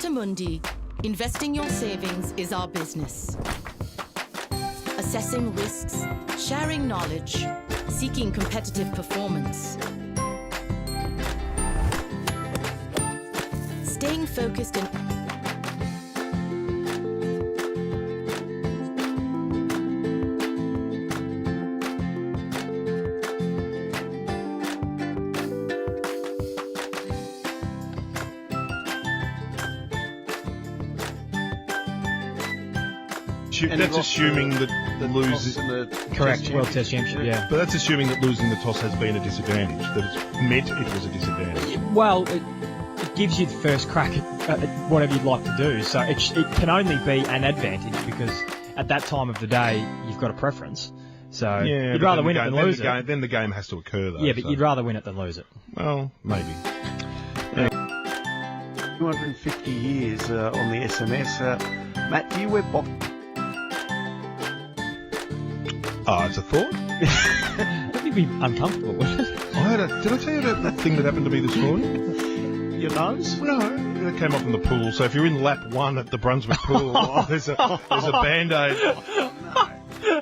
Amundi, investing your savings is our business. Assessing risks, sharing knowledge, seeking competitive performance. Staying focused and that's assuming that the losers correct World Test Championship, yeah. But that's assuming that losing the toss has been a disadvantage, that it's meant it was a disadvantage. Well, it gives you the first crack at whatever you'd like to do, so it can only be an advantage because at that time of the day you've got a preference. So you'd rather win it than lose it. Then the game has to occur, though. Yeah, but you'd rather win it than lose it. Well, maybe. 250 years on the SMS. Matt, do you wear box? Oh, it's a thought. That'd be uncomfortable, wouldn't it? Did I tell you that thing that happened to me this morning? Your nose? No, it came up in the pool. So if you're in lap 1 at the Brunswick pool, there's a Band-Aid.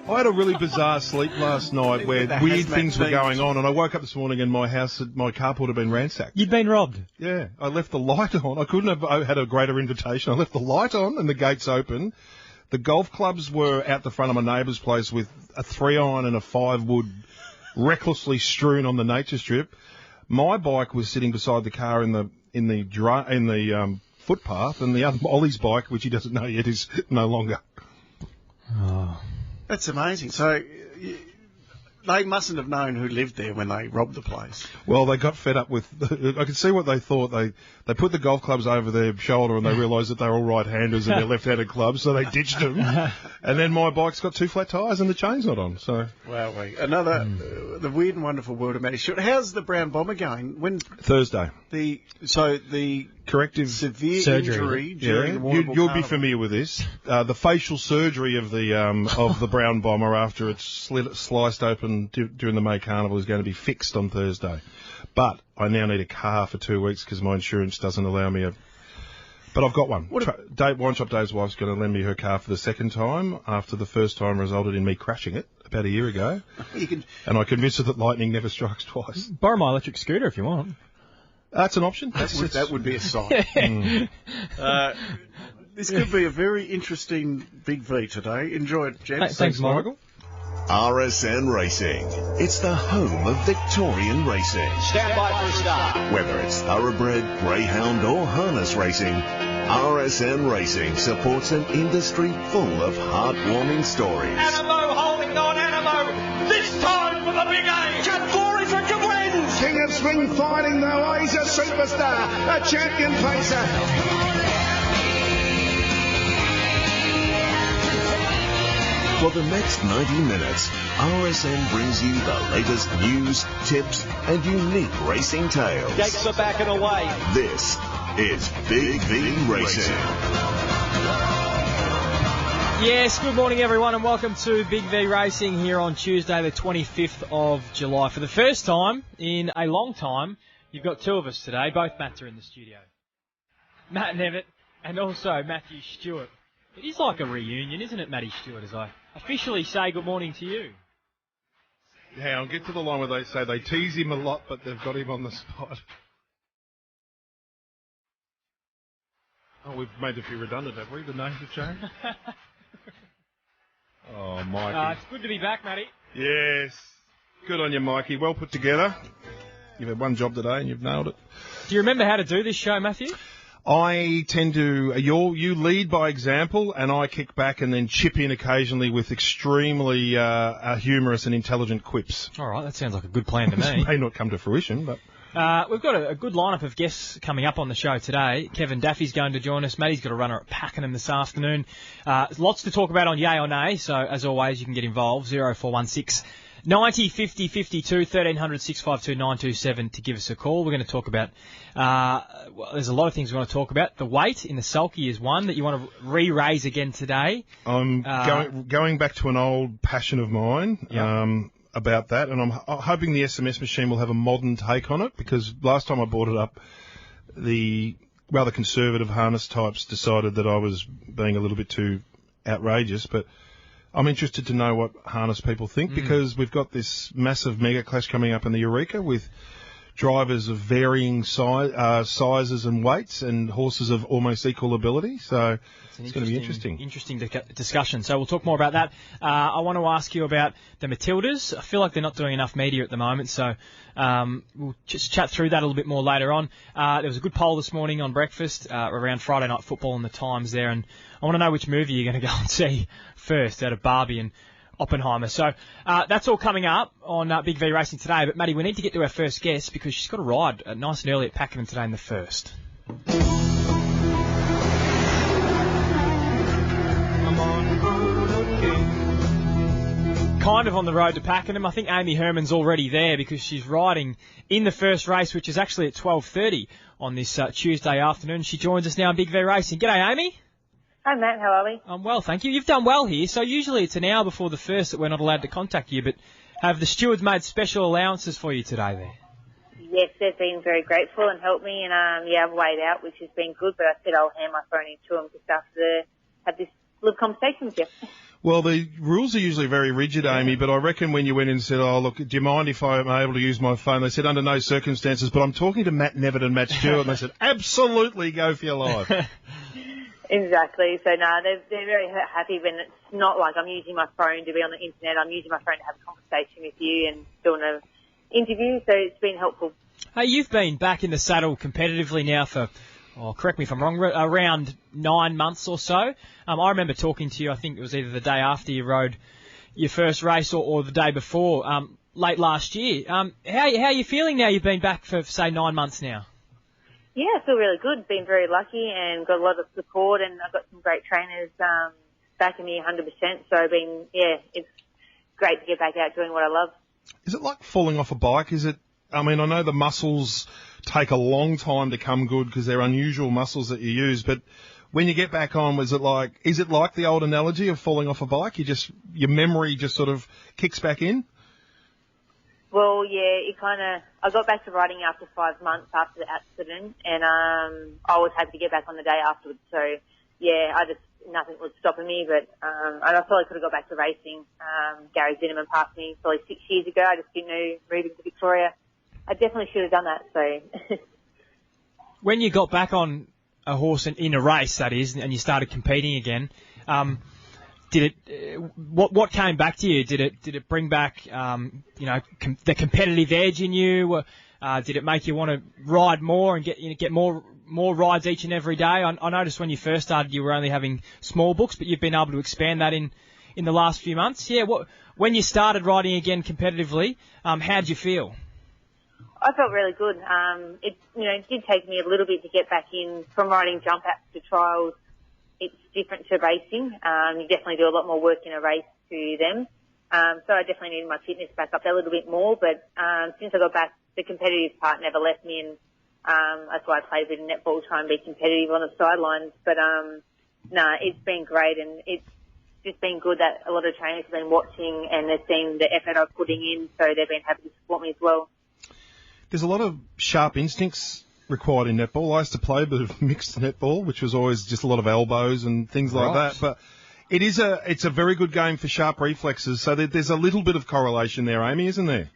I had a really bizarre sleep last night where weird things were going on, and I woke up this morning and my carport had been ransacked. You'd been robbed? Yeah, I left the light on. I couldn't have had a greater invitation. I left the light on and the gates open. The golf clubs were out the front of my neighbour's place with a 3-iron and a 5-wood recklessly strewn on the nature strip. My bike was sitting beside the car in the footpath, and the other Ollie's bike, which he doesn't know yet, is no longer. Oh. That's amazing. So they mustn't have known who lived there when they robbed the place. Well, they got fed up with... I could see what they thought. They put the golf clubs over their shoulder and they realised that they were all right-handers and they're left-handed clubs, so they ditched them. And then my bike's got 2 flat tyres and the chain's not on. So wow, the weird and wonderful world of Matty. How's the Brown Bomber going? When Thursday. The corrective severe surgery. injury during the Warrnambool You'll be Carnival. familiar with this. The facial surgery of the Brown Bomber after it's sliced open during the May Carnival is going to be fixed on Thursday. But I now need a car for 2 weeks because my insurance doesn't allow me But I've got one. Wineshop Dave's wife's going to lend me her car for the second time after the first time resulted in me crashing it about a year ago. And I convinced her that lightning never strikes twice. Borrow my electric scooter if you want. That's an option. That would be a sign. This could be a very interesting Big V today. Enjoy it, James. Thanks, Michael. RSN Racing. It's the home of Victorian racing. Stand by for a start. Whether it's thoroughbred, greyhound or harness racing, RSN Racing supports an industry full of heartwarming stories. Animo holding on, Animo. This time for the big A. Cat 4 is Richard wins. King of Swing fighting though, he's a superstar, a champion pacer. For the next 90 minutes, RSN brings you the latest news, tips, and unique racing tales. Gates are back and away. This is Big V Racing. Yes, good morning everyone and welcome to Big V Racing here on Tuesday the 25th of July. For the first time in a long time, you've got 2 of us today. Both Matts are in the studio. Matt Nevitt and also Matthew Stewart. It is like a reunion, isn't it, Matty Stewart, as I officially say good morning to you. Yeah, I'll get to the line where they say they tease him a lot, but they've got him on the spot. Oh, we've made a few redundant, have we? The names have changed? Oh, Mikey. It's good to be back, Matty. Yes. Good on you, Mikey. Well put together. You've had one job today and you've nailed it. Do you remember how to do this show, Matthew? I tend to, you lead by example and I kick back and then chip in occasionally with extremely humorous and intelligent quips. All right, that sounds like a good plan to me. Which may not come to fruition, but... We've got a good lineup of guests coming up on the show today. Kevin Daffy's going to join us. Matty's got a runner at Pakenham this afternoon. Lots to talk about on Yay or Nay, so as always you can get involved. 0416 90 50 52 1300 652 927 to give us a call. We're going to talk about, there's a lot of things we want to talk about. The weight in the sulky is one that you want to re-raise again today. I'm going back to an old passion of mine. Yep. About that, and I'm hoping the SMS machine will have a modern take on it, because last time I brought it up, the rather conservative harness types decided that I was being a little bit too outrageous, but I'm interested to know what harness people think because we've got this massive mega clash coming up in the Eureka with drivers of varying sizes and weights and horses of almost equal ability. So it's going to be interesting. Interesting discussion. So we'll talk more about that. I want to ask you about the Matildas. I feel like they're not doing enough media at the moment, so we'll just chat through that a little bit more later on. There was a good poll this morning on breakfast around Friday Night Football and the Times there, and I want to know which movie you're going to go and see first out of Barbie and Oppenheimer. So that's all coming up on Big V Racing today. But, Maddie, we need to get to our first guest because she's got a ride nice and early at Pakenham today in the first. Kind of on the road to Pakenham. I think Amy Herman's already there because she's riding in the first race, which is actually at 12:30 on this Tuesday afternoon. She joins us now on Big V Racing. G'day, Amy. Hi, Matt. How are we? I'm well, thank you. You've done well here. So usually it's an hour before the first that we're not allowed to contact you, but have the stewards made special allowances for you today there? Yes, they've been very grateful and helped me, and I've weighed out, which has been good, but I said I'll hand my phone in to them just after have this little conversation with you. Well, the rules are usually very rigid, Amy, but I reckon when you went in and said, oh, look, do you mind if I'm able to use my phone? They said, under no circumstances, but I'm talking to Matt Nevitt and Matt Stewart, and they said, absolutely, go for your life. Exactly. So, they're very happy when it's not like I'm using my phone to be on the internet. I'm using my phone to have a conversation with you and doing an interview, so it's been helpful. Hey, you've been back in the saddle competitively now for, correct me if I'm wrong, around 9 months or so. I remember talking to you, I think it was either the day after you rode your first race or the day before, late last year. How are you feeling now you've been back for, say, 9 months now? Yeah, I feel really good. Been very lucky and got a lot of support, and I've got some great trainers backing me 100%. So it's great to get back out doing what I love. Is it like falling off a bike? I know the muscles take a long time to come good because they're unusual muscles that you use, but when you get back on, is it like the old analogy of falling off a bike? Your memory just sort of kicks back in? Well, yeah, I got back to riding after 5 months after the accident, and I was happy to get back on the day afterwards. So, yeah, nothing was stopping me, but and I thought I could have got back to racing. Gary Zinnemann passed me probably 6 years ago. I just didn't know moving to Victoria. I definitely should have done that, so. When you got back on a horse in a race, that is, and you started competing again, what came back to you? Did it bring back, the competitive edge in you? Did it make you want to ride more and get more rides each and every day? I noticed when you first started, you were only having small books, but you've been able to expand that in the last few months. Yeah. When you started riding again competitively, how'd you feel? I felt really good. It did take me a little bit to get back in from riding jump outs to trials. It's different to racing. You definitely do a lot more work in a race to them. So I definitely needed my fitness back up there a little bit more. But since I got back, the competitive part never left me, and that's why I played a bit of netball, try and be competitive on the sidelines. But it's been great, and it's just been good that a lot of trainers have been watching and they've seen the effort I'm putting in, so they've been happy to support me as well. There's a lot of sharp instincts required in netball. I used to play a bit of mixed netball, which was always just a lot of elbows and things like that. But it's a very good game for sharp reflexes. So there's a little bit of correlation there, Amy, isn't there?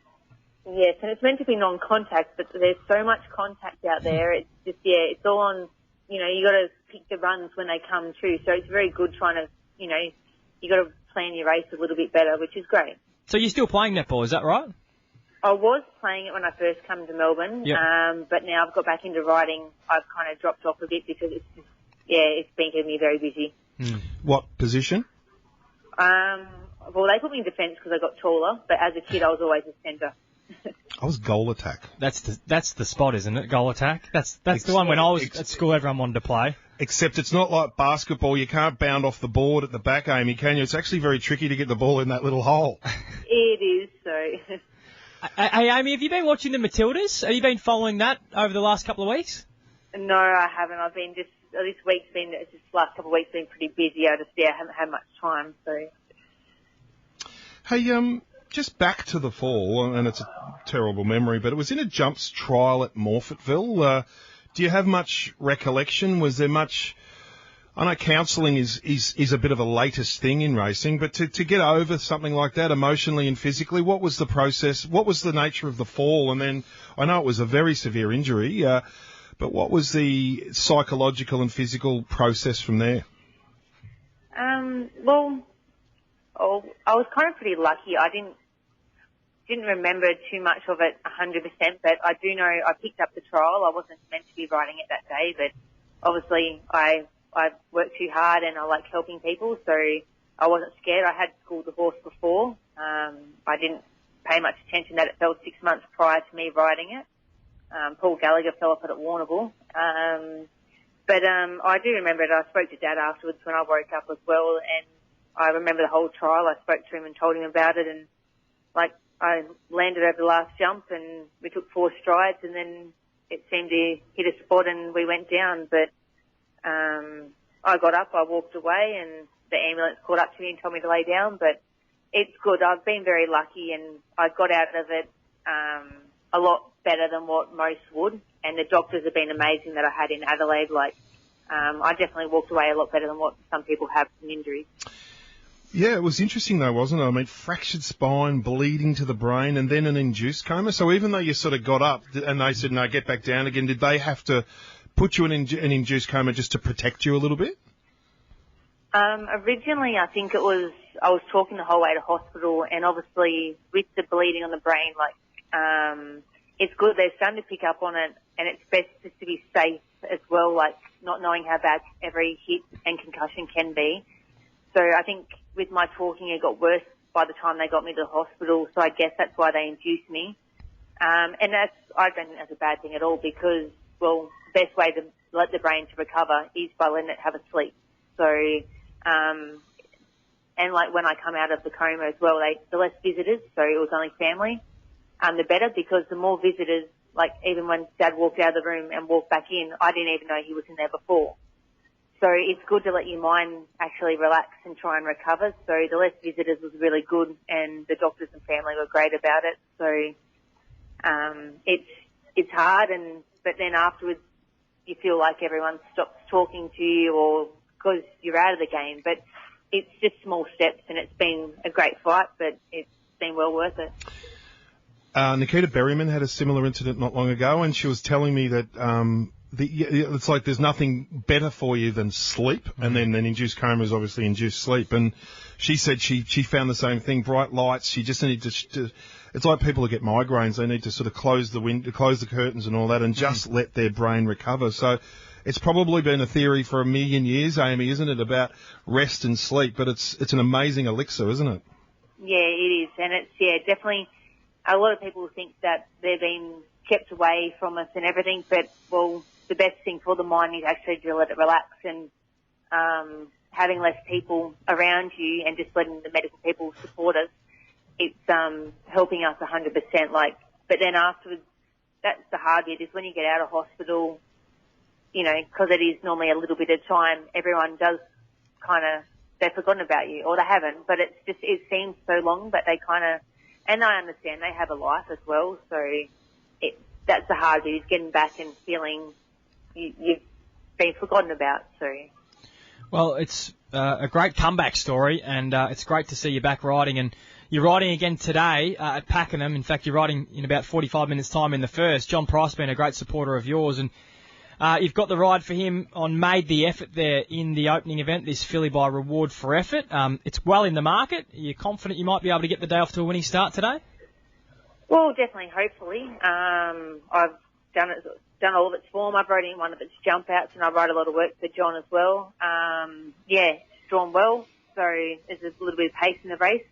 Yes, and it's meant to be non-contact, but there's so much contact out there. It's just, it's all on, you got to pick the runs when they come true. So it's very good trying to, you got to plan your race a little bit better, which is great. So you're still playing netball, is that right? I was playing it when I first came to Melbourne, but now I've got back into riding. I've kind of dropped off a bit because it's been keeping me very busy. What position? Well, they put me in defence because I got taller, but as a kid I was always a centre. I was goal attack. That's the spot, isn't it? Goal attack. That's the one when I was at school everyone wanted to play. Except it's not like basketball. You can't bound off the board at the back, Amy, can you? It's actually very tricky to get the ball in that little hole. It is, so... Hey, Amy, have you been watching the Matildas? Have you been following that over the last couple of weeks? No, I haven't. I've been this last couple of weeks been pretty busy. I haven't had much time, so. Hey, just back to the fall, and it's a terrible memory, but it was in a jumps trial at Morfettville. Do you have much recollection? Was there much? I know counselling is a bit of a latest thing in racing, but to get over something like that emotionally and physically, what was the process? What was the nature of the fall? And then I know it was a very severe injury, but what was the psychological and physical process from there? I was kind of pretty lucky. I didn't remember too much of it 100%, but I do know I picked up the trial. I wasn't meant to be riding it that day, but obviously I worked too hard and I like helping people, so I wasn't scared. I had schooled the horse before. I didn't pay much attention that it fell 6 months prior to me riding it. Paul Gallagher fell off it at Warrnambool. But I do remember it. I spoke to Dad afterwards when I woke up as well, and I remember the whole trial. I spoke to him and told him about it, and I landed over the last jump and we took 4 strides, and then it seemed to hit a spot and we went down. But I got up, I walked away, and the ambulance caught up to me and told me to lay down. But it's good. I've been very lucky, and I got out of it a lot better than what most would. And the doctors have been amazing that I had in Adelaide. I definitely walked away a lot better than what some people have from injuries. Yeah, it was interesting though, wasn't it? I mean, fractured spine, bleeding to the brain, and then an induced coma. So even though you sort of got up and they said, no, get back down again, did they have to put you in an induced coma just to protect you a little bit? Originally, I think I was talking the whole way to hospital, and obviously with the bleeding on the brain, it's good. They're starting to pick up on it, and it's best just to be safe as well, not knowing how bad every hit and concussion can be. So I think with my talking, it got worse by the time they got me to the hospital. So I guess that's why they induced me. And I don't think that's a bad thing at all, because, the best way to let the brain to recover is by letting it have a sleep. So, and when I come out of the coma as well, the less visitors, so it was only family, the better, because the more visitors, even when Dad walked out of the room and walked back in, I didn't even know he was in there before. So it's good to let your mind actually relax and try and recover. So the less visitors was really good, and the doctors and family were great about it. So it's hard, but then afterwards you feel like everyone stops talking to you, or because you're out of the game. But it's just small steps, and it's been a great fight, but it's been well worth it. Nikita Berryman had a similar incident not long ago, and she was telling me that it's like there's nothing better for you than sleep, and then induced coma is obviously induced sleep. And she said she found the same thing, bright lights. She just needed to it's like people who get migraines. They need to sort of close the curtains and all that, and just let their brain recover. So it's probably been a theory for a million years, Amy, isn't it, about rest and sleep? But it's an amazing elixir, isn't it? Yeah, it is. And it's, definitely, a lot of people think that they're being kept away from us and everything, but, the best thing for the mind is actually to let it relax, and having less people around you and just letting the medical people support us, it's helping us 100%. But then afterwards, that's the hard bit, is when you get out of hospital, because it is normally a little bit of time, everyone does they've forgotten about you, or they haven't, but it seems so long, but they and I understand they have a life as well, so that's the hard bit, is getting back and feeling you've been forgotten about. So, well, it's a great comeback story, and it's great to see you back riding. And you're riding again today at Pakenham. In fact, you're riding in about 45 minutes' time in the first. John Price being a great supporter of yours, and you've got the ride for him on Made the Effort there in the opening event, this filly by Reward for Effort. It's well in the market. Are you confident you might be able to get the day off to a winning start today? Well, definitely, hopefully. I've done all of its form. I've rode in one of its jump outs, and I wrote a lot of work for John as well. It's drawn well, so there's a little bit of pace in the race.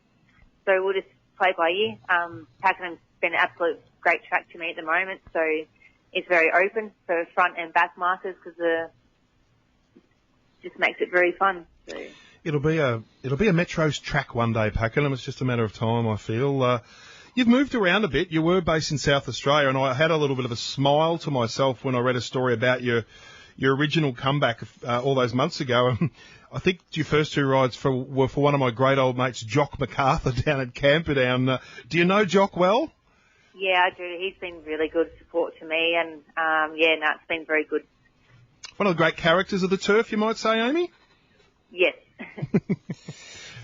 So we'll just play by ear. Pakenham's been an absolute great track to me at the moment, so it's very open for front and back markers, because just makes it very fun. So. It'll be a Metro's track one day, Pakenham. It's just a matter of time, I feel. You've moved around a bit. You were based in South Australia, and I had a little bit of a smile to myself when I read a story about your original comeback all those months ago. I think your first 2 rides were for one of my great old mates, Jock MacArthur, down at Camperdown. Do you know Jock well? Yeah, I do. He's been really good support to me, and it's been very good. One of the great characters of the turf, you might say, Amy? Yes.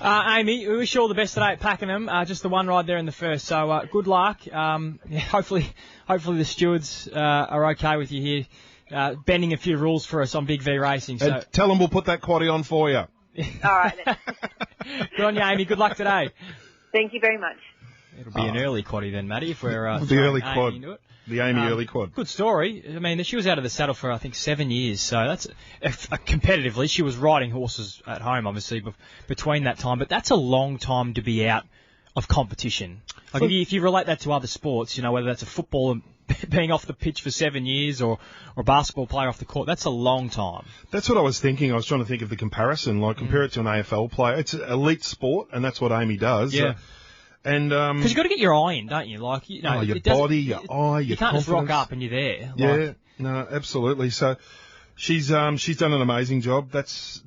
Amy, we wish you all the best today at Pakenham. Just the one ride there in the first, so good luck. Hopefully the stewards are okay with you here, bending a few rules for us on Big V Racing. So And tell them we'll put that quaddie on for you. All right. Then. Good on you, Amy. Good luck today. Thank you very much. It'll be an early quaddie then, Matty, if we're the early Amy quad. into it. The Amy early quad. Good story. I mean, she was out of the saddle for, I think, 7 years. So that's competitively. She was riding horses at home, obviously, between that time. But that's a long time to be out of competition. Like if you relate that to other sports, whether that's a football being off the pitch for 7 years or a basketball player off the court, that's a long time. That's what I was thinking. I was trying to think of the comparison. Like, compare it to an AFL player. It's an elite sport, and that's what Amy does. Yeah. And because you've got to get your eye in, don't you? Like, your body, your eye, your You can't just rock confidence. up and you're there. Yeah, no, absolutely. So she's done an amazing job. That's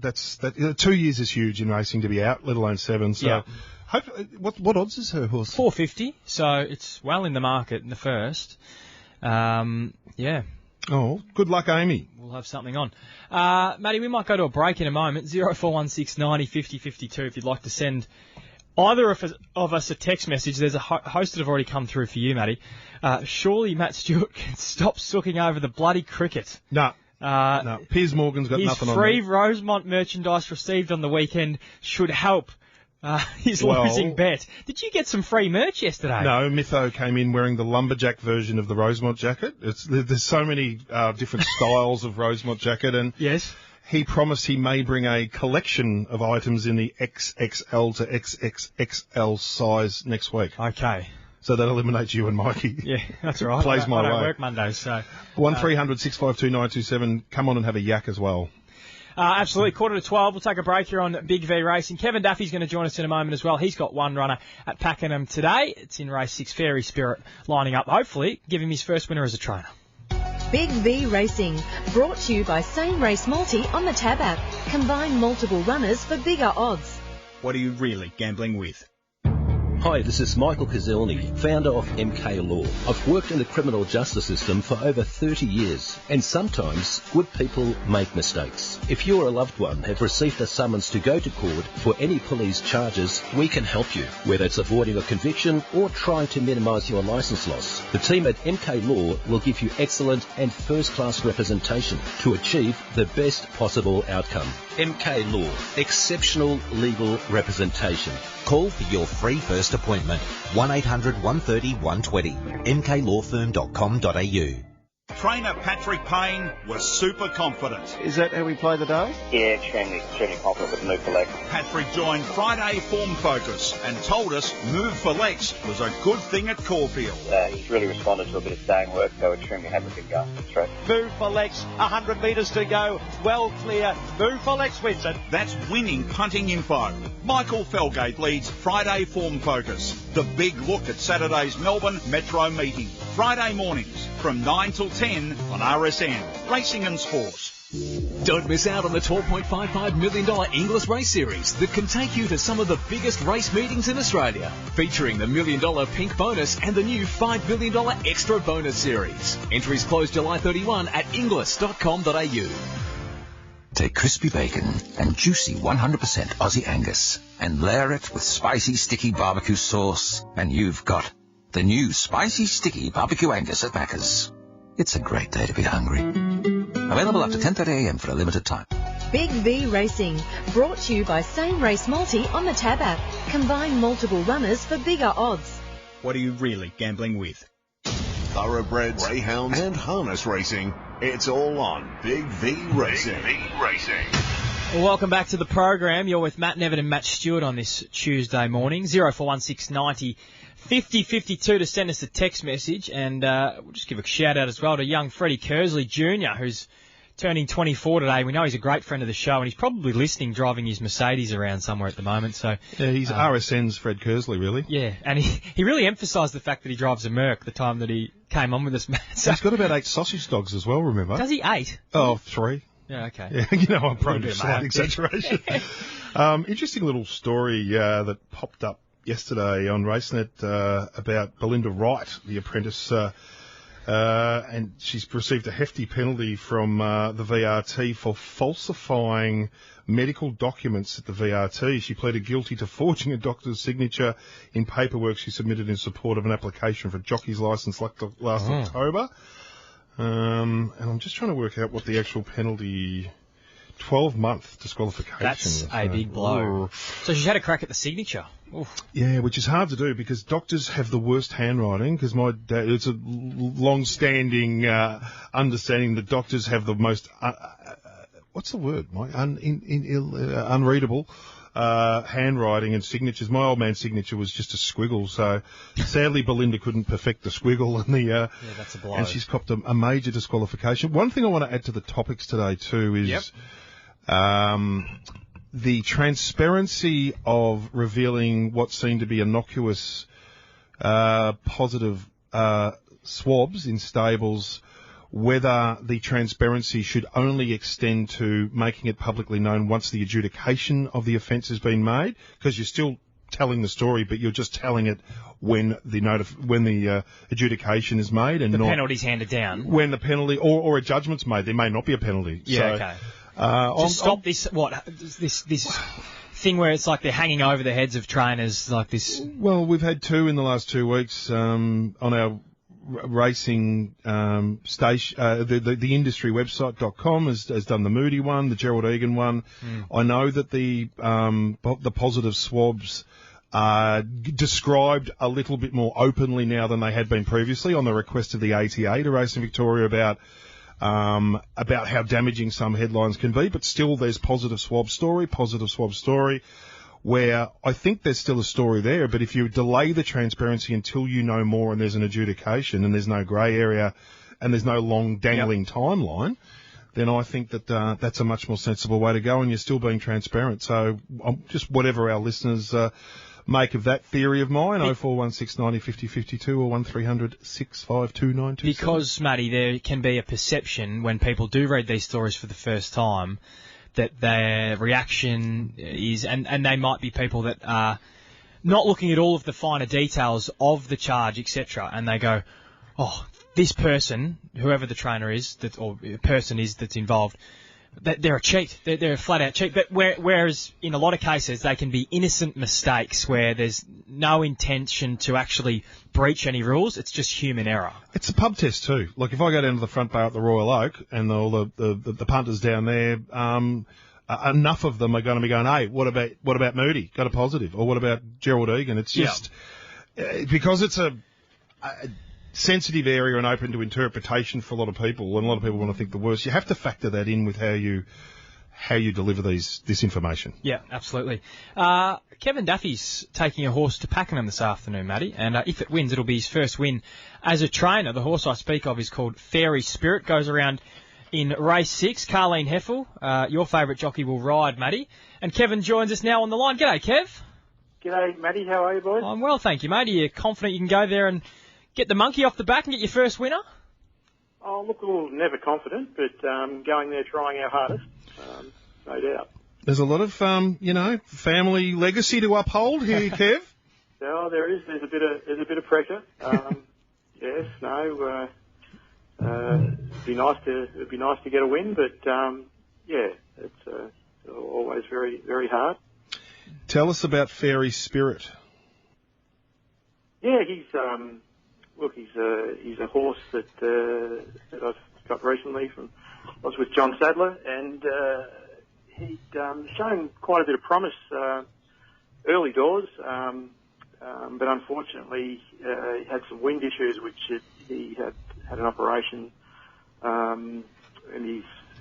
2 years is huge in racing to be out, let alone 7. So, Yeah. what odds is her horse? 450. So it's well in the market in the first. Yeah. Oh, good luck, Amy. We'll have something on. Matty, we might go to a break in a moment. 0416 90 50 52 if you'd like to send either of us a text message. There's a host that have already come through for you, Matty. Surely Matt Stewart can stop sooking over the bloody cricket. No. Piers Morgan's got nothing on His free me. Rosemont merchandise received on the weekend should help his losing bet. Did you get some free merch yesterday? No, Mytho came in wearing the lumberjack version of the Rosemont jacket. There's so many different styles of Rosemont jacket, and Yes. he promised he may bring a collection of items in the XXL to XXXL size next week. Okay. So that eliminates you and Mikey. Yeah, that's all right. Plays my I don't way. work Mondays, so. 1300 652 927. Come on and have a yak as well. Absolutely. 11:45. We'll take a break here on Big V Racing. Kevin Duffy's going to join us in a moment as well. He's got one runner at Pakenham today. It's in race 6, Fairy Spirit, lining up. Hopefully, give him his first winner as a trainer. Big V Racing, brought to you by Same Race Multi on the Tab app. Combine multiple runners for bigger odds. What are you really gambling with? Hi, this is Michael Kazilny, founder of MK Law. I've worked in the criminal justice system for over 30 years, and sometimes good people make mistakes. If you or a loved one have received a summons to go to court for any police charges, we can help you, whether it's avoiding a conviction or trying to minimise your licence loss. The team at MK Law will give you excellent and first-class representation to achieve the best possible outcome. MK Law, exceptional legal representation. Call for your free first appointment. 1800 130 120. mklawfirm.com.au. Trainer Patrick Payne was super confident. Is that how we play the day? Yeah, extremely confident with Move for Lex. Patrick joined Friday Form Focus and told us Move for Lex was a good thing at Caulfield. He's really responded to a bit of staying work, so extremely happy with him going this race. Move for Lex, 100 metres to go, well clear. Move for Lex wins it. That's winning punting info. Michael Felgate leads Friday Form Focus. The big look at Saturday's Melbourne Metro meeting. Friday mornings from 9 till 10 on RSN. Racing and Sport. Don't miss out on the $12.55 million Inglis Race Series that can take you to some of the biggest race meetings in Australia, featuring the $1 million Pink Bonus and the new $5 million Extra Bonus Series. Entries close July 31 at inglis.com.au. Take crispy bacon and juicy 100% Aussie Angus and layer it with spicy sticky barbecue sauce, and you've got the new spicy sticky barbecue Angus at Macca's. It's a great day to be hungry. Available after 10:30 a.m. for a limited time. Big V Racing, brought to you by Same Race Multi on the Tab app. Combine multiple runners for bigger odds. What are you really gambling with? Thoroughbreds, greyhounds and harness racing. It's all on Big V Racing. Big V Racing. Well, welcome back to the program. You're with Matt Nevin and Matt Stewart on this Tuesday morning. 0416 90 50 52 to send us a text message. And we'll just give a shout out as well to young Freddie Kersley Jr., who's turning 24 today. We know he's a great friend of the show, and he's probably listening, driving his Mercedes around somewhere at the moment. So yeah, he's RSN's Fred Kersley, really. Yeah, and he really emphasised the fact that he drives a Merc the time that he came on with us, Matt. So, he's got about 8 sausage dogs as well, remember? Does he 8? Oh, 3. Yeah, okay. Yeah, I'm prone to slight exaggeration. Interesting little story that popped up yesterday on RaceNet about Belinda Wright, the apprentice, and she's received a hefty penalty from the VRT for falsifying medical documents at the VRT. She pleaded guilty to forging a doctor's signature in paperwork she submitted in support of an application for a jockey's licence last October. And I'm just trying to work out what the actual penalty... 12-month disqualification. That's a big blow. So she's had a crack at the signature. Oof. Yeah, which is hard to do because doctors have the worst handwriting. Because my dad, it's a long-standing understanding that doctors have the most what's the word, Mike? Unreadable handwriting and signatures. My old man's signature was just a squiggle. So sadly, Belinda couldn't perfect the squiggle, and that's a blow. And she's copped a major disqualification. One thing I want to add to the topics today too is. The transparency of revealing what seemed to be innocuous positive swabs in stables, whether the transparency should only extend to making it publicly known once the adjudication of the offence has been made, because you're still telling the story, but you're just telling it when the adjudication is made and the not penalty's handed down. When the penalty or a judgment's made, there may not be a penalty. Yeah, okay. Just stop this thing where it's like they're hanging over the heads of trainers like this. Well, we've had two in the last 2 weeks on our racing station. The industry website.com has done the Moody one, the Gerald Egan one. I know that the positive swabs are described a little bit more openly now than they had been previously on the request of the ATA to Racing Victoria about how damaging some headlines can be, but still there's positive swab story, where I think there's still a story there, but if you delay the transparency until you know more and there's an adjudication and there's no grey area and there's no long dangling timeline, then I think that that's a much more sensible way to go and you're still being transparent. So just whatever our listeners make of that theory of mine, 0416 90 50 52 or 1300 652 927. Because, Matty, there can be a perception when people do read these stories for the first time that their reaction is, and they might be people that are not looking at all of the finer details of the charge, etc., and they go, oh, this person, whoever the trainer is, or person is that's involved, that they're a cheat. They're a flat-out cheat. But whereas in a lot of cases they can be innocent mistakes where there's no intention to actually breach any rules. It's just human error. It's a pub test too. Like if I go down to the front bar at the Royal Oak and all the punters down there, enough of them are going to be going, hey, what about Moody? Got a positive? Or what about Gerald Egan? It's just because it's a sensitive area and open to interpretation for a lot of people, and a lot of people want to think the worst. You have to factor that in with how you deliver this information. Yeah, absolutely. Kevin Duffy's taking a horse to Pakenham this afternoon, Matty, and if it wins, it'll be his first win as a trainer. The horse I speak of is called Fairy Spirit, goes around in race 6. Carleen Heffel, your favourite jockey, will ride, Matty. And Kevin joins us now on the line. G'day, Kev. G'day, Matty. How are you, boys? I'm well, thank you, mate. Are you confident you can go there and get the monkey off the back and get your first winner? Oh, look, we're never confident, but going there trying our hardest, no doubt. There's a lot of, family legacy to uphold here, Kev. No, there is. There's a bit of pressure. Yes, no. It'd be nice to get a win, but it's always very, very hard. Tell us about Fairy Spirit. Yeah, he's a horse that I've got recently I was with John Sadler, and he'd shown quite a bit of promise early doors, but unfortunately he had some wind issues, which he had an operation, and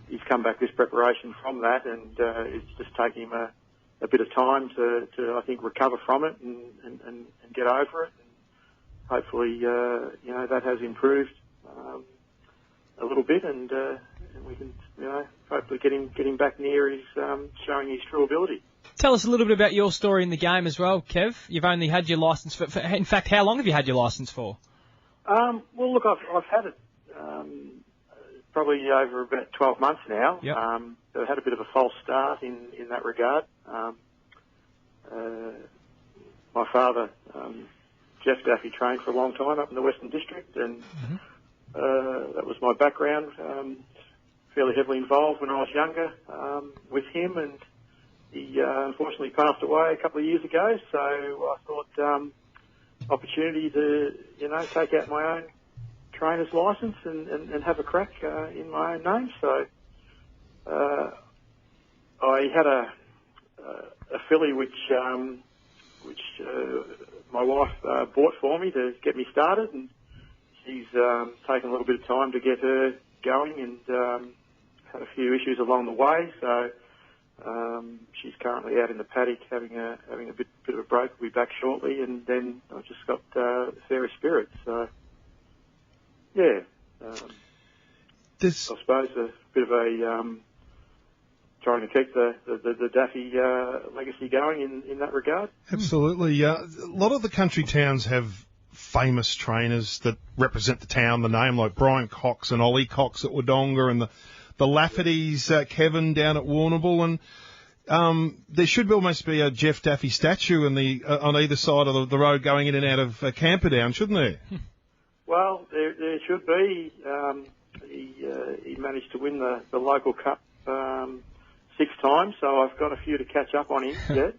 he's come back this preparation from that, and it's just taking him a bit of time to I think recover from it and get over it. Hopefully, that has improved a little bit, and we can, hopefully get him back near his showing his true ability. Tell us a little bit about your story in the game as well, Kev. You've only had your licence for in fact, how long have you had your licence for? Well, look, I've had it probably over about 12 months now. Yep. So I had a bit of a false start in that regard. my father, Jeff Daffy, trained for a long time up in the Western District, and that was my background. Fairly heavily involved when I was younger with him, and he unfortunately passed away a couple of years ago. So I thought opportunity to take out my own trainer's license and have a crack in my own name. So I had a filly which my wife bought for me to get me started, and she's taken a little bit of time to get her going, and had a few issues along the way. So she's currently out in the paddock having a bit of a break. We'll be back shortly, and then I've just got Sarah Spirit. So yeah, I suppose a bit of a trying to keep the Daffy legacy going in that regard. Absolutely. A lot of the country towns have famous trainers that represent the town, the name, like Brian Cox and Ollie Cox at Wodonga, and the Laffertys, Kevin down at Warrnambool, and there should almost be a Jeff Daffy statue on either side of the road going in and out of Camperdown, shouldn't there? Well, there should be. He managed to win the local cup 6 times, so I've got a few to catch up on him yet.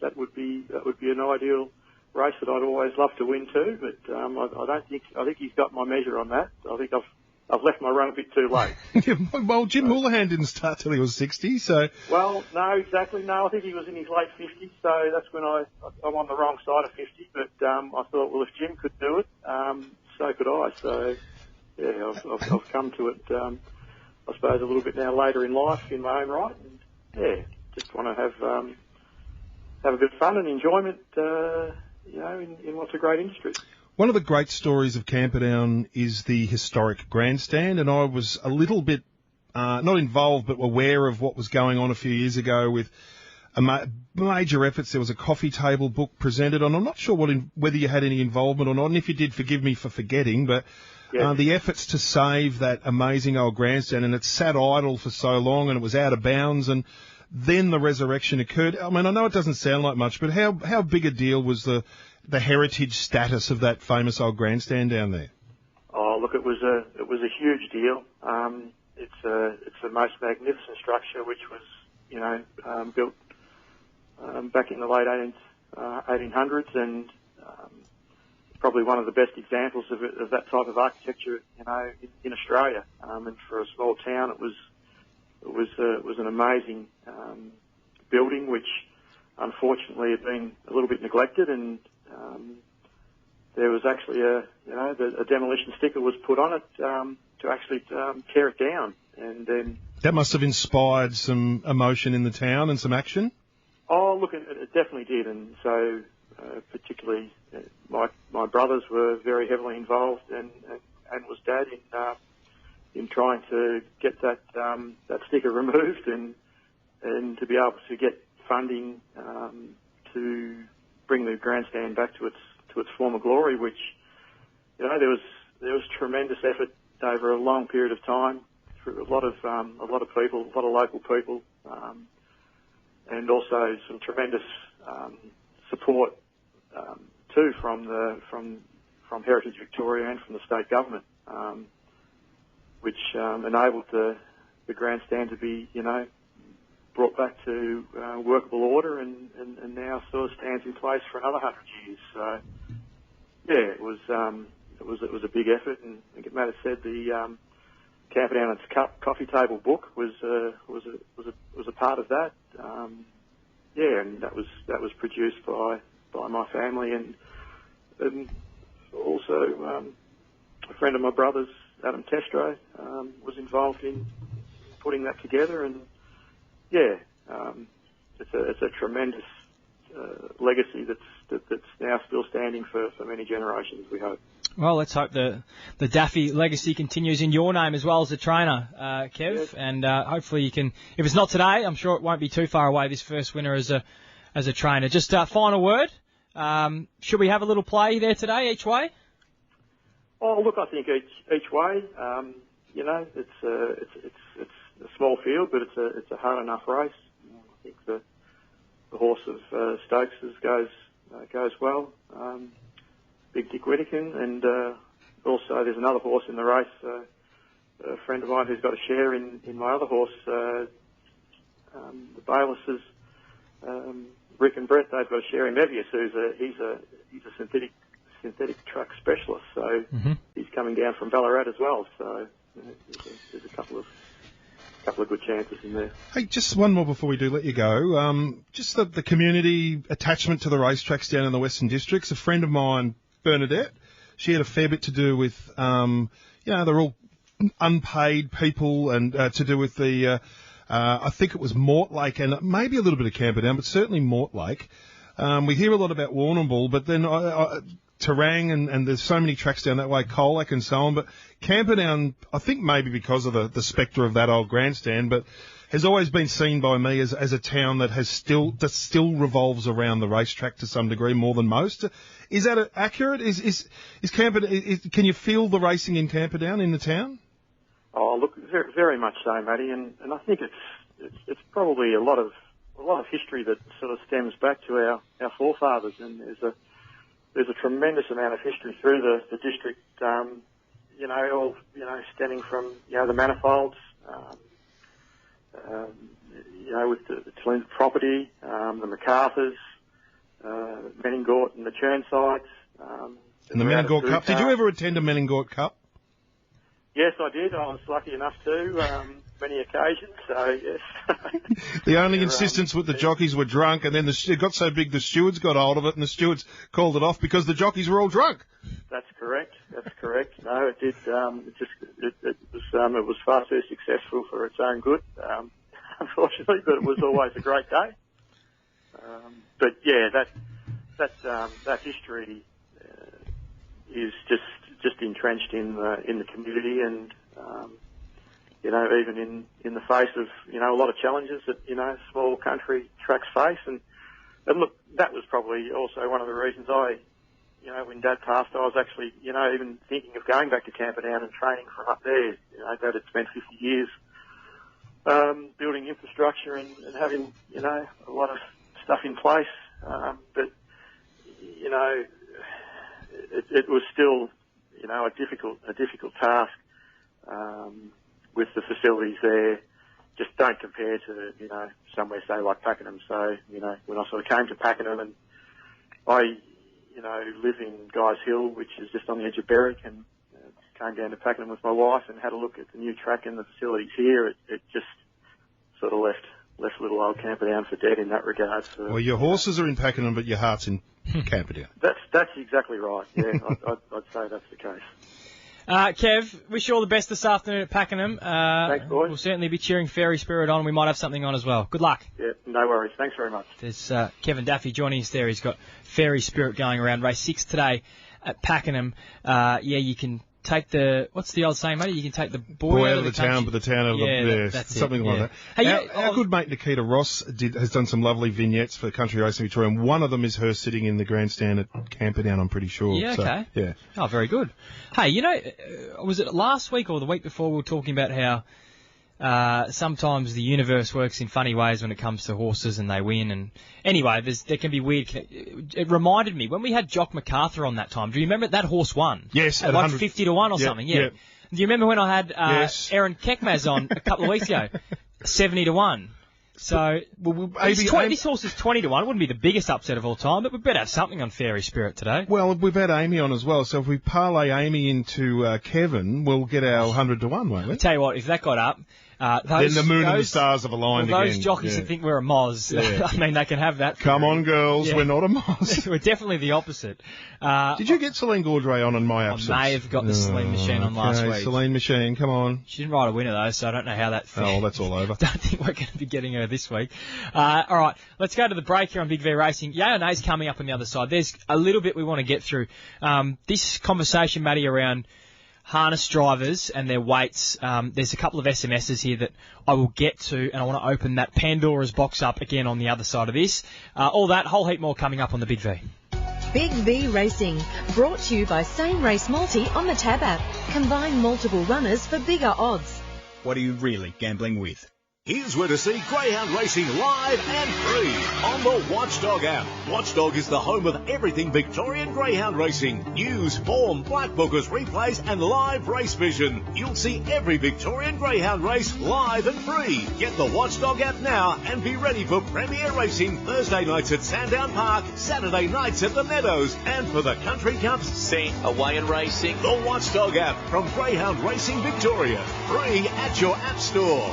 That would be an ideal race that I'd always love to win too, but I think he's got my measure on that. I think I've left my run a bit too late. Well, Jim Houlihan didn't start till he was 60, so... Well, no, exactly. No, I think he was in his late 50s, so that's when I'm on the wrong side of 50. But I thought, well, if Jim could do it, so could I. So, yeah, I've come to it, I suppose, a little bit now later in life in my own right. And, yeah, just want to have a bit of fun and enjoyment, in what's a great industry. One of the great stories of Camperdown is the historic grandstand, and I was a little bit, not involved, but aware of what was going on a few years ago with major efforts. There was a coffee table book presented on. I'm not sure whether you had any involvement or not, and if you did, forgive me for forgetting, but the efforts to save that amazing old grandstand, and it sat idle for so long, and it was out of bounds, and then the resurrection occurred. I mean, I know it doesn't sound like much, but how big a deal was the heritage status of that famous old grandstand down there? Oh, look, it was a huge deal. It's the most magnificent structure, which was built back in the late 1800s, and probably one of the best examples of that type of architecture, in Australia. And for a small town, it was an amazing building, which unfortunately had been a little bit neglected, and there was actually a demolition sticker was put on it to actually tear it down, and then that must have inspired some emotion in the town and some action. Oh, look, it definitely did, and so particularly my brothers were very heavily involved, and was Dad in trying to get that sticker removed, and to be able to get funding to bring the grandstand back to its former glory, which there was tremendous effort over a long period of time through a lot of people, a lot of local people, and also some tremendous support too from Heritage Victoria and from the state government, which enabled the grandstand to be brought back to workable order, and now sort of stands in place for another 100 years. So yeah, it was a big effort, and I think Matt has said the Camperdown and its coffee table book was a part of that. And that was produced by my family, and also a friend of my brother's, Adam Testro, was involved in putting that together, and it's a tremendous legacy that's now still standing for many generations, we hope. Well, let's hope the Daffy legacy continues in your name as well as a trainer, Kev. Yes. And hopefully you can, if it's not today, I'm sure it won't be too far away, this first winner as a trainer. Just final word. Should we have a little play there today, each way? Oh, look, I think each way. It's a small field, but it's a hard enough race. I think the horse of Stokes's goes goes well. Big Dick Whittakin, and also there's another horse in the race, a friend of mine who's got a share in my other horse, the Baylesses, Rick and Brett. They've got a share in Mevius, he's a synthetic truck specialist, so he's coming down from Ballarat as well. So there's a couple of good chances in there. Hey, just one more before we do let you go. Just the community attachment to the racetracks down in the Western Districts. A friend of mine, Bernadette, she had a fair bit to do with, they're all unpaid people, and to do with the, I think it was Mortlake and maybe a little bit of Camperdown, but certainly Mortlake. We hear a lot about Warrnambool, but then Terang and there's so many tracks down that way, Colac and so on. But Camperdown, I think maybe because of the spectre of that old grandstand, but has always been seen by me as a town that still revolves around the racetrack to some degree more than most. Is that accurate? Is Camperdown? Can you feel the racing in Camperdown in the town? Oh, look, very, very much so, Matty, and I think it's probably a lot of history that sort of stems back to our forefathers, and there's a tremendous amount of history through the district, stemming from, the manifolds, with the Toolin property, the MacArthurs, Meningort and the Churnsides. And the Meningort Cup. Did you ever attend a Meningort Cup? Yes, I did. I was lucky enough to, many occasions, so yes. The only insistence with the jockeys were drunk, and then it got so big the stewards got hold of it, and the stewards called it off because the jockeys were all drunk. That's correct. No, it did. It was far too successful for its own good, unfortunately, but it was always a great day. But yeah, that history is just entrenched in the community, and even in the face of a lot of challenges that small country tracks face, and look, that was probably also one of the reasons when Dad passed, I was actually even thinking of going back to Camperdown and training from up there. Dad had spent 50 years building infrastructure and having a lot of stuff in place, but it was still a difficult task with the facilities there. Just don't compare to somewhere say like Pakenham. So when I sort of came to Pakenham, and I live in Guys Hill, which is just on the edge of Berwick, and came down to Pakenham with my wife and had a look at the new track and the facilities here. It just sort of left little old Camperdown for dead in that regard. So, well, your horses are in Pakenham, but your heart's in Camperdown. That's exactly right. Yeah, I'd say that's the case. Kev, wish you all the best this afternoon at Pakenham. Thanks, boys. We'll certainly be cheering Fairy Spirit on. We might have something on as well. Good luck. Yeah, no worries. Thanks very much. There's Kevin Daffy joining us there. He's got Fairy Spirit going around race 6 today at Pakenham. You can take what's the old saying, mate? You can take the boy out of the town, but the town out of the... That's something like that. Hey, our good mate Nikita Ross has done some lovely vignettes for Country Racing Victoria, and one of them is her sitting in the grandstand at Camperdown, I'm pretty sure. Yeah, okay. So, yeah. Oh, very good. Hey, was it last week or the week before we were talking about how sometimes the universe works in funny ways when it comes to horses and they win, and anyway, there can be weird. It reminded me when we had Jock MacArthur on that time. Do you remember that horse won? Yes, at like 50 to 1 or something. Yeah. Do you remember when I had Aaron Kekmaz on a couple of weeks ago? 70 to 1. So this horse is 20 to 1. It wouldn't be the biggest upset of all time, but we better have something on Fairy Spirit today. Well, we've had Amy on as well, so if we parlay Amy into Kevin, we'll get our 100 to 1, won't we? I'll tell you what, if that got up, then the moon and the stars have aligned again. Those jockeys that think we're a Moz, I mean, they can have that. Come on, girls, we're not a Moz. We're definitely the opposite. Did you get Celine Gaudray on in my absence? I may have got the Celine Machine on last week. Celine Machine, come on. She didn't ride a winner, though, so I don't know how that fits. Oh, that's all over. I don't think we're going to be getting her this week. All right, let's go to the break here on Big V Racing. Yay or nay's coming up on the other side. There's a little bit we want to get through. This conversation, Matty, around harness drivers and their weights. There's a couple of SMSs here that I will get to, and I want to open that Pandora's box up again on the other side of this. All that, whole heap more coming up on the Big V. Big V Racing, brought to you by Same Race Multi on the Tab app. Combine multiple runners for bigger odds. What are you really gambling with? Here's where to see greyhound racing live and free on the Watchdog app. Watchdog is the home of everything Victorian greyhound racing. News, form, black bookers, replays and live race vision. You'll see every Victorian greyhound race live and free. Get the Watchdog app now and be ready for premier racing Thursday nights at Sandown Park, Saturday nights at the Meadows, and for the Country Cups sent away in racing. The Watchdog app from Greyhound Racing Victoria. Free at your app store.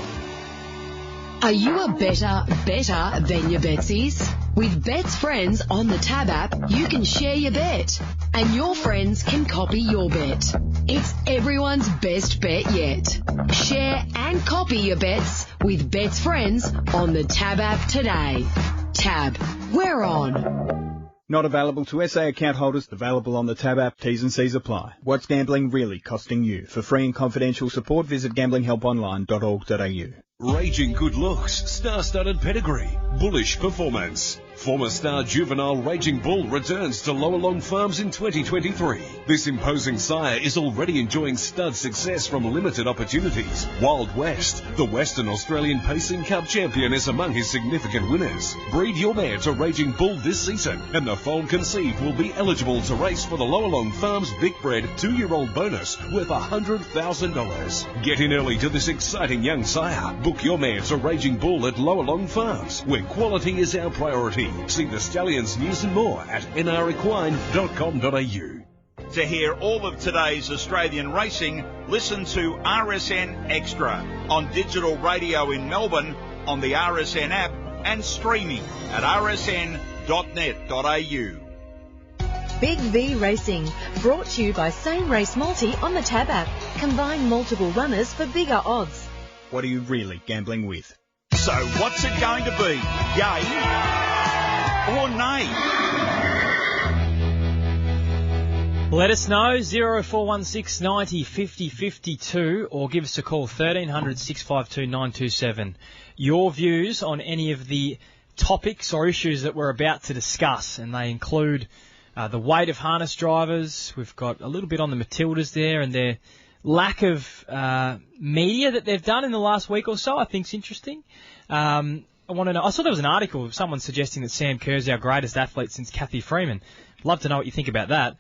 Are you a better than your betsies? With Bet's Friends on the Tab app, you can share your bet, and your friends can copy your bet. It's everyone's best bet yet. Share and copy your bets with Bet's Friends on the Tab app today. Tab, we're on. Not available to SA account holders. Available on the Tab app. T's and C's apply. What's gambling really costing you? For free and confidential support, visit gamblinghelponline.org.au. Raging good looks, star-studded pedigree, bullish performance. Former star juvenile Raging Bull returns to Lower Long Farms in 2023. This imposing sire is already enjoying stud success from limited opportunities. Wild West, the Western Australian Pacing Cup champion, is among his significant winners. Breed your mare to Raging Bull this season, and the foal conceived will be eligible to race for the Lower Long Farms Vic Bred 2-year-old bonus worth $100,000. Get in early to this exciting young sire. Book your mare to Raging Bull at Lower Long Farms, where quality is our priority. See the Stallions news and more at nrequine.com.au. To hear all of today's Australian racing, listen to RSN Extra on digital radio in Melbourne, on the RSN app, and streaming at rsn.net.au. Big V Racing, brought to you by Same Race Multi on the Tab app. Combine multiple runners for bigger odds. What are you really gambling with? So what's it going to be? Yay or nay? Let us know, 0416 90 50 52, or give us a call, 1300 652 927. Your views on any of the topics or issues that we're about to discuss, and they include the weight of harness drivers. We've got a little bit on the Matildas there, and their lack of media that they've done in the last week or so, I think is interesting. I want to know. I saw there was an article of someone suggesting that Sam Kerr's our greatest athlete since Kathy Freeman. Love to know what you think about that.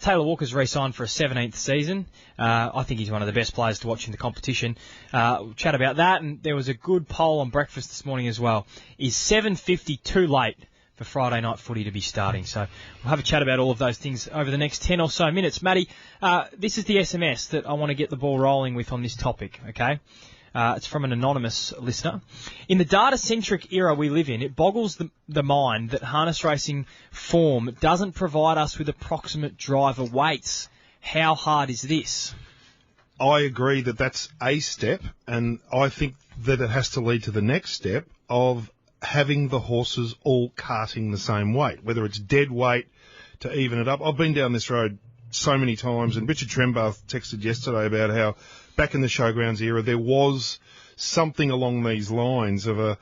Taylor Walker's re-signed for a 17th season. I think he's one of the best players to watch in the competition. We'll chat about that, and there was a good poll on breakfast this morning as well. Is 7:50 too late for Friday night footy to be starting? So we'll have a chat about all of those things over the next 10 or so minutes. Matty, this is the SMS that I want to get the ball rolling with on this topic, okay? It's from an anonymous listener. In the data-centric era we live in, it boggles the mind that harness racing form doesn't provide us with approximate driver weights. How hard is this? I agree that that's a step, and I think that it has to lead to the next step of having the horses all carting the same weight, whether it's dead weight to even it up. I've been down this road so many times, and Richard Trembath texted yesterday about how back in the Showgrounds era there was something along these lines of a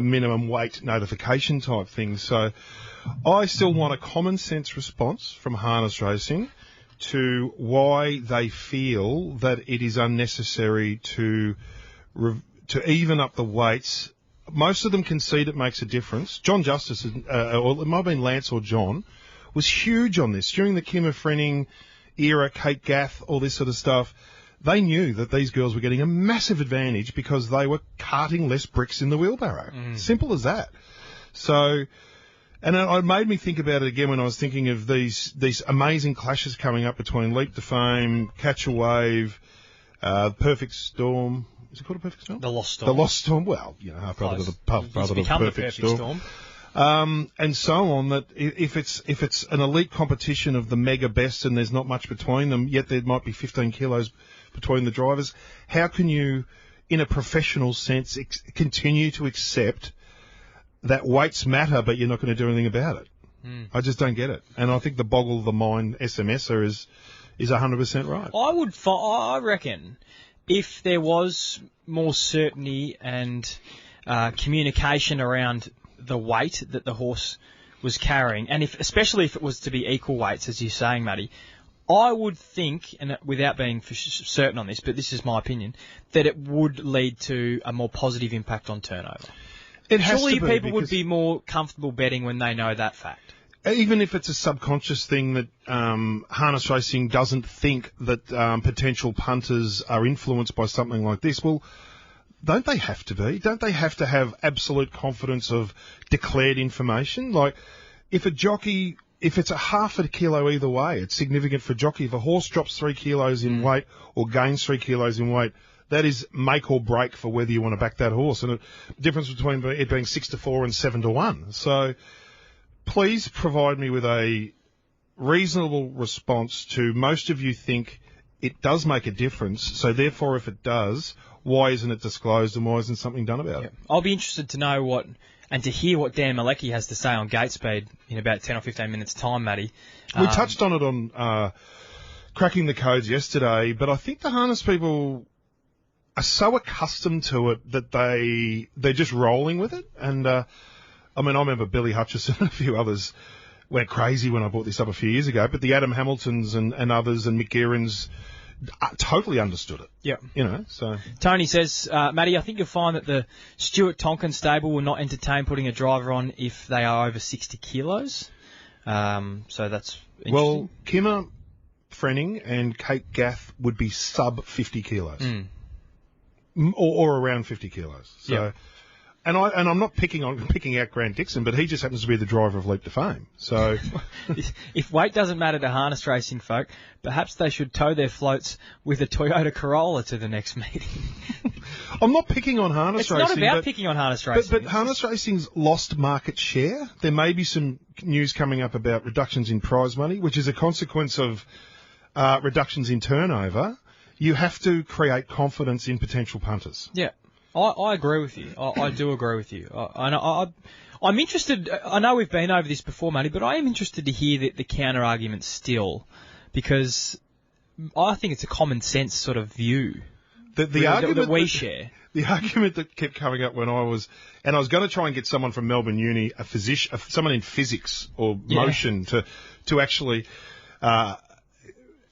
minimum weight notification type thing. So I still want a common sense response from harness racing to why they feel that it is unnecessary to even up the weights. Most of them concede it makes a difference. John Justice, or it might have been Lance or John, was huge on this. During the Kimmer Frenning era, Kate Gath, all this sort of stuff, they knew that these girls were getting a massive advantage because they were carting less bricks in the wheelbarrow. Simple as that. So, and it made me think about it again when I was thinking of these amazing clashes coming up between Leap to Fame, Catch a Wave, Perfect Storm. Is it called a Perfect Storm? The Lost Storm. The Lost Storm. Well, you know, half brother to the Perfect Storm. And so on, that if it's an elite competition of the mega best and there's not much between them, yet there might be 15 kilos between the drivers, how can you, in a professional sense, continue to accept that weights matter but you're not going to do anything about it? I just don't get it. And I think the boggle of the mind SMSer is 100% right. I reckon if there was more certainty and communication around the weight that the horse was carrying, and especially if it was to be equal weights, as you're saying, Matty, I would think, and without being for certain on this, but this is my opinion, that it would lead to a more positive impact on turnover. It has Surely to be, people would be more comfortable betting when they know that fact. Even if it's a subconscious thing that harness racing doesn't think that potential punters are influenced by something like this, well, don't they have to be? Don't they have to have absolute confidence of declared information? Like, if it's a half a kilo either way, it's significant for a jockey. If a horse drops 3 kilos in weight or gains 3 kilos in weight, that is make or break for whether you want to back that horse. And the difference between it being 6-4 and 7-1. So please provide me with a reasonable response to most of you think it does make a difference. So therefore, if it does, why isn't it disclosed and why isn't something done about it? I'll be interested to know and to hear what Dan Malecki has to say on gate speed in about 10 or 15 minutes' time, Matty. We touched on it on Cracking the Codes yesterday, but I think the harness people are so accustomed to it that they're just rolling with it. And, I remember Billy Hutchison and a few others went crazy when I brought this up a few years ago, but the Adam Hamiltons and others and Mick Gearins totally understood it. Yeah. So. Tony says, Matty, I think you'll find that the Stuart Tonkin stable will not entertain putting a driver on if they are over 60 kilos. So that's interesting. Well, Kimmer, Frenning and Kate Gath would be sub 50 kilos. Or around 50 kilos. So. Yeah. And I'm not picking out Grant Dixon, but he just happens to be the driver of Leap to Fame. So, if weight doesn't matter to harness racing folk, perhaps they should tow their floats with a Toyota Corolla to the next meeting. I'm not picking on harness racing. It's not about picking on harness racing. But harness racing's lost market share. There may be some news coming up about reductions in prize money, which is a consequence of reductions in turnover. You have to create confidence in potential punters. Yeah. I agree with you. I do agree with you. I'm interested. I know we've been over this before, Matty, but I am interested to hear the counter argument still, because I think it's a common sense sort of view the argument that we share. The argument that kept coming up when I was going to try and get someone from Melbourne Uni, a physician, someone in physics or motion to actually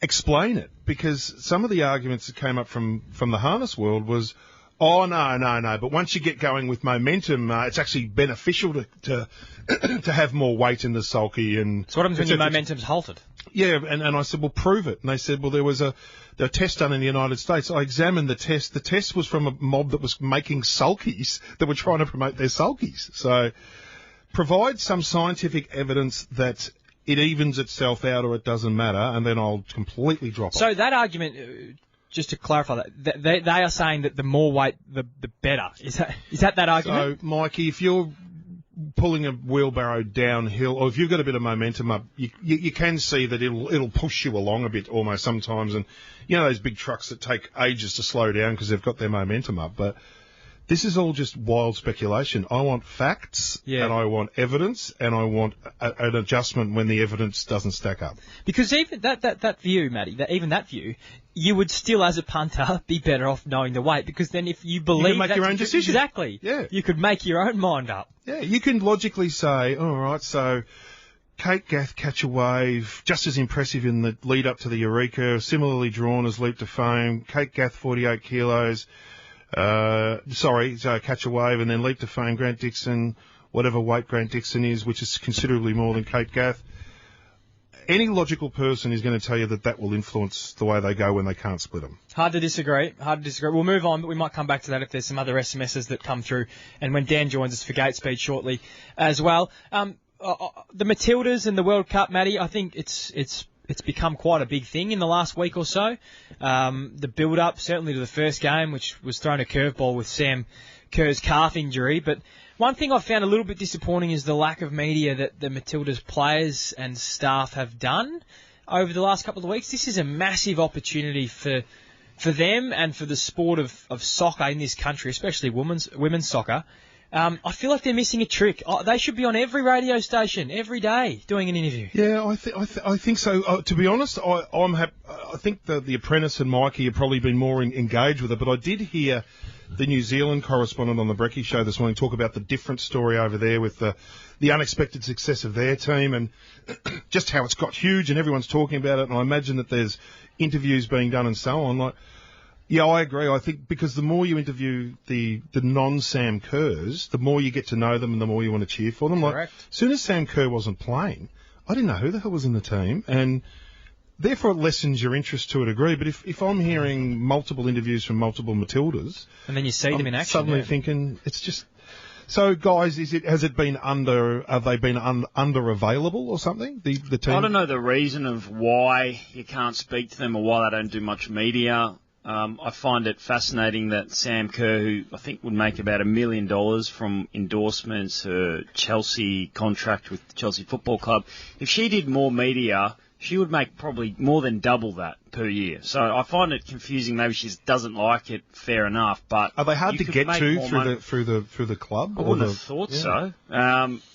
explain it, because some of the arguments that came up from the harness world was, oh, no. But once you get going with momentum, it's actually beneficial to have more weight in the sulky. And so what happens when your momentum's halted? Yeah, and I said, well, prove it. And they said, well, there was a test done in the United States. I examined the test. The test was from a mob that was making sulkies that were trying to promote their sulkies. So provide some scientific evidence that it evens itself out or it doesn't matter, and then I'll completely drop off. So that argument... just to clarify that, they are saying that the more weight, the better. Is that argument? So, Mikey, if you're pulling a wheelbarrow downhill, or if you've got a bit of momentum up, you can see that it'll push you along a bit almost sometimes. And, those big trucks that take ages to slow down because they've got their momentum up. But this is all just wild speculation. I want facts, and I want evidence, and I want an adjustment when the evidence doesn't stack up. Because even that view, Matty, even that view, you would still, as a punter, be better off knowing the weight, because then if you believe... You can make your own decision. Exactly. Yeah. You could make your own mind up. Yeah, you can logically say, all right, so Kate Gath, Catch a Wave, just as impressive in the lead up to the Eureka, similarly drawn as Leap to Fame, Kate Gath, 48 kilos... so Catch a Wave, and then Leap to Fame, Grant Dixon, whatever weight Grant Dixon is, which is considerably more than Kate Gath. Any logical person is going to tell you that will influence the way they go when they can't split them. Hard to disagree. We'll move on, but we might come back to that if there's some other SMSs that come through, and when Dan joins us for Gate Speed shortly as well. The Matildas and the World Cup, Matty, I think it's become quite a big thing in the last week or so. The build-up, certainly to the first game, which was thrown a curveball with Sam Kerr's calf injury. But one thing I found a little bit disappointing is the lack of media that the Matildas players and staff have done over the last couple of weeks. This is a massive opportunity for them and for the sport of soccer in this country, especially women's soccer. I feel like they're missing a trick. They should be on every radio station every day doing an interview. Yeah, I think so. To be honest, I'm happy. I think the Apprentice and Mikey have probably been more engaged with it. But I did hear the New Zealand correspondent on the Brecky show this morning talk about the different story over there with the unexpected success of their team and just how it's got huge and everyone's talking about it. And I imagine that there's interviews being done and so on. Like, yeah, I agree. I think because the more you interview the non-Sam Kerrs, the more you get to know them and the more you want to cheer for them. Correct. Like, as soon as Sam Kerr wasn't playing, I didn't know who the hell was in the team, and therefore it lessens your interest to a degree. But if I'm hearing multiple interviews from multiple Matildas, and then you see them in action, suddenly thinking it's just. So, guys, has it been have they been under available or something? The team. I don't know the reason of why you can't speak to them or why they don't do much media. I find it fascinating that Sam Kerr, who I think would make about $1 million from endorsements, her Chelsea contract with the Chelsea Football Club, if she did more media, she would make probably more than double that per year. So I find it confusing. Maybe she doesn't like it. Fair enough, but are they hard to get to through the club? I wouldn't have thought so.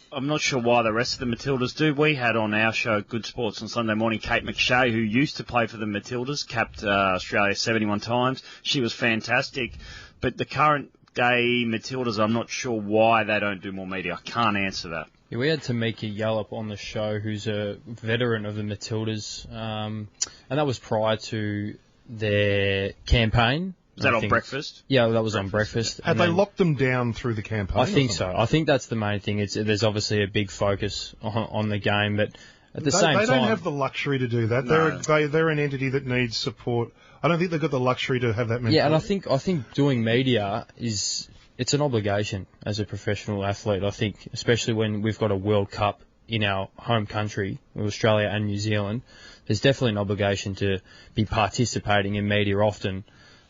I'm not sure why the rest of the Matildas do. We had on our show, Good Sports, on Sunday morning, Kate McShay, who used to play for the Matildas, capped Australia 71 times. She was fantastic. But the current day Matildas, I'm not sure why they don't do more media. I can't answer that. Yeah, we had Tamika Yallop on the show, who's a veteran of the Matildas, and that was prior to their campaign. Was that on Breakfast? Yeah, that was on Breakfast. Had they locked them down through the campaign? I think so. I think that's the main thing. There's obviously a big focus on the game, but at the same time... They don't have the luxury to do that. No. They're an entity that needs support. I don't think they've got the luxury to have that mentality. Yeah, and I think doing media it's an obligation as a professional athlete. I think, especially when we've got a World Cup in our home country, Australia and New Zealand, there's definitely an obligation to be participating in media often.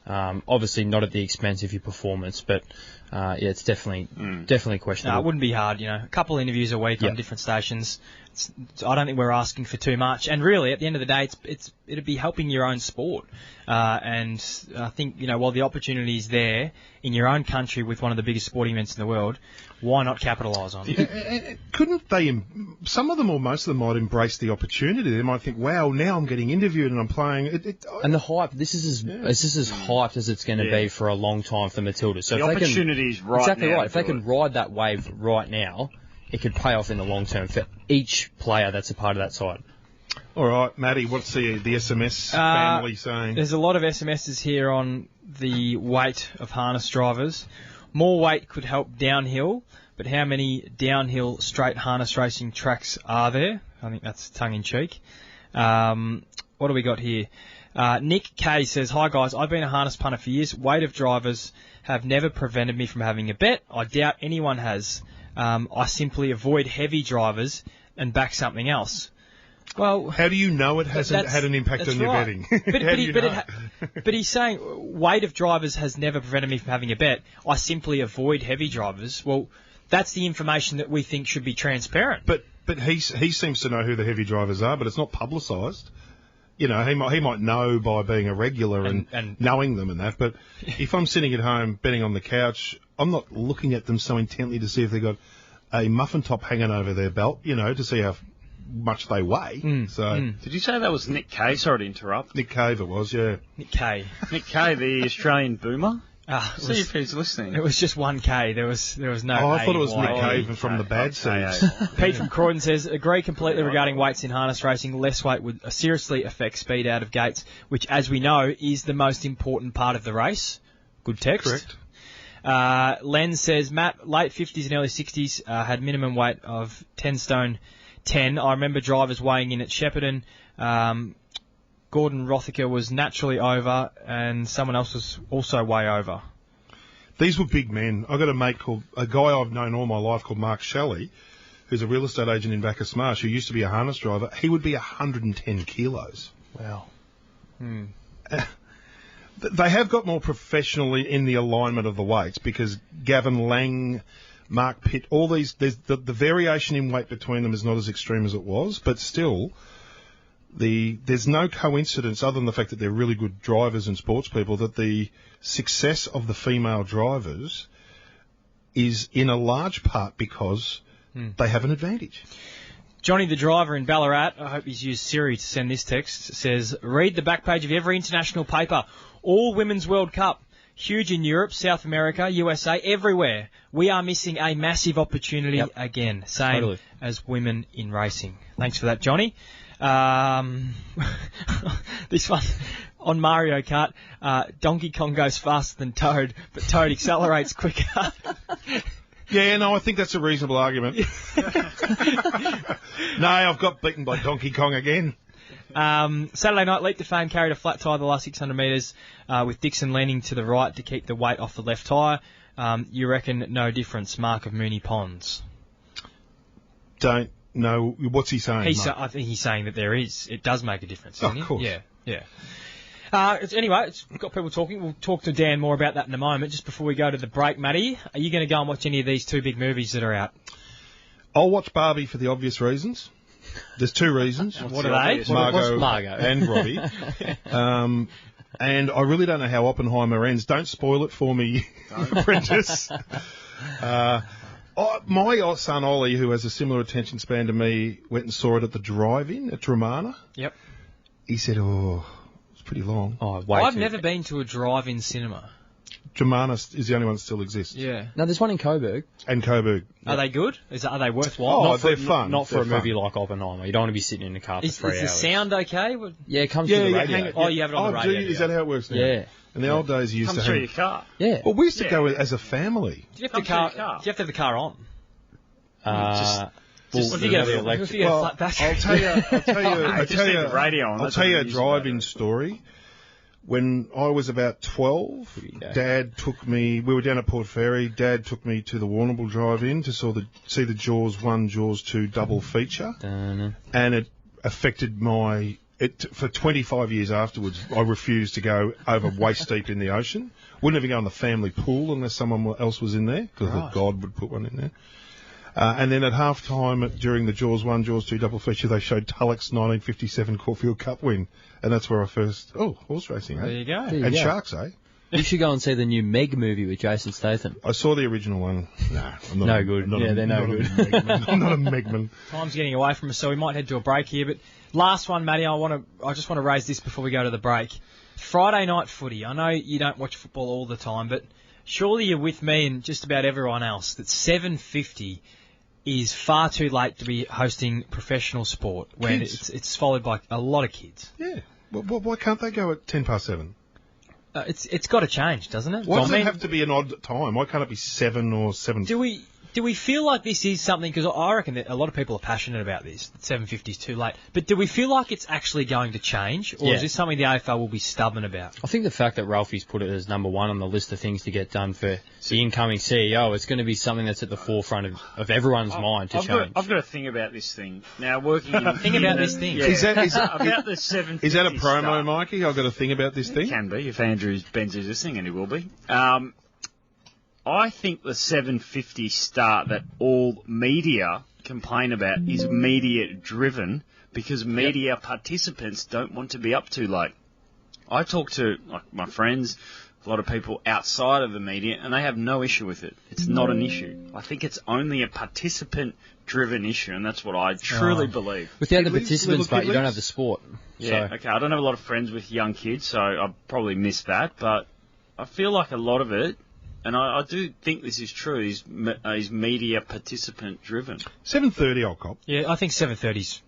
Obviously not at the expense of your performance, but yeah, it's definitely questionable. No, it wouldn't be hard, a couple of interviews a week on different stations. I don't think we're asking for too much, and really, at the end of the day, it'd be helping your own sport. And I think while the opportunity is there in your own country with one of the biggest sporting events in the world, why not capitalise on it? Couldn't they? Some of them or most of them might embrace the opportunity. They might think, "Wow, now I'm getting interviewed and I'm playing." And the hype. This is as hyped as it's going to be for a long time for Matilda. So the opportunity is right exactly now. Right. If they can ride that wave right now, it could pay off in the long term for each player that's a part of that side. All right, Matty, what's the SMS family saying? There's a lot of SMSs here on the weight of harness drivers. More weight could help downhill, but how many downhill straight harness racing tracks are there? I think that's tongue-in-cheek. What do we got here? Nick K says, "Hi guys, I've been a harness punter for years. Weight of drivers have never prevented me from having a bet. I doubt anyone has. I simply avoid heavy drivers and back something else." Well, how do you know it hasn't had an impact on your betting? But he's saying weight of drivers has never prevented me from having a bet. I simply avoid heavy drivers. Well, that's the information that we think should be transparent. But he seems to know who the heavy drivers are, but it's not publicised. He might know by being a regular and knowing them and that. But if I'm sitting at home betting on the couch, I'm not looking at them so intently to see if they've got a muffin top hanging over their belt, to see how much they weigh. Did you say that was Nick Kay? Sorry to interrupt. Nick Cave it was, yeah. Nick Kay. Nick Kay, the Australian boomer? See if he's listening. It was just 1K. There was no. I thought it was Nick Cave from the bad seeds. Pete from Croydon says, "Agree completely regarding weights in harness racing. Less weight would seriously affect speed out of gates, which, as we know, is the most important part of the race." Good text. Correct. Len says, "Matt, late 50s and early 60s had minimum weight of 10 stone 10. I remember drivers weighing in at Shepparton. Gordon Rothicker was naturally over, and someone else was also way over." These were big men. I got a guy I've known all my life called Mark Shelley, who's a real estate agent in Bacchus Marsh, who used to be a harness driver. He would be 110 kilos. Wow. They have got more professionally in the alignment of the weights because Gavin Lang, Mark Pitt, all these, the variation in weight between them is not as extreme as it was, but still, there's no coincidence other than the fact that they're really good drivers and sports people that the success of the female drivers is in a large part because they have an advantage. Johnny the driver in Ballarat, I hope he's used Siri to send this text, says, "Read the back page of every international paper. All Women's World Cup. Huge in Europe, South America, USA, everywhere. We are missing a massive opportunity again. Same as women in racing. Thanks for that, Johnny. This one on Mario Kart. Donkey Kong goes faster than Toad, but Toad accelerates quicker. Yeah, no, I think that's a reasonable argument. No, I've got beaten by Donkey Kong again. Saturday night, Leap to Fame carried a flat tyre the last 600 metres with Dixon leaning to the right to keep the weight off the left tyre. You reckon no difference, Mark of Mooney Ponds? Don't know. What's he saying? I think he's saying that there is. It does make a difference, doesn't Of course. Yeah. Anyway, it's got people talking. We'll talk to Dan more about that in a moment. Just before we go to the break, Matty, are you going to go and watch any of these two big movies that are out? I'll watch Barbie for the obvious reasons. There's two reasons. What are they? Margot and Robbie. And I really don't know how Oppenheimer ends. Don't spoil it for me, Apprentice. My son Ollie, who has a similar attention span to me, went and saw it at the drive-in at Dramana. Yep. He said, it's pretty long. I've never been to a drive-in cinema. Dramana is the only one that still exists. Yeah. No, there's one in Coburg. And Coburg. Are they good? Are they worthwhile? They're fun. Not for a movie like Oppenheimer. You don't want to be sitting in the car for 3 hours. Is the sound okay? Yeah, it comes through the radio. You have it on the radio. Is that how it works now? Yeah. In the old days, you used to Comes through your car. Yeah. Well, we used to go as a family. Do you have to have the car on? Just you get a flat back. I'll tell you a drive-in drive-in story. When I was about 12, Dad took me. We were down at Port Fairy. Dad took me to the Warrnambool Drive-In to see the Jaws 1, Jaws 2 double feature, and it affected for 25 years afterwards. I refused to go over waist deep in the ocean. Wouldn't even go in the family pool unless someone else was in there, because God would put one in there. And then at half-time during the Jaws 1, Jaws 2 double feature, they showed Tulloch's 1957 Caulfield Cup win. And that's where I first... horse racing, eh? There you go. And sharks, eh? You should go and see the new Meg movie with Jason Statham. I saw the original one. Nah, I'm not no good. They're no good. I'm not a Megman. Time's getting away from us, so we might head to a break here. But last one, Matty, I just want to raise this before we go to the break. Friday night footy. I know you don't watch football all the time, but surely you're with me and just about everyone else that 7:50 is far too late to be hosting professional sport when it's followed by a lot of kids. Yeah. Why can't they go at 7:10? It's got to change, doesn't it? Why does it have to be an odd time? Why can't it be 7 or 7? Do we feel like this is something, because I reckon that a lot of people are passionate about this, that 7:50 is too late, but do we feel like it's actually going to change, or is this something the AFL will be stubborn about? I think the fact that Ralphie's put it as number one on the list of things to get done for the incoming CEO, it's going to be something that's at the forefront of everyone's mind to change. I've got to think about this thing. Now, working in... Think about this thing. Yeah. Is that about the 7:50 Is that a promo, start. Mikey? I've got to think about this thing? It can be, if Andrew Benz is listening, and he will be. I think the 7:50 start that all media complain about is media-driven because media participants don't want to be up too late. I talk to my friends, a lot of people outside of the media, and they have no issue with it. It's not an issue. I think it's only a participant-driven issue, and that's what I truly believe. Without the participants, but you don't have the sport. Yeah, okay. I don't have a lot of friends with young kids, so I probably missed that, but I feel like a lot of it, and I do think this is true, is media participant driven. 7:30, I'll cop. Yeah, I think 7:30's.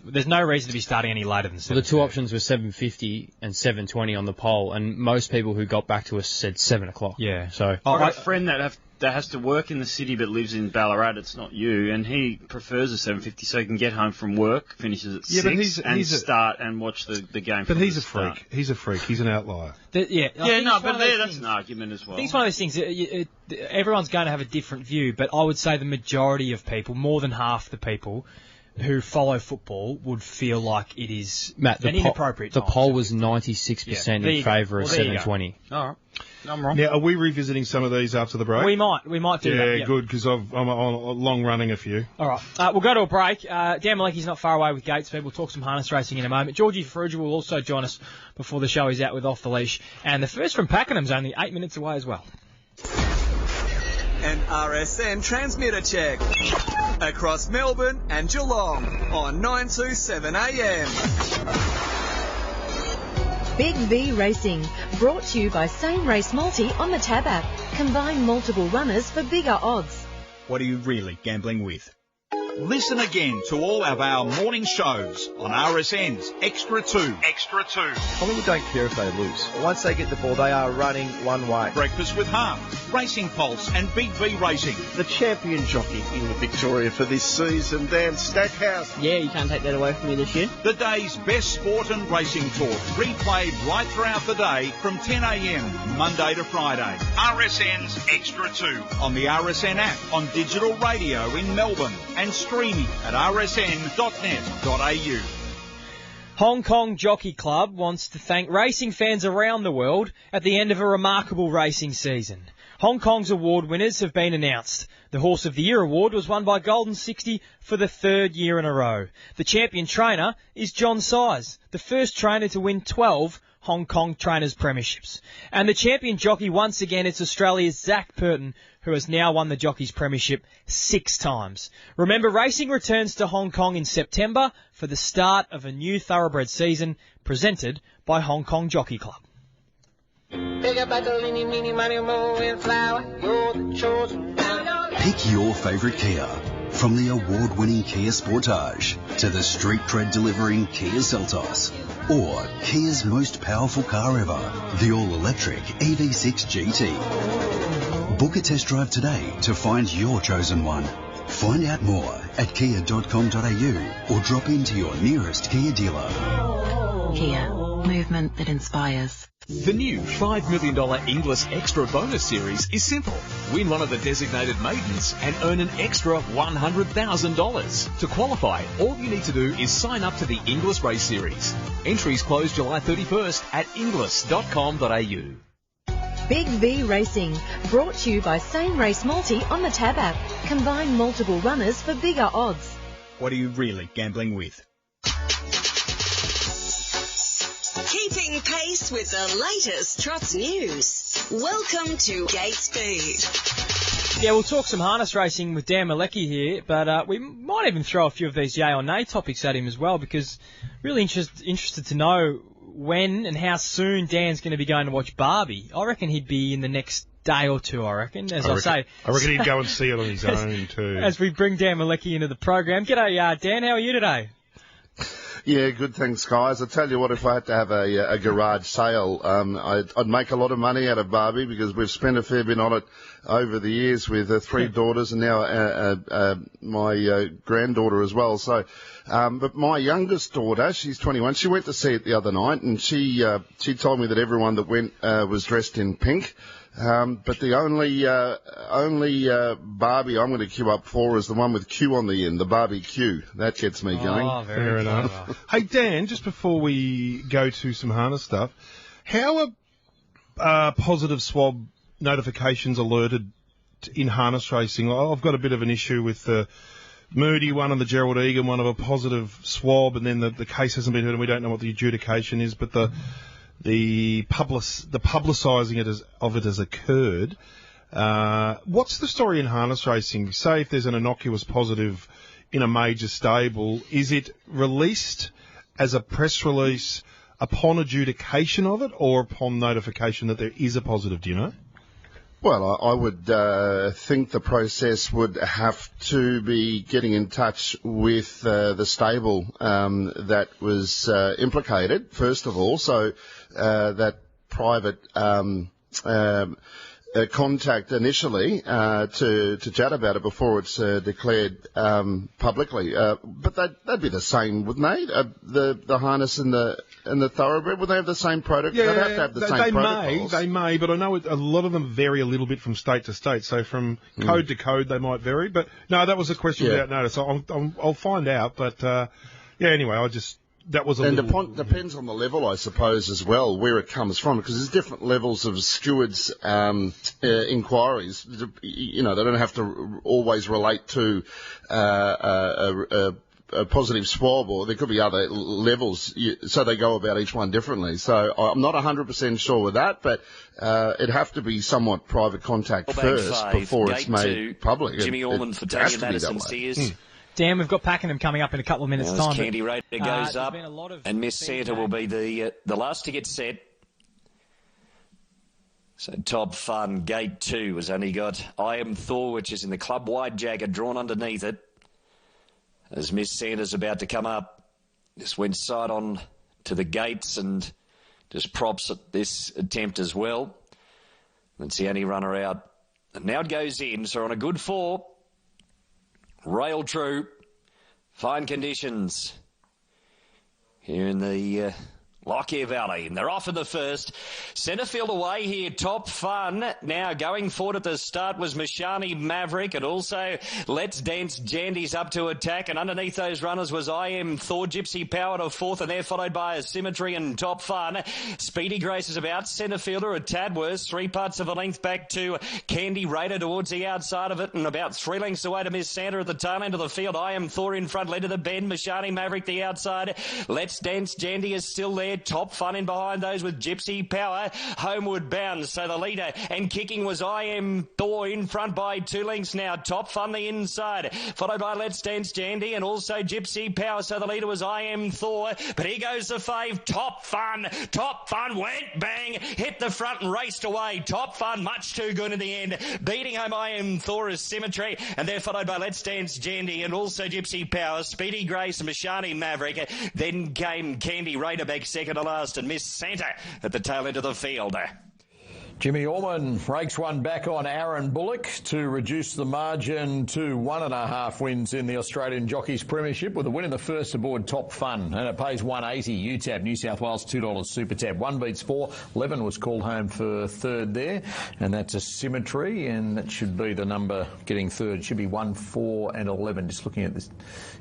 There's no reason to be starting any later than 7:30. Well, the two options were 7:50 and 7:20 on the poll, and most people who got back to us said 7 o'clock. Yeah. So I've got a friend that has to work in the city but lives in Ballarat. It's not you, and he prefers a 7:50 so he can get home from work, finishes at 6, and start and watch the game. But he's a freak. He's a freak. He's an outlier. That's an argument as well. I think it's one of those things. Everyone's going to have a different view, but I would say the majority of people, more than half the people who follow football, would feel like it is an inappropriate time. The poll was 96% in favour of 7:20. All right. I'm wrong. Now, are we revisiting some of these after the break? We might do that. Yeah, good, because I'm long running a few. All right. We'll go to a break. Dan Malecki's not far away with Gatespeed. We'll talk some harness racing in a moment. Georgie Ferrugia will also join us before the show is out with Off the Leash. And the first from Pakenham's only 8 minutes away as well. An RSN transmitter check across Melbourne and Geelong on 927 AM. Big V Racing, brought to you by Same Race Multi on the Tab app. Combine multiple runners for bigger odds. What are you really gambling with? Listen again to all of our morning shows on RSN's Extra 2. Extra 2. Collingwood don't care if they lose. Once they get the ball, they are running one way. Breakfast with Harm, Racing Pulse and Big V Racing. The champion jockey in Victoria for this season, Dan Stackhouse. Yeah, you can't take that away from me this year. The day's best sport and racing talk, replayed right throughout the day from 10 a.m, Monday to Friday. RSN's Extra 2 on the RSN app, on digital radio in Melbourne and streaming at rsn.net.au. Hong Kong Jockey Club wants to thank racing fans around the world at the end of a remarkable racing season. Hong Kong's award winners have been announced. The Horse of the Year award was won by Golden 60 for the third year in a row. The champion trainer is John Size, the first trainer to win 12 Hong Kong Trainers Premierships. And the champion jockey once again is Australia's Zach Purton, who has now won the Jockeys Premiership 6 times. Remember, racing returns to Hong Kong in September for the start of a new thoroughbred season presented by Hong Kong Jockey Club. Pick your favourite Kia. From the award-winning Kia Sportage to the street cred delivering Kia Seltos, or Kia's most powerful car ever, the all-electric EV6 GT. Book a test drive today to find your chosen one. Find out more at kia.com.au or drop into your nearest Kia dealer. Kia, movement that inspires. The new $5 million Inglis Extra Bonus Series is simple. Win one of the designated maidens and earn an extra $100,000. To qualify, all you need to do is sign up to the Inglis Race Series. Entries close July 31st at inglis.com.au. Big V Racing, brought to you by Same Race Multi on the Tab app. Combine multiple runners for bigger odds. What are you really gambling with? Keeping pace with the latest Trots news. Welcome to Gate Speed. Yeah, we'll talk some harness racing with Dan Malecki here, but we might even throw a few of these yay or nay topics at him as well, because really interested to know when and how soon Dan's going to be going to watch Barbie. I reckon he'd be in the next day or two, I reckon. I reckon he'd go and see it on his own too. As we bring Dan Malecki into the program. G'day, Dan. How are you today? Yeah, good, thanks, guys. I tell you what, if I had to have a garage sale, I'd make a lot of money out of Barbie, because we've spent a fair bit on it over the years with 3 daughters and now my granddaughter as well. So, but my youngest daughter, she's 21. She went to see it the other night, and she told me that everyone that went was dressed in pink. But the only Barbie I'm going to queue up for is the one with Q on the end, the Barbie Q. That gets me going. Oh, Fair enough. Hey, Dan, just before we go to some harness stuff, how are positive swab notifications alerted in harness racing? I've got a bit of an issue with the Moody one and the Gerald Egan one of a positive swab, and then the case hasn't been heard and we don't know what the adjudication is, but the publicising of it has occurred. What's the story in harness racing? Say if there's an innocuous positive in a major stable, is it released as a press release upon adjudication of it or upon notification that there is a positive? Do you know? Well, I would think the process would have to be getting in touch with the stable that was implicated, first of all, so that private contact initially to chat about it before it's declared publicly. But they'd be the same, wouldn't they? The harness and the thoroughbred, would they have the same protocol? Yeah, they'd have to have the same protocols. They may, but I know a lot of them vary a little bit from state to state. So from code to code, they might vary. But no, that was a question without notice. I'll find out. But anyway, that was depends on the level, I suppose, as well, where it comes from, because there's different levels of stewards' inquiries. You know, they don't have to always relate to a positive swab, or there could be other levels, so they go about each one differently. So I'm not 100% sure with that, but it'd have to be somewhat private contact first before it's made public. Jimmy Orman for Daniel Madison Sears. Dan, we've got Pakenham coming up in a couple of minutes' Now, time. as Candy Raider goes up, been a lot of and Miss Santa will be the last to get set. So Top Fun, Gate 2 has only got I Am Thor, which is in the club-wide jacket drawn underneath it. As Miss Santa's about to come up, just went side on to the gates and just props at this attempt as well. That's the only runner out. And now it goes in, so on a good 4. Rail true. Fine conditions here in the Lockyer Valley. And they're off in the first. Centrefield away here. Top Fun. Now going forward at the start was Mashani Maverick, and also Let's Dance Jandy's up to attack. And underneath those runners was I Am Thor, Gypsy Power to 4th, and they're followed by a Symmetry and Top Fun. Speedy Grace is about centrefielder, a tad worse. 3 parts of a length back to Candy Raider towards the outside of it, and about 3 lengths away to Miss Santa at the tail end of the field. I Am Thor in front, led to the bend. Mashani Maverick the outside. Let's Dance Jandy is still there. Top Fun in behind those with Gypsy Power. Homeward bound. So the leader and kicking was I Am Thor in front by 2 lengths now. Top Fun the inside. Followed by Let's Dance Jandy and also Gypsy Power. So the leader was I Am Thor. But here goes the fave. Top Fun. Top Fun went bang. Hit the front and raced away. Top Fun much too good in the end. Beating home I Am Thor as Symmetry. And they're followed by Let's Dance Jandy and also Gypsy Power. Speedy Grace and Mashani Maverick. Then came Candy Raider back second to last, and Miss Santa at the tail end of the field. Jimmy Orman rakes one back on Aaron Bullock to reduce the margin to 1.5 wins in the Australian Jockeys Premiership, with a win in the first aboard Top Fun, and it pays 180 UTAB, New South Wales $2 Super Tab. 1 beats 4. 11 was called home for third there, and that's a Symmetry, and that should be the number getting third. It should be 1, 4 and 11. Just looking at this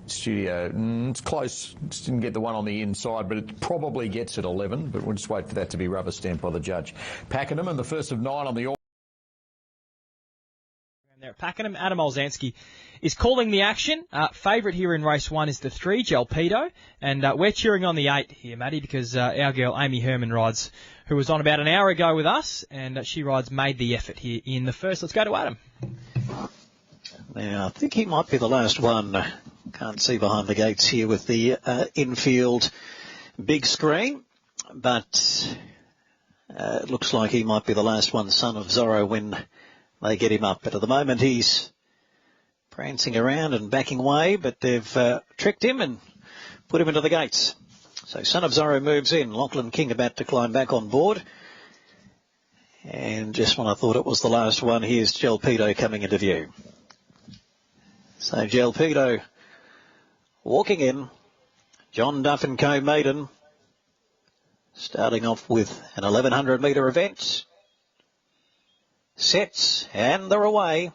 studio, it's close. Just didn't get the one on the inside, but it probably gets at 11, but we'll just wait for that to be rubber stamped by the judge. Pakenham and the first of 9 on the all. There at Pakenham, Adam Olzanski is calling the action. Favourite here in race 1 is the 3, Gelpedo, and we're cheering on the 8 here, Matty, because our girl Amy Herman rides, who was on about an hour ago with us, and she rides Made the Effort here in the first. Let's go to Adam. Now, I think he might be the last one. Can't see behind the gates here with the infield big screen, but it looks like he might be the last one, Son of Zorro, when they get him up. But at the moment he's prancing around and backing away, but they've tricked him and put him into the gates. So Son of Zorro moves in. Lachlan King about to climb back on board. And just when I thought it was the last one, here's Gelpedo coming into view. So Gelpedo walking in. John Duff and Co. Maiden starting off with an 1100 metre event. Sets, and they're away.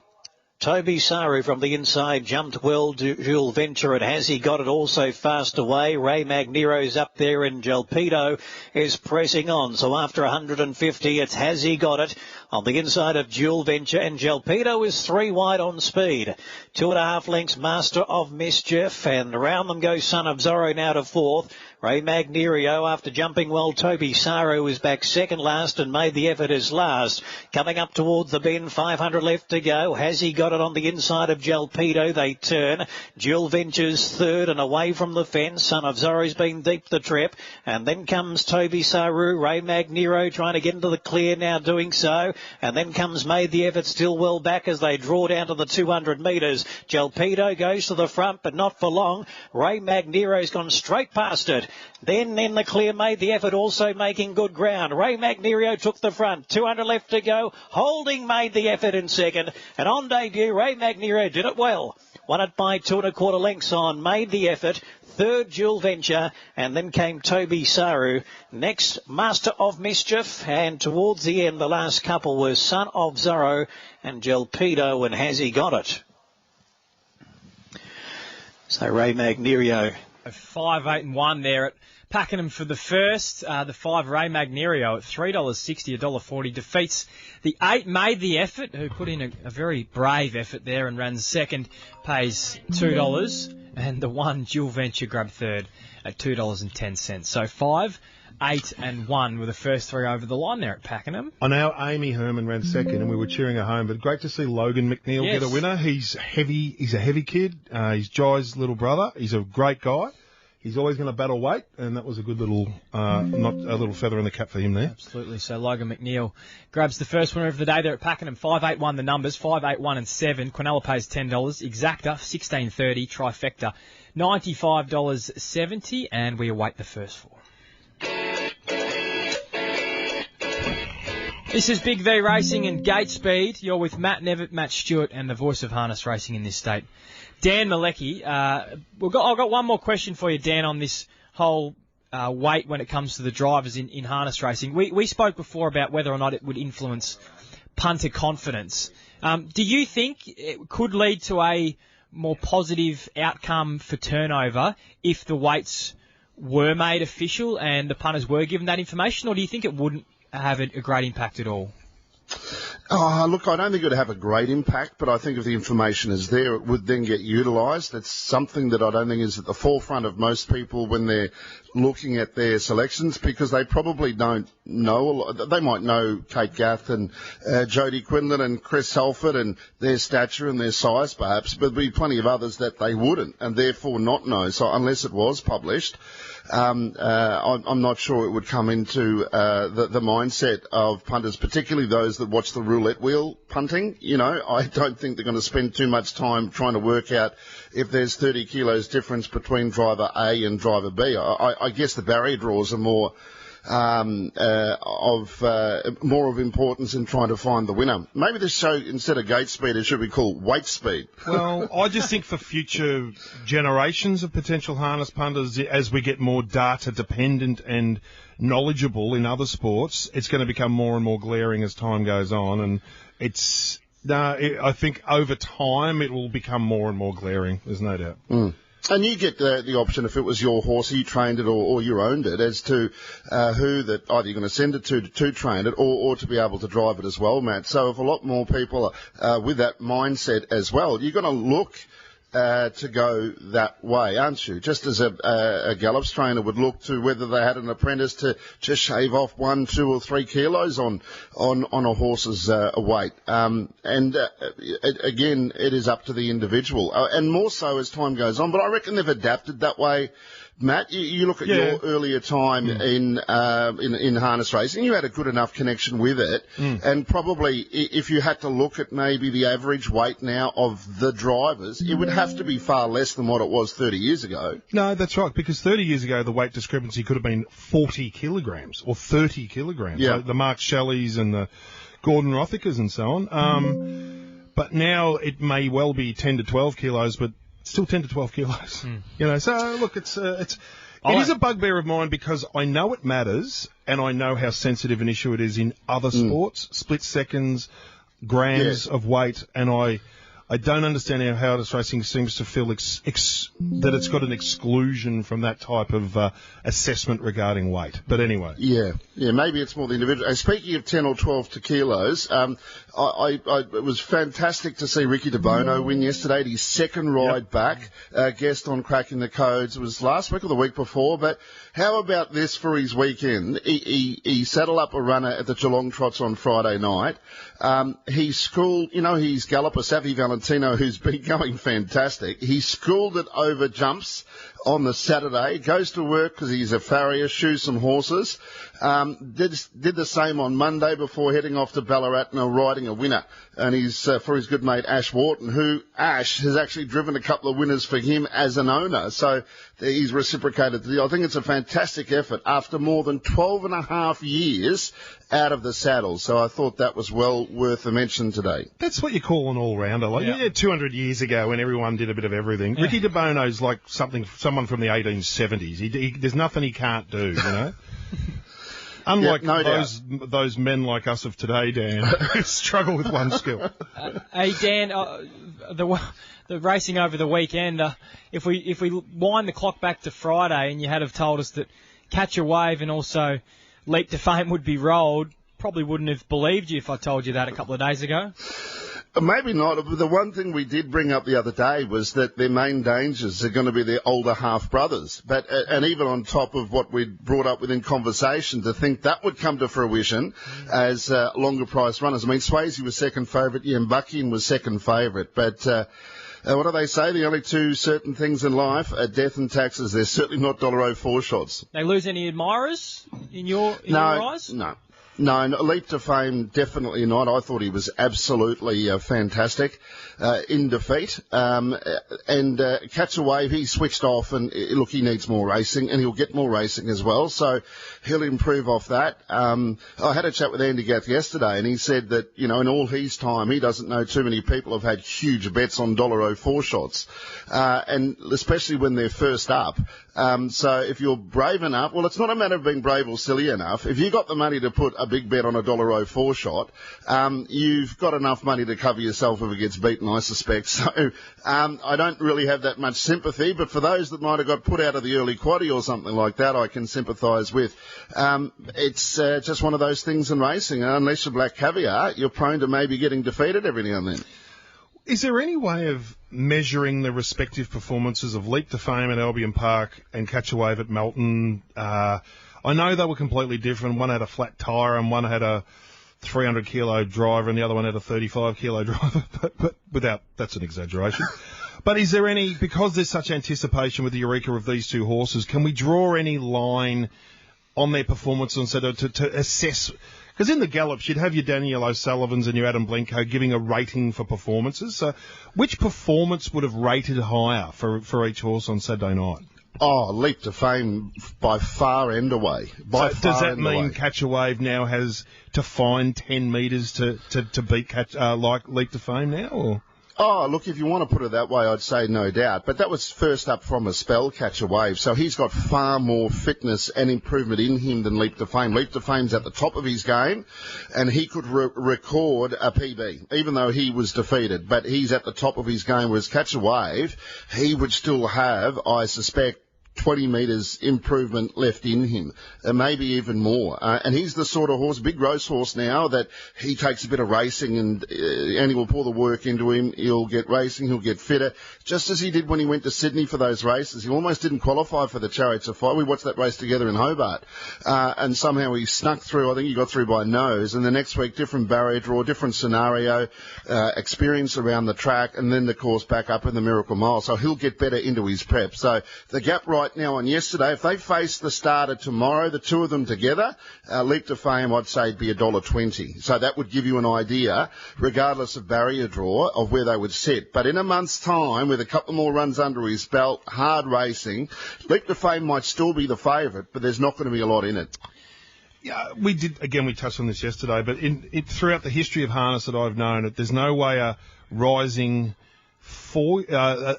Toby Saru from the inside jumped well. Jewel Venture, and Has He Got It also fast away. Ray Magnero's up there, and Gelpedo is pressing on. So after 150, it's Has He Got It on the inside of Jewel Venture, and Gelpedo is 3 wide on speed. 2.5 lengths Master of Mischief, and around them goes Son of Zorro now to 4th. Ray Magnerio, after jumping well, Toby Saru is back second last and Made the Effort as last. Coming up towards the bend, 500 left to go. Has He Got It on the inside of Gelpedo? They turn. Jewel Ventures third and away from the fence. Son of Zorro's been deep the trip. And then comes Toby Saru. Ray Magnero trying to get into the clear now, doing so. And then comes Made the Effort still well back as they draw down to the 200 metres. Gelpedo goes to the front, but not for long. Ray Magnero's gone straight past it. Then in the clear, Made the Effort also making good ground. Ray Magnerio took the front. 200 left to go. Holding Made the Effort in second. And on debut, Ray Magnerio did it well. Won it by 2 1/4 lengths on Made the Effort. Third, Jewel Venture. And then came Toby Saru. Next, Master of Mischief. And towards the end, the last couple was Son of Zorro and Gelpedo, and Has He Got It? So Ray Magnerio. 5, 8 and 1 there at Pakenham for the first. The 5, Ray Magnerio at $3.60, $1.40 defeats the 8, Made the Effort, who put in a very brave effort there and ran second, pays $2. and the 1 dual venture grabbed third at $2.10. So 5, 8 and 1 were the first 3 over the line there at Pakenham. I know Amy Herman ran second, and we were cheering her home. But great to see Logan McNeil get a winner. He's heavy. He's a heavy kid. He's Jai's little brother. He's a great guy. He's always going to battle weight, and that was a good little, not a little feather in the cap for him there. Absolutely. So Logan McNeil grabs the first winner of the day there at Pakenham. 5, 8, 1 the numbers. 5, 8, 1 and 7. Quinella pays $10. Exacta $16.30. Trifecta $95.70, and we await the first 4. This is Big V Racing and Gate Speed. You're with Matt Nevitt, Matt Stewart, and the voice of harness racing in this state, Dan Malecki. I've got one more question for you, Dan, on this whole weight when it comes to the drivers in harness racing. We spoke before about whether or not it would influence punter confidence. Do you think it could lead to a more positive outcome for turnover if the weights were made official and the punters were given that information, or do you think it wouldn't have a great impact at all? Look, I don't think it would have a great impact, but I think if the information is there, it would then get utilised. It's something that I don't think is at the forefront of most people when they're looking at their selections, because they probably don't know a lot. They might know Kate Gatton, Jodie Quinlan and Chris Salford and their stature and their size perhaps, but there'd be plenty of others that they wouldn't and therefore not know. So unless it was published, I'm not sure it would come into the mindset of punters, particularly those that watch the roulette wheel punting. You know, I don't think they're going to spend too much time trying to work out if there's 30 kilos difference between driver A and driver B. I guess the barrier draws are more of importance in trying to find the winner. Maybe this show, instead of gate speed, it should be called weight speed. Well, I just think for future generations of potential harness punters, as we get more data dependent and knowledgeable in other sports, it's going to become more and more glaring as time goes on, and I think over time it will become more and more glaring. There's no doubt. Mm. And you get the option, if it was your horse, you trained it or you owned it, as to who that either you're going to send it to train it or to be able to drive it as well, Matt. So if a lot more people are with that mindset as well, you're going to look to go that way, aren't you? Just as a gallops trainer would look to whether they had an apprentice to just shave off 1, 2 or 3 kilos on a horse's weight. Again, it is up to the individual, and more so as time goes on. But I reckon they've adapted that way. Matt, you look at your earlier time in harness racing, you had a good enough connection with it, and probably if you had to look at maybe the average weight now of the drivers, it would have to be far less than what it was 30 years ago. No, that's right, because 30 years ago the weight discrepancy could have been 40 kilograms or 30 kilograms, like the Mark Shelleys and the Gordon Rothikers and so on. But now it may well be 10 to 12 kilos, but still 10 to 12 kilos. You know, so look, it is a bugbear of mine because I know it matters and I know how sensitive an issue it is in other sports, split seconds, grams of weight, and I don't understand how harness racing seems to feel that it's got an exclusion from that type of assessment regarding weight. But anyway. Yeah, maybe it's more the individual. And speaking of 10 or 12 kilos, it was fantastic to see Ricky De Bono win yesterday, his second ride back, guest on Cracking the Codes. It was last week or the week before, but how about this for his weekend? He saddled up a runner at the Geelong Trots on Friday night. He schooled, his galloper, Savvy Valentino, who's been going fantastic. He schooled it over jumps on the Saturday, goes to work because he's a farrier, shoes some horses. Did the same on Monday before heading off to Ballarat and riding a winner. And he's for his good mate Ash Wharton, who Ash has actually driven a couple of winners for him as an owner. So he's reciprocated. I think it's a fantastic effort after more than 12 and a half years out of the saddle. So I thought that was well worth a mention today. That's what you call an all-rounder. Like 200 years ago when everyone did a bit of everything. Yeah. Ricky De Bono's like someone from the 1870s. There's nothing he can't do, you know? Unlike those men like us of today, Dan, who struggle with one skill. Hey, Dan, the racing over the weekend, if we wind the clock back to Friday and you had have told us that Catch a Wave and also Leap to Fame would be rolled, probably wouldn't have believed you if I told you that a couple of days ago. Maybe not. The one thing we did bring up the other day was that their main dangers are going to be their older half-brothers. But and even on top of what we brought up within conversation, to think that would come to fruition as longer price runners. I mean, Swayze was second favourite, Buckian was second favourite. But what do they say? The only two certain things in life are death and taxes. They're certainly not $1.04 shots. They lose any admirers in your eyes? No, Leap to Fame, definitely not. I thought he was absolutely fantastic in defeat. And Catch a Wave, he switched off, and look, he needs more racing, and he'll get more racing as well, so he'll improve off that. I had a chat with Andy Gath yesterday, and he said that, in all his time, he doesn't know too many people have had huge bets on $1.04 shots, and especially when they're first up. So if you're brave enough, well, it's not a matter of being brave or silly enough. If you got the money to put a big bet on a $1.04 shot, you've got enough money to cover yourself if it gets beaten, I suspect. So I don't really have that much sympathy, but for those that might have got put out of the early quaddie or something like that, I can sympathise with. It's just one of those things in racing. Unless you're Black Caviar, you're prone to maybe getting defeated every now and then. Is there any way of measuring the respective performances of Leap to Fame at Albion Park and Catch a Wave at Melton? I know they were completely different. One had a flat tyre and one had a 300-kilo driver and the other one had a 35-kilo driver, but that's an exaggeration. But is there any, because there's such anticipation with the Eureka of these two horses, can we draw any line on their performance and to assess? Because in the gallops, you'd have your Daniel O'Sullivans and your Adam Blenko giving a rating for performances. So which performance would have rated higher for each horse on Saturday night? Oh, Leap to Fame by far and away. Does that mean Catch a Wave now has to find 10 metres to beat like Leap to Fame now? Or? Oh, look, if you want to put it that way, I'd say no doubt. But that was first up from a spell, Catch a Wave. So he's got far more fitness and improvement in him than Leap to Fame. Leap to Fame's at the top of his game, and he could record a PB, even though he was defeated. But he's at the top of his game, whereas Catch a Wave, he would still have, I suspect, 20 metres improvement left in him, maybe even more. And he's the sort of horse, big race horse now, that he takes a bit of racing and he will pour the work into him. He'll get racing, he'll get fitter, just as he did when he went to Sydney for those races. He almost didn't qualify for the Chariots of Fire. We watched that race together in Hobart. And somehow he snuck through. I think he got through by nose. And the next week, different barrier draw, different scenario, experience around the track, and then the course back up in the Miracle Mile. So he'll get better into his prep. So the gap right now on yesterday, if they face the starter tomorrow, the two of them together, Leap to Fame, I'd say, would be $1.20. So that would give you an idea, regardless of barrier draw, of where they would sit. But in a month's time, with a couple more runs under his belt, hard racing, Leap to Fame might still be the favourite, but there's not going to be a lot in it. Yeah, we touched on this yesterday, but throughout the history of harness that I've known, there's no way a rising... So the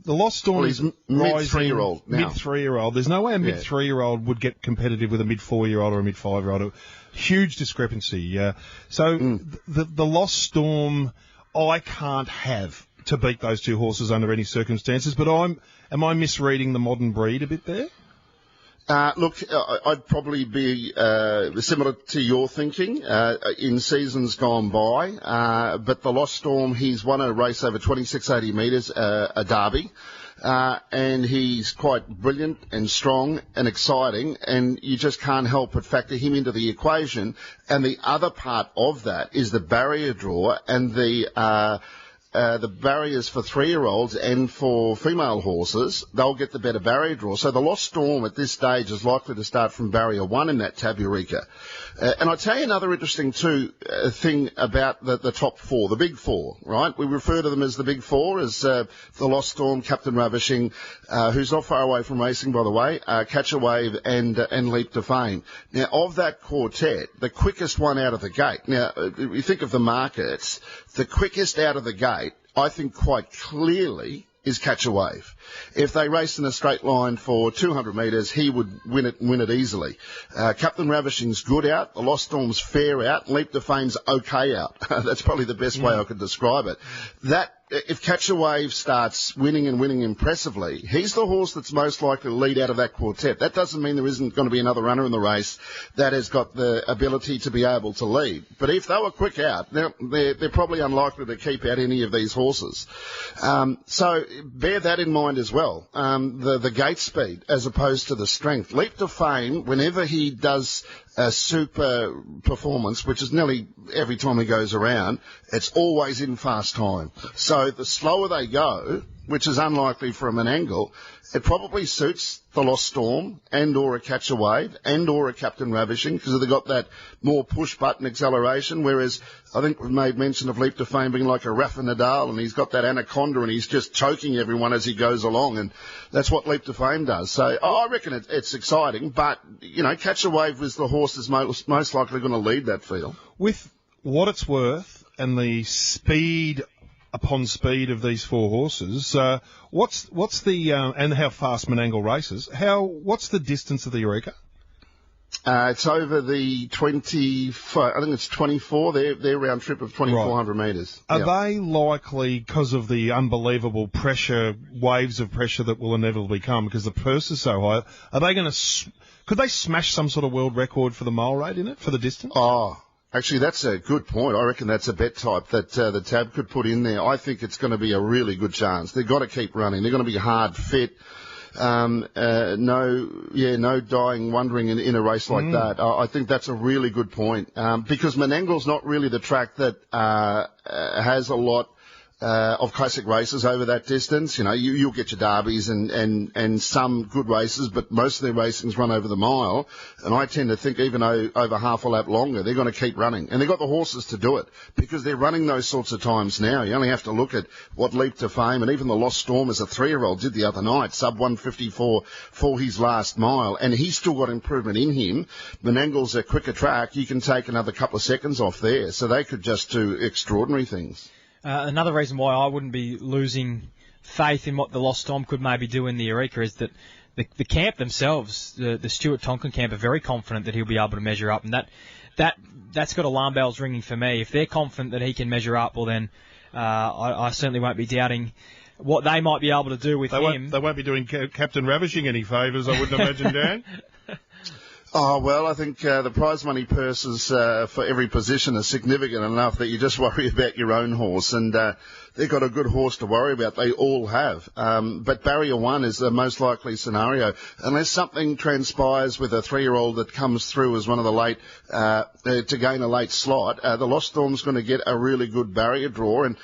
Lost Storm is mid-3-year-old now. Mid-3-year-old. There's no way a mid-3-year-old would get competitive with a mid-4-year-old or a mid-5-year-old. Huge discrepancy. The Lost Storm, I can't have to beat those two horses under any circumstances. But am I misreading the modern breed a bit there? Look, I'd probably be similar to your thinking in seasons gone by, but the Lost Storm, he's won a race over 2680 metres, a derby, and he's quite brilliant and strong and exciting, and you just can't help but factor him into the equation. And the other part of that is the barrier draw and the barriers for 3-year-olds and for female horses. They'll get the better barrier draw. So the Lost Storm at this stage is likely to start from barrier 1 in that Tab Eureka. And I'll tell you another interesting thing about the top 4, the big 4, right? We refer to them as the big 4, as the Lost Storm, Captain Ravishing, who's not far away from racing, by the way, Catch a Wave and Leap to Fame. Now, of that quartet, the quickest one out of the gate. Now, you think of the markets, the quickest out of the gate, I think quite clearly, is Catch a Wave. If they raced in a straight line for 200 metres, he would win it easily. Captain Ravishing's good out, the Lost Storm's fair out, Leap to Fame's okay out. That's probably the best way I could describe it. That if Catch a Wave starts winning and winning impressively, he's the horse that's most likely to lead out of that quartet. That doesn't mean there isn't going to be another runner in the race that has got the ability to be able to lead. But if they were quick out, they're probably unlikely to keep out any of these horses. So bear that in mind as well. The gate speed as opposed to the strength. Leap to Fame, whenever he does a super performance, which is nearly every time he goes around, it's always in fast time. So the slower they go, which is unlikely from an angle, it probably suits the Lost Storm and or a Catch a Wave and or a Captain Ravishing because they've got that more push-button acceleration, whereas I think we've made mention of Leap to Fame being like a Rafa Nadal, and he's got that anaconda and he's just choking everyone as he goes along, and that's what Leap to Fame does. So I reckon it's exciting, but, Catch a Wave was the horse that's most likely going to lead that field. With what it's worth and the speed upon speed of these four horses, what's the and how fast Menangle races? What's the distance of the Eureka? It's over the 24. I think it's 24. Their round trip of 2,400 metres. Are they likely, because of the unbelievable pressure, waves of pressure that will inevitably come, because the purse is so high? Are they going to? Could they smash some sort of world record for the mile rate in it for the distance? Oh. Actually, that's a good point. I reckon that's a bet type that the Tab could put in there. I think it's going to be a really good chance. They've got to keep running. They're going to be hard fit. No dying wondering in a race like that. I think that's a really good point because Menangle's not really the track that has a lot of classic races over that distance. You'll get your derbies and some good races, but most of their racing's run over the mile. And I tend to think even over half a lap longer, they're going to keep running. And they've got the horses to do it because they're running those sorts of times now. You only have to look at what Leap to Fame and even the Lost Storm as a 3-year-old did the other night, sub 154 for his last mile. And he's still got improvement in him. Menangle's a quicker track. You can take another couple of seconds off there. So they could just do extraordinary things. Another reason why I wouldn't be losing faith in what the Lost Storm could maybe do in the Eureka is that the camp themselves, the Stuart Tonkin camp, are very confident that he'll be able to measure up, and that's got alarm bells ringing for me. If they're confident that he can measure up, well then I certainly won't be doubting what they might be able to do with him. They won't be doing Captain Ravishing any favours, I wouldn't imagine, Dan. Oh, well, I think the prize money purses for every position are significant enough that you just worry about your own horse. And they've got a good horse to worry about. They all have. But Barrier 1 is the most likely scenario. Unless something transpires with a 3-year-old that comes through as one of the late, to gain a late slot, the Lost Storm's going to get a really good barrier draw. And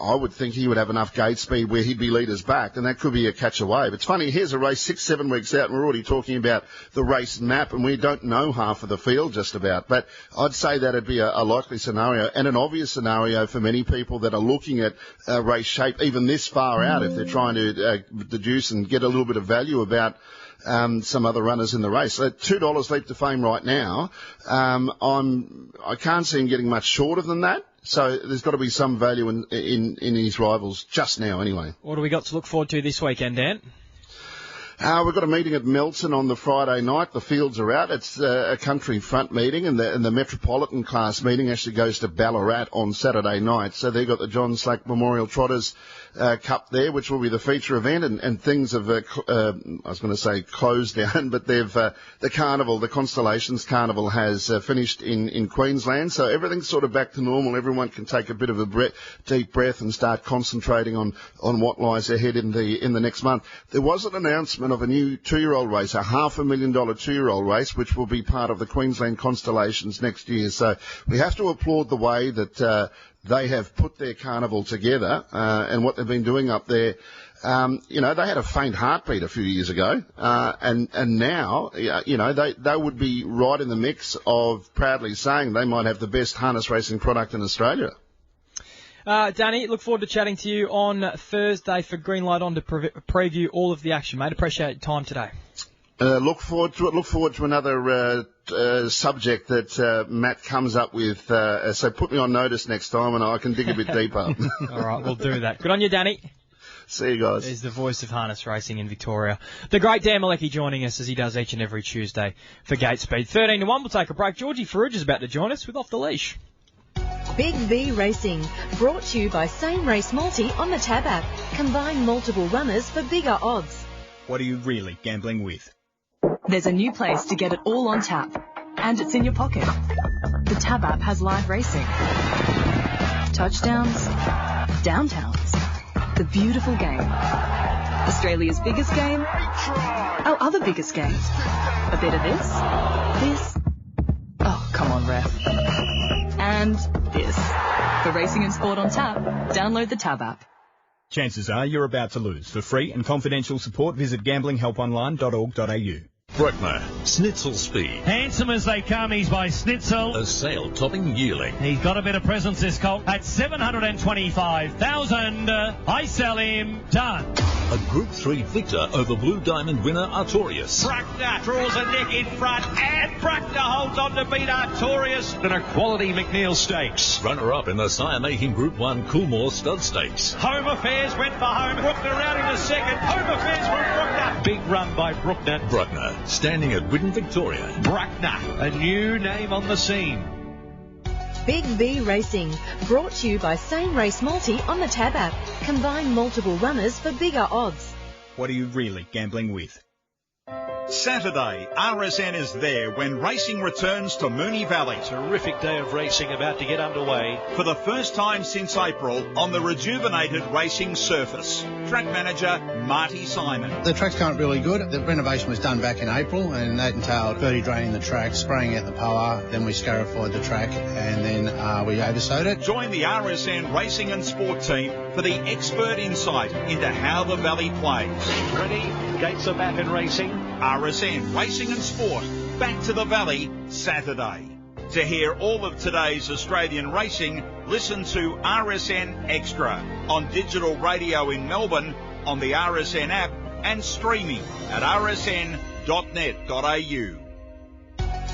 I would think he would have enough gate speed where he'd be leaders back, and that could be a Catch a Wave. It's funny, here's a race 6-7 weeks out, and we're already talking about the race map, and we don't know half of the field just about. But I'd say that'd be a likely scenario, and an obvious scenario for many people that are looking at race shape, even this far out, if they're trying to deduce and get a little bit of value about some other runners in the race. So $2 Leap to Fame right now. I can't see him getting much shorter than that. So there's got to be some value in his rivals just now anyway. What do we got to look forward to this weekend, Dan? We've got a meeting at Melton on the Friday night. The fields are out. It's a country front meeting, and the Metropolitan class meeting actually goes to Ballarat on Saturday night. So they've got the John Slack Memorial Trotters Cup there, which will be the feature event, and things have, I was going to say closed down, but they've, the carnival, the Constellations Carnival has finished in Queensland, so everything's sort of back to normal. Everyone can take a bit of a deep breath and start concentrating on what lies ahead in the next month. There was an announcement of a new 2-year-old race, a $500,000 2-year-old race, which will be part of the Queensland Constellations next year. So we have to applaud the way that they have put their carnival together and what they've been doing up there. They had a faint heartbeat a few years ago, and now, they would be right in the mix of proudly saying they might have the best harness racing product in Australia. Danny, look forward to chatting to you on Thursday for Green Light On to preview all of the action, mate. Appreciate your time today. Look forward to it. Look forward to another subject that Matt comes up with. So put me on notice next time, and I can dig a bit deeper. All right, we'll do that. Good on you, Danny. See you guys. There's the voice of harness racing in Victoria. The great Dan Malecki joining us as he does each and every Tuesday for Gate Speed. 13-1, we'll take a break. Georgie Farrugia is about to join us with Off the Leash. Big V Racing, brought to you by Same Race Multi on the Tab app. Combine multiple runners for bigger odds. What are you really gambling with? There's a new place to get it all on tap, and it's in your pocket. The Tab app has live racing, touchdowns, downtowns, the beautiful game, Australia's biggest game, our other biggest games, a bit of this, oh, come on, ref, and this. For racing and sport on tap, download the Tab app. Chances are you're about to lose. For free and confidential support, visit gamblinghelponline.org.au. Bruckner, Schnitzel Speed. Handsome as they come, he's by Schnitzel. A sale-topping yearling. He's got a bit of presence, this colt. At 725,000, I sell him. Done. A Group 3 victor over Blue Diamond winner Artorias. Bruckner draws a neck in front, and Bruckner holds on to beat Artorias in a quality McNeil Stakes. Runner-up in the Siamehin Group 1 Coolmore Stud Stakes. Home Affairs went for home. Bruckner out in the second. Home Affairs for Bruckner. Big run by Bruckner. Bruckner, standing at Widden, Victoria. Bruckner, a new name on the scene. Big V Racing, brought to you by Same Race Multi on the Tab app. Combine multiple runners for bigger odds. What are you really gambling with? Saturday, RSN is there when racing returns to Moonee Valley. Terrific day of racing about to get underway. For the first time since April on the rejuvenated racing surface. Track manager Marty Simon. The track's currently really good. The renovation was done back in April and that entailed dirty draining the track, spraying out the power, then we scarified the track and then we oversowed it. Join the RSN racing and sport team for the expert insight into how the valley plays. Ready? Gates are back in racing. RSN Racing and Sport, back to the Valley, Saturday. To hear all of today's Australian racing, listen to RSN Extra on digital radio in Melbourne, on the RSN app and streaming at rsn.net.au.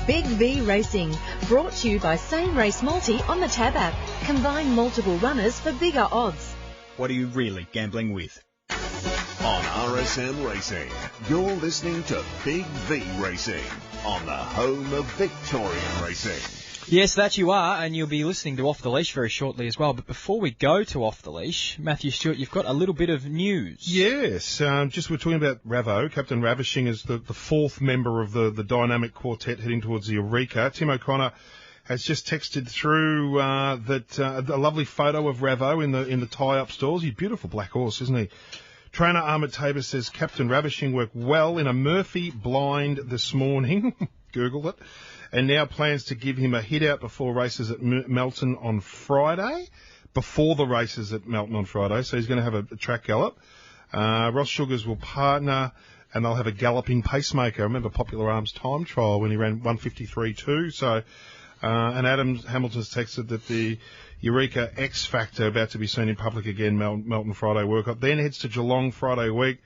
Big V Racing, brought to you by Same Race Multi on the Tab app. Combine multiple runners for bigger odds. What are you really gambling with? On RSN Racing, you're listening to Big V Racing on the home of Victorian racing. Yes, that you are, and you'll be listening to Off the Leash very shortly as well. But before we go to Off the Leash, Matthew Stewart, you've got a little bit of news. Yes, just we're talking about Ravo. Captain Ravishing is the fourth member of the dynamic quartet heading towards the Eureka. Tim O'Connor has just texted through that a lovely photo of Ravo in the tie-up stalls. He's a beautiful black horse, isn't he? Trainer Ahmed Tabor says Captain Ravishing worked well in a Murphy blind this morning. Googled it. And now plans to give him a hit out before races at Melton on Friday. Before the races at Melton on Friday. So he's going to have a track gallop. Ross Sugars will partner and they'll have a galloping pacemaker. I remember Popular Arms time trial when he ran 153.2. So, and Adam Hamilton's texted that the Eureka X Factor about to be seen in public again, Melton Friday workup. Then heads to Geelong Friday week.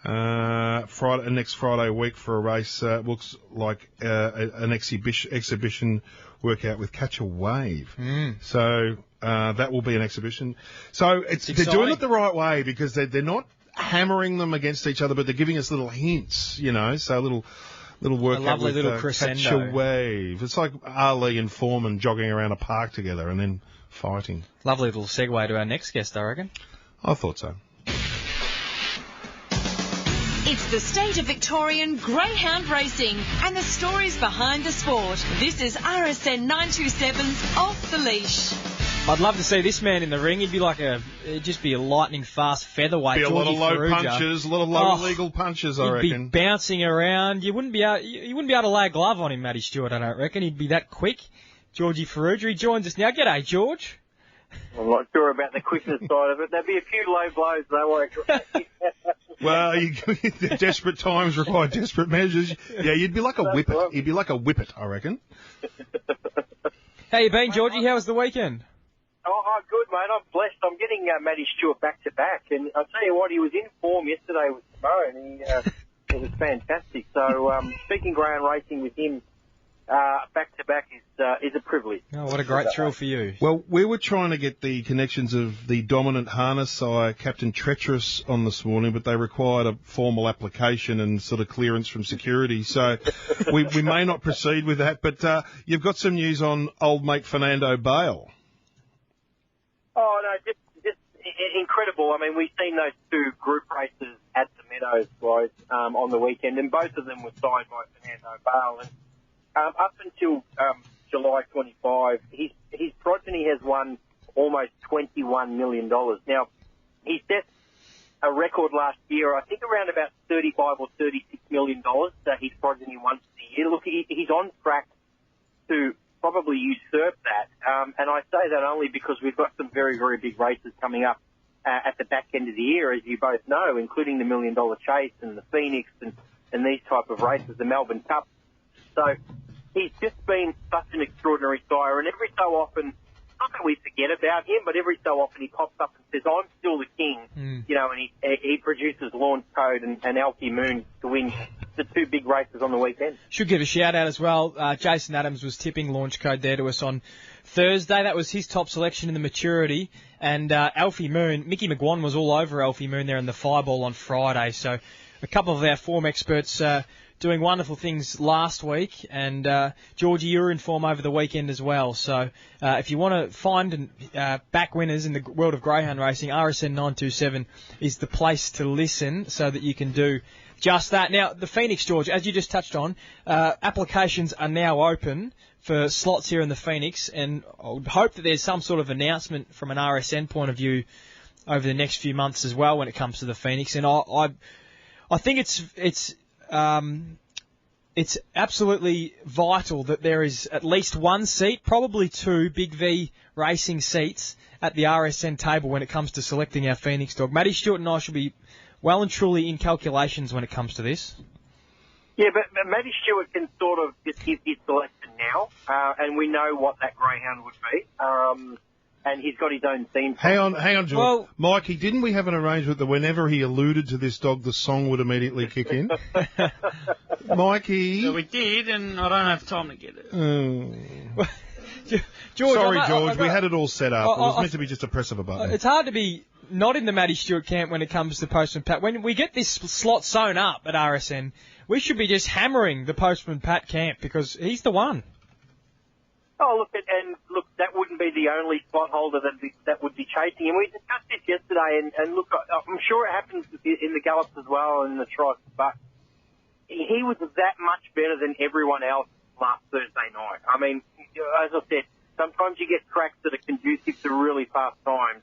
Next Friday week for a race. Looks like an exhibition workout with Catch a Wave. So that will be an exhibition. So they're doing it the right way because they're not hammering them against each other, but they're giving us little hints, you know. So a little workout with little Catch a Wave. It's like Ali and Foreman jogging around a park together and then fighting. Lovely little segue to our next guest, I reckon. I thought so. It's the state of Victorian greyhound racing and the stories behind the sport. This is RSN 927's Off the Leash. I'd love to see this man in the ring. He'd just be a lightning fast featherweight. Be a lot of low punches, a lot of low illegal punches, I reckon. He'd be bouncing around. You wouldn't be able to lay a glove on him, Matty Stewart, I don't reckon. He'd be that quick. Georgie Ferrugia joins us now. G'day, George. I'm not sure about the quickness side of it. There'll be a few low blows, though. Well, desperate times require desperate measures. Yeah, you'd be like a whippet. You'd be like a whippet, I reckon. How you been, Georgie? How was the weekend? Oh, good, mate. I'm blessed. I'm getting Matty Stewart back to back, and I'll tell you what, he was in form yesterday with Simone. It was fantastic. So speaking ground racing with him back to back is a privilege. Oh, what a great thrill for you. Well, we were trying to get the connections of the dominant harness sire, Captain Treacherous, on this morning, but they required a formal application and sort of clearance from security. So we may not proceed with that, but you've got some news on old mate Fernando Bale. incredible. I mean, we've seen those two group races at the Meadows, guys, on the weekend, and both of them were signed by Fernando Bale. And up until July 25, his progeny has won almost $21 million. Now, he set a record last year, I think around about $35 or $36 million that his progeny won for the year. Look, he's on track to probably usurp that. And I say that only because we've got some very, very big races coming up at the back end of the year, as you both know, including the $1 Million Chase and the Phoenix and these type of races, the Melbourne Cup. So he's just been such an extraordinary sire, and every so often, not that we forget about him, but every so often he pops up and says, I'm still the king, you know, and he produces Launch Code and Alfie Moon to win the two big races on the weekend. Should give a shout out as well. Jason Adams was tipping Launch Code there to us on Thursday. That was his top selection in the maturity. And Alfie Moon, Mickey McGuan was all over Alfie Moon there in the Fireball on Friday. So a couple of our form experts doing wonderful things last week, and Georgie, you were in form over the weekend as well. So if you want to find and back winners in the world of greyhound racing, RSN 927 is the place to listen so that you can do just that. Now, the Phoenix, George, as you just touched on, applications are now open for slots here in the Phoenix, and I would hope that there's some sort of announcement from an RSN point of view over the next few months as well when it comes to the Phoenix. And I think it's absolutely vital that there is at least one seat, probably two Big V racing seats at the RSN table when it comes to selecting our Phoenix dog. Matty Stewart and I should be well and truly in calculations when it comes to this. Yeah, but Matty Stewart can sort of just give his selection now, and we know what that greyhound would be. And he's got his own theme. Hang on, George. Well, Mikey, didn't we have an arrangement that whenever he alluded to this dog, the song would immediately kick in? Mikey? So we did, and I don't have time to get it. George, sorry, George, we had it all set up. It was meant to be just a press of a button. It's hard to be not in the Matty Stewart camp when it comes to Postman Pat. When we get this slot sewn up at RSN, we should be just hammering the Postman Pat camp because he's the one. Oh, look, that wouldn't be the only slot holder that would be chasing him. We discussed this yesterday, and look, I'm sure it happens in the gallops as well and the trots, but he was that much better than everyone else last Thursday night. I mean, as I said, sometimes you get tracks that are conducive to really fast times.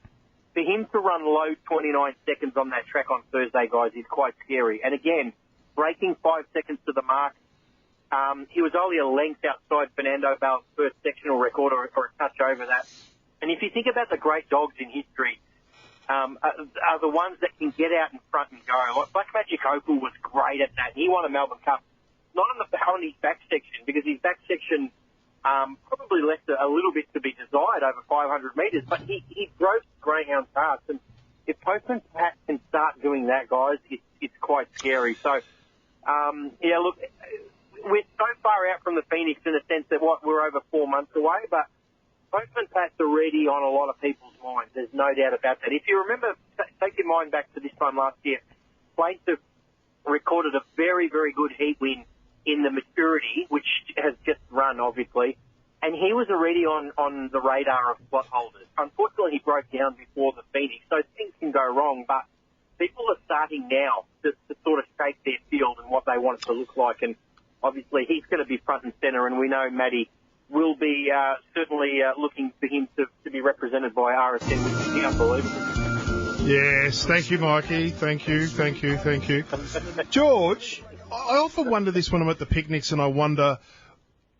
For him to run low 29 seconds on that track on Thursday, guys, is quite scary. And again, breaking 5 seconds to the mark, he was only a length outside Fernando Bale's first sectional record or a touch over that. And if you think about the great dogs in history, are the ones that can get out in front and go. Like Black Magic Opal was great at that. He won a Melbourne Cup, not on his back section, because his back section probably left a little bit to be desired over 500 metres, but he drove greyhound hearts. And if Postman Pat can start doing that, guys, it's quite scary. So, yeah, look, we're so far out from the Phoenix in the sense that we're over 4 months away, but Postman Pat's already on a lot of people's minds. There's no doubt about that. If you remember, take your mind back to this time last year, Plaintiff recorded a very, very good heat win in the maturity, which has just run, obviously, and he was already on the radar of slot holders. Unfortunately, he broke down before the Phoenix, so things can go wrong, but people are starting now to sort of shape their field and what they want it to look like, and obviously he's going to be front and centre, and we know Matty will be certainly looking for him to be represented by RSN, which is unbelievable. Yes, thank you, Mikey. Thank you. George, I often wonder this when I'm at the picnics, and I wonder,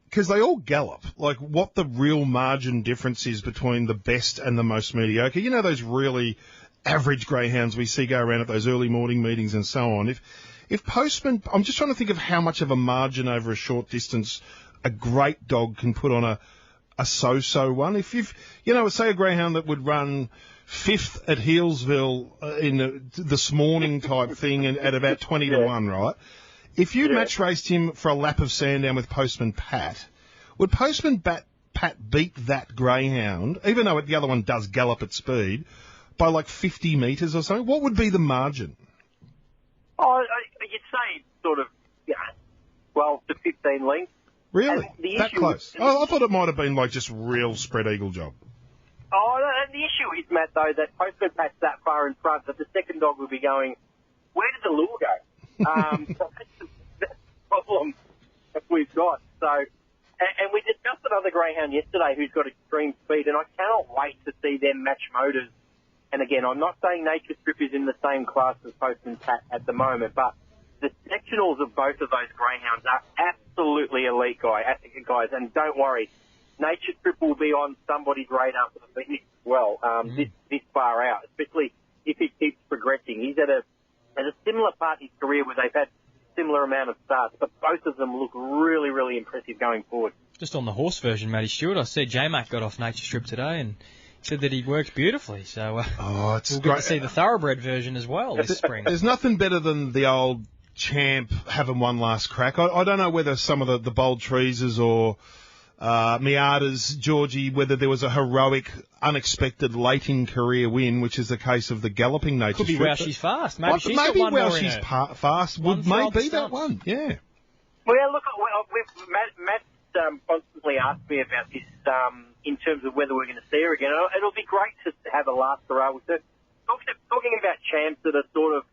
because they all gallop, like what the real margin difference is between the best and the most mediocre. You know, those really average greyhounds we see go around at those early morning meetings and so on. If Postman, I'm just trying to think of how much of a margin over a short distance a great dog can put on a so-so one. If you've, say a greyhound that would run 5th at Healesville in this morning type thing and at about 20 to 1, right? If you'd match raced him for a lap of Sandown with Postman Pat, would Postman Pat beat that greyhound, even though the other one does gallop at speed, by like 50 metres or something? What would be the margin? Oh, you'd say sort of 12 to 15 lengths. Really? That close? I thought it might have been like just real spread eagle job. The issue is, Matt, though, that Postman Pat's that far in front that the second dog will be going, where did the lure go? So that's the problem that we've got. So, and we discussed another greyhound yesterday who's got extreme speed, and I cannot wait to see them match motors. And again, I'm not saying Nature Strip is in the same class as Postman Pat at the moment, but the sectionals of both of those greyhounds are absolutely elite, guys. And don't worry, Nature Strip will be on somebody's radar for the Phoenix as well, this far out, especially if he keeps progressing. He's at a similar part in his career where they've had similar amount of starts, but both of them look really, really impressive going forward. Just on the horse version, Matty Stewart, I said J-Mac got off Nature Strip today and said that he worked beautifully. So it's we'll great. get to see the thoroughbred version as well this spring. There's nothing better than the old champ having one last crack. I don't know whether some of the Bold Treeses or Miata's, Georgie, whether there was a heroic, unexpected late-in-career win, which is the case of the galloping Nature Could be Strip. Wow She's Fast. Maybe she's got one more in her. Fast would may be that one, yeah. Well, look, Matt constantly asked me about this in terms of whether we're going to see her again. It'll be great to have a last hurrah with her. Talking about champs that are sort of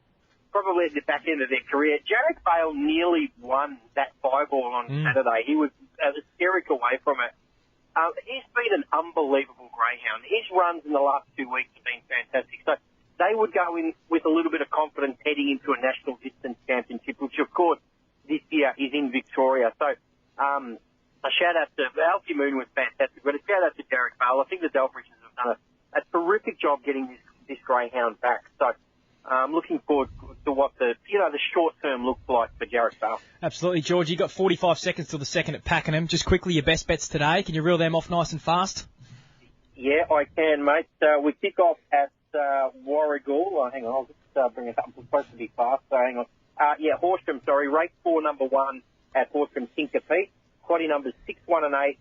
probably at the back end of their career, Jarek Bale nearly won that 5-ball on Saturday. He was a steric away from it. He's been an unbelievable greyhound. His runs in the last 2 weeks have been fantastic. So they would go in with a little bit of confidence heading into a national distance championship, which of course this year is in Victoria. So a shout out to Alfie Moon was fantastic, but a shout out to Jarek Bale. I think the Delbridges have done a terrific job getting this greyhound back. So I'm looking forward to what the short term looks like for Jarek Bale. Absolutely, George. You got 45 seconds till the second at Pakenham. Just quickly, your best bets today. Can you reel them off nice and fast? Yeah, I can, mate. We kick off at Warragul. Hang on, I'll just bring it up. It's supposed to be fast, so hang on. Horsham, race 4, number 1 at Horsham, Tinker Pete. Quaddy numbers 6, 1 and 8.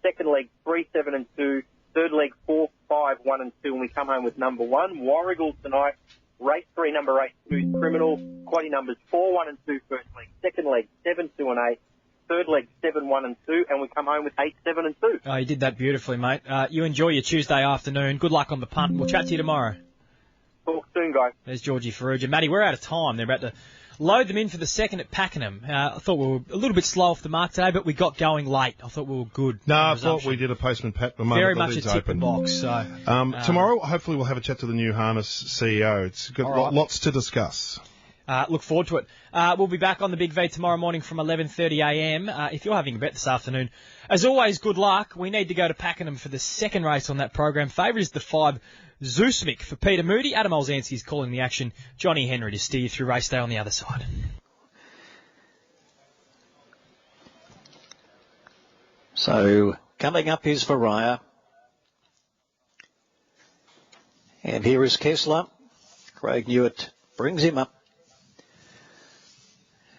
Second leg 3, 7 and 2. Third leg 4, 5, 1 and 2. And we come home with number 1. Warragul tonight. Race 3, number 8, Smooth Criminal. Quaddy numbers 4, 1 and 2, first leg. Second leg 7, 2 and 8. Third leg 7, 1 and 2. And we come home with 8, 7 and 2. Oh, you did that beautifully, mate. You enjoy your Tuesday afternoon. Good luck on the punt. We'll chat to you tomorrow. Talk soon, guys. There's Georgie Ferrugia. Matty, we're out of time. They're about to load them in for the second at Pakenham. I thought we were a little bit slow off the mark today, but we got going late. I thought we were good. No, I thought we did a Postman Pat the moment very the much a lid's tick open. the box. So tomorrow, hopefully, we'll have a chat to the new harness CEO. It's got lots to discuss. Look forward to it. We'll be back on the Big V tomorrow morning from 11:30 a.m. If you're having a bet this afternoon, as always, good luck. We need to go to Pakenham for the second race on that program. Favourite is the 5 Zeusmik for Peter Moody. Adam Olzanski is calling the action. Johnny Henry to steer you through race day on the other side. So coming up is Varia. And here is Kessler. Craig Newitt brings him up.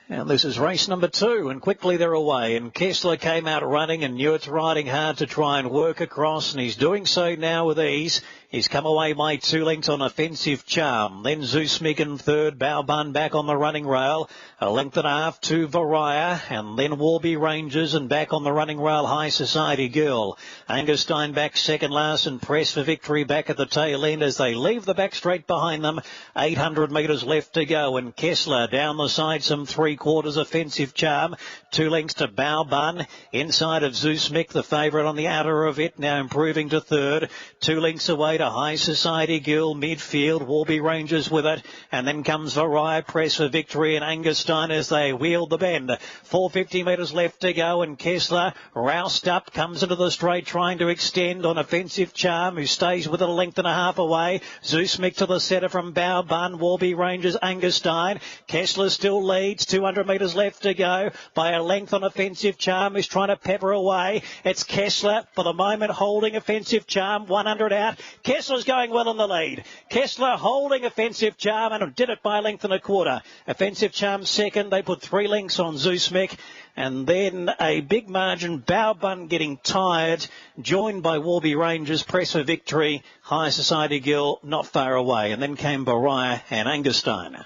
And this is race number 2, and quickly they're away. And Kessler came out running, and Newitt's riding hard to try and work across, and he's doing so now with ease. He's come away by 2 lengths on Offensive Charm. Then Zeusmik in third, Baobun back on the running rail. A length and a half to Varia, and then Warby Rangers, and back on the running rail, High Society Girl. Angerstein back second last, and Press for Victory back at the tail end as they leave the back straight behind them. 800 metres left to go, and Kessler down the side, some 3/4 Offensive Charm. 2 lengths to Baobun. Inside of Zeusmik, the favourite on the outer of it, now improving to third. 2 lengths away to High Society Girl, midfield, Warby Rangers with it, and then comes Varia, Press for Victory, and Angerstein as they wheel the bend. 450 metres left to go, and Kessler, roused up, comes into the straight, trying to extend on Offensive Charm, who stays with it a length and a half away. Zeusmik to the centre from Baobun, Warby Rangers, Angerstein. Kessler still leads, 200 metres left to go, by a length on Offensive Charm, who's trying to pepper away. It's Kessler, for the moment, holding Offensive Charm, 100 out. Kessler's going well in the lead. Kessler holding Offensive Charm and did it by a length and a quarter. Offensive Charm second. They put 3 lengths on Zeusmik. And then a big margin, Baobun getting tired, joined by Warby Rangers, Press for Victory, High Society Girl not far away. And then came Varia and Angerstein.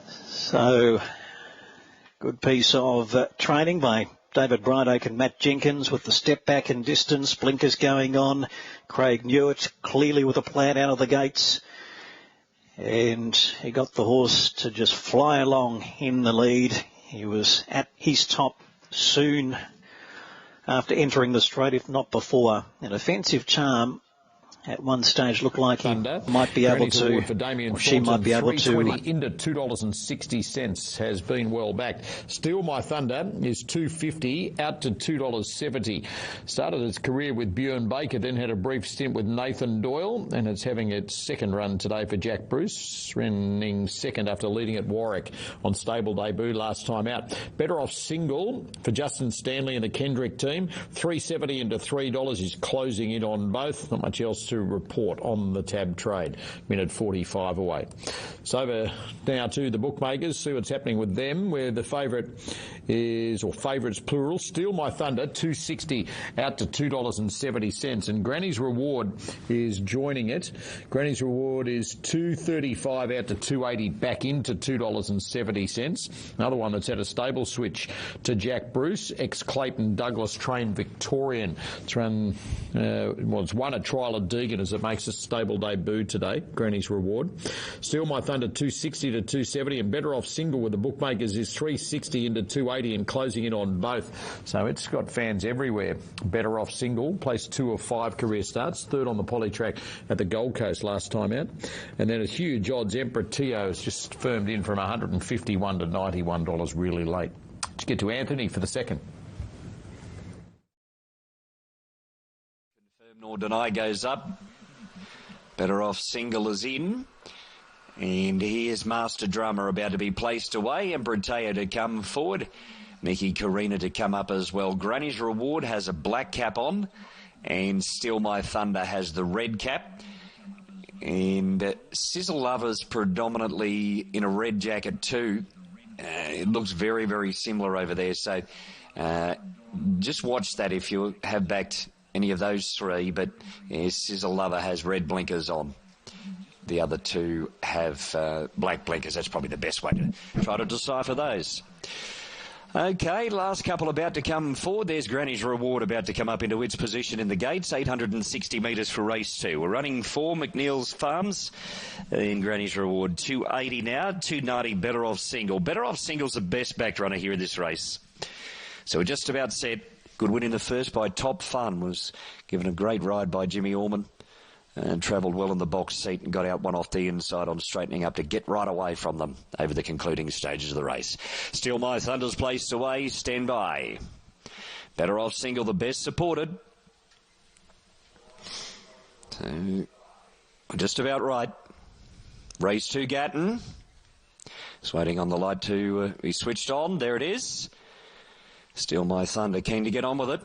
So, good piece of training by David Brydake and Matt Jenkins with the step back in distance. Blinkers going on. Craig Newitt clearly with a plan out of the gates. And he got the horse to just fly along in the lead. He was at his top soon after entering the straight, if not before. An offensive charm at one stage looked like he might be able to, or she might be able to. $3.20 into $2.60 has been well backed. Steal My Thunder is $2.50 out to $2.70. Started its career with Bjorn Baker, then had a brief stint with Nathan Doyle, and it's having its second run today for Jack Bruce, running second after leading at Warwick on stable debut last time out. Better Off Single for Justin Stanley and the Kendrick team. $3.70 into $3 is closing in on both. Not much else to report on the tab trade. Minute 45 away. So over now to the bookmakers, see what's happening with them, where the favourite is, or favourites plural, Steal My Thunder, $2.60 out to $2.70. And Granny's Reward is joining it. Granny's Reward is $2.35 out to $2.80 back into $2.70. Another one that's had a stable switch to Jack Bruce, ex-Clayton Douglas trained Victorian. It's run, it's won a trial at Deegan as it makes a stable debut today. Granny's Reward. Steal My Thunder, $2.60 to $2.70, and Better Off Single with the bookmakers is $3.60 into $2.80 and closing in on both. So it's got fans everywhere. Better Off Single, placed 2 of 5 career starts, third on the poly track at the Gold Coast last time out. And then a huge odds Emperor Tio has just firmed in from $151 to $91 really late. Let's get to Anthony for the second. Nor Deny goes up. Better Off Single is in. And here's Master Drummer about to be placed away. Emperor Teo to come forward. Mickey Karina to come up as well. Granny's Reward has a black cap on. And Steal My Thunder has the red cap. And Sizzle Lover's predominantly in a red jacket too. It looks very, very similar over there. So just watch that if you have backed any of those three, but Sizzle Lover has red blinkers on. The other two have black blinkers. That's probably the best way to try to decipher those. Okay, last couple about to come forward. There's Granny's Reward about to come up into its position in the gates. 860 metres for race 2. We're running 4 McNeil's Farms in Granny's Reward. 280 now, 290 Better Off Single. Better Off Single's the best backed runner here in this race. So we're just about set. Good win in the first by Top Fun. Was given a great ride by Jimmy Orman and travelled well in the box seat and got out one off the inside on straightening up to get right away from them over the concluding stages of the race. Steal My Thunder's placed away. Stand by. Better Off Single, the best supported. So, just about right. Race 2, Gatton. Just waiting on the light to be switched on. There it is. Steal My Thunder, keen to get on with it.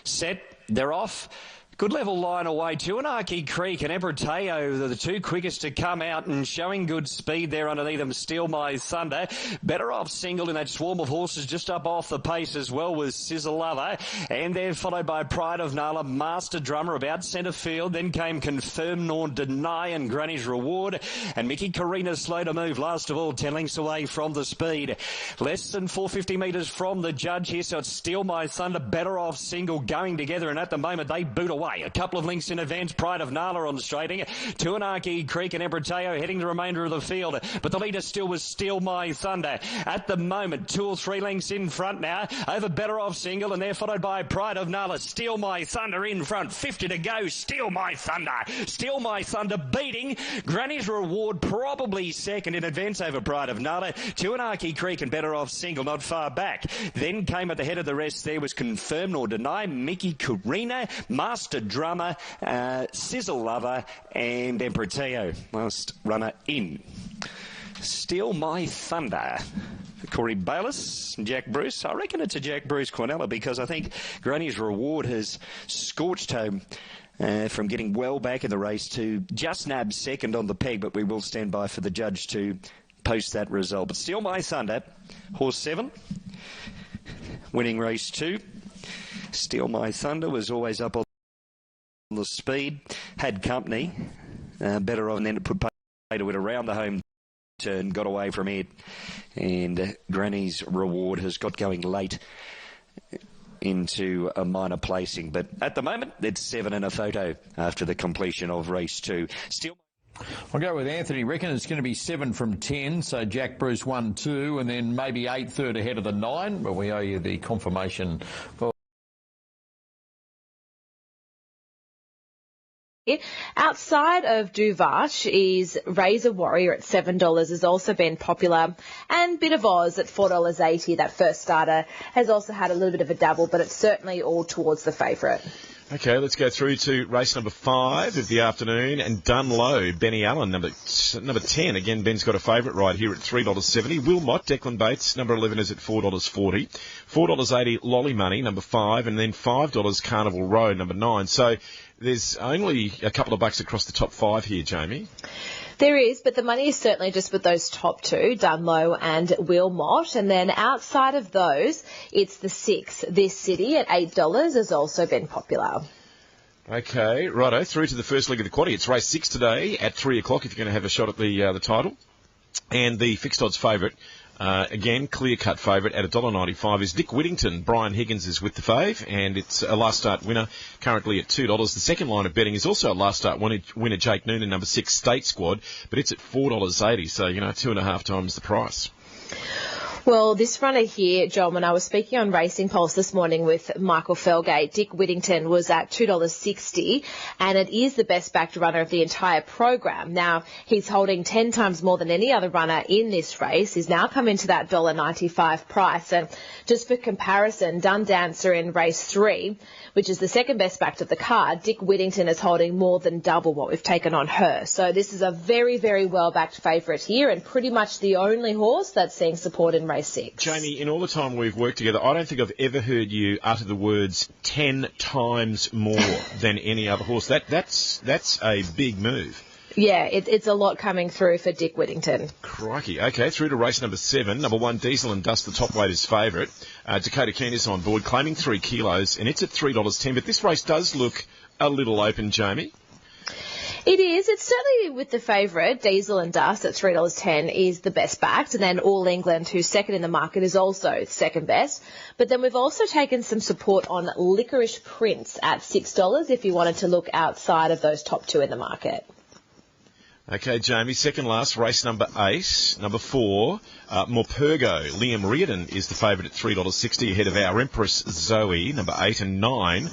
Set, they're off. Good level line away. Tuanaki Creek and Emperor Teo, the two quickest to come out and showing good speed there underneath them. Steal My Thunder. Better Off Single in that swarm of horses just up off the pace as well with Sizzle Lover. And they're followed by Pride of Nala, Master Drummer about centre field. Then came Confirm Nor Deny and Granny's Reward. And Mickey Karina slow to move. Last of all, 10 lengths away from the speed. Less than 450 metres from the judge here. So it's Steal My Thunder, Better Off Single going together. And at the moment, they boot away. A couple of links in advance. Pride of Nala on straighting. Tuanaki Creek and Emperor Teo heading the remainder of the field. But the leader still was Steal My Thunder. At the moment, 2 or 3 lengths in front now. Over Better Off Single, and they're followed by Pride of Nala. Steal My Thunder in front. 50 to go. Steal My Thunder. Steal My Thunder beating Granny's Reward, probably second in advance over Pride of Nala. Tuanaki Creek and Better Off Single not far back. Then came at the head of the rest there was Confirm Nor Deny, Mickey Karina, Master Drummer, Sizzle Lover and Emperor Teo. Last runner in. Steal My Thunder. Corey Bayliss and Jack Bruce. I reckon it's a Jack Bruce Cornella because I think Granny's Reward has scorched home from getting well back in the race to just nab second on the peg, but we will stand by for the judge to post that result. But Steal My Thunder, horse 7, winning race 2. Steal My Thunder was always up on the speed, had company, better on, and then it put pay to it around the home turn, got away from it, and Granny's Reward has got going late into a minor placing. But at the moment, it's 7 and a photo after the completion of race 2. Still. I'll go with Anthony. Reckon it's going to be 7 from 10. So Jack Bruce 1, 2, and then maybe 8 third ahead of the 9. But we owe you the confirmation for. Outside of Duvash is Razor Warrior at $7 has also been popular, and Bit of Oz at $4.80. That first starter has also had a little bit of a dabble, but it's certainly all towards the favourite. Okay, let's go through to race number 5 of the afternoon, and Dunlow, Benny Allen, number 10. Again, Ben's got a favourite right here at $3.70. Wilmot, Declan Bates, number 11 is at $4.40. $4.80 Lolly Money, number 5, and then $5 Carnival Row, number 9. So there's only a couple of bucks across the top 5 here, Jamie. There is, but the money is certainly just with those top 2, Dunlow and Wilmot. And then outside of those, it's the 6, This City at $8 has also been popular. Okay, righto, through to the first leg of the quaddie. It's race 6 today at 3 o'clock if you're going to have a shot at the title. And the fixed odds favourite, again, clear-cut favourite at $1.95 is Dick Whittington. Brian Higgins is with the fave, and it's a last start winner currently at $2. The second line of betting is also a last start winner, Jake Noonan, number 6, State Squad, but it's at $4.80, so, 2.5 times the price. Well, this runner here, John, when I was speaking on Racing Pulse this morning with Michael Felgate, Dick Whittington was at $2.60, and it is the best backed runner of the entire program. Now, he's holding 10 times more than any other runner in this race. He's now come into that $1.95 price. And just for comparison, Dun Dancer in race 3, which is the second best backed of the card, Dick Whittington is holding more than double what we've taken on her. So this is a very, very well-backed favourite here, and pretty much the only horse that's seeing support in race 6. Jamie, in all the time we've worked together, I don't think I've ever heard you utter the words 10 times more than any other horse. That's a big move. Yeah, it's a lot coming through for Dick Whittington. Crikey. Okay, through to race number 7. Number 1, Diesel and Dust, the top weight is favourite. Dakota Keene is on board, claiming 3 kilos, and it's at $3.10. But this race does look a little open, Jamie. It is. It's certainly with the favourite, Diesel and Dust at $3.10 is the best backed. And then All England, who's second in the market, is also second best. But then we've also taken some support on Licorice Prince at $6 if you wanted to look outside of those top 2 in the market. Okay, Jamie, second last, race number 8. Number 4, Morpurgo. Liam Reardon is the favourite at $3.60 ahead of Our Empress Zoe, number 8, and 9.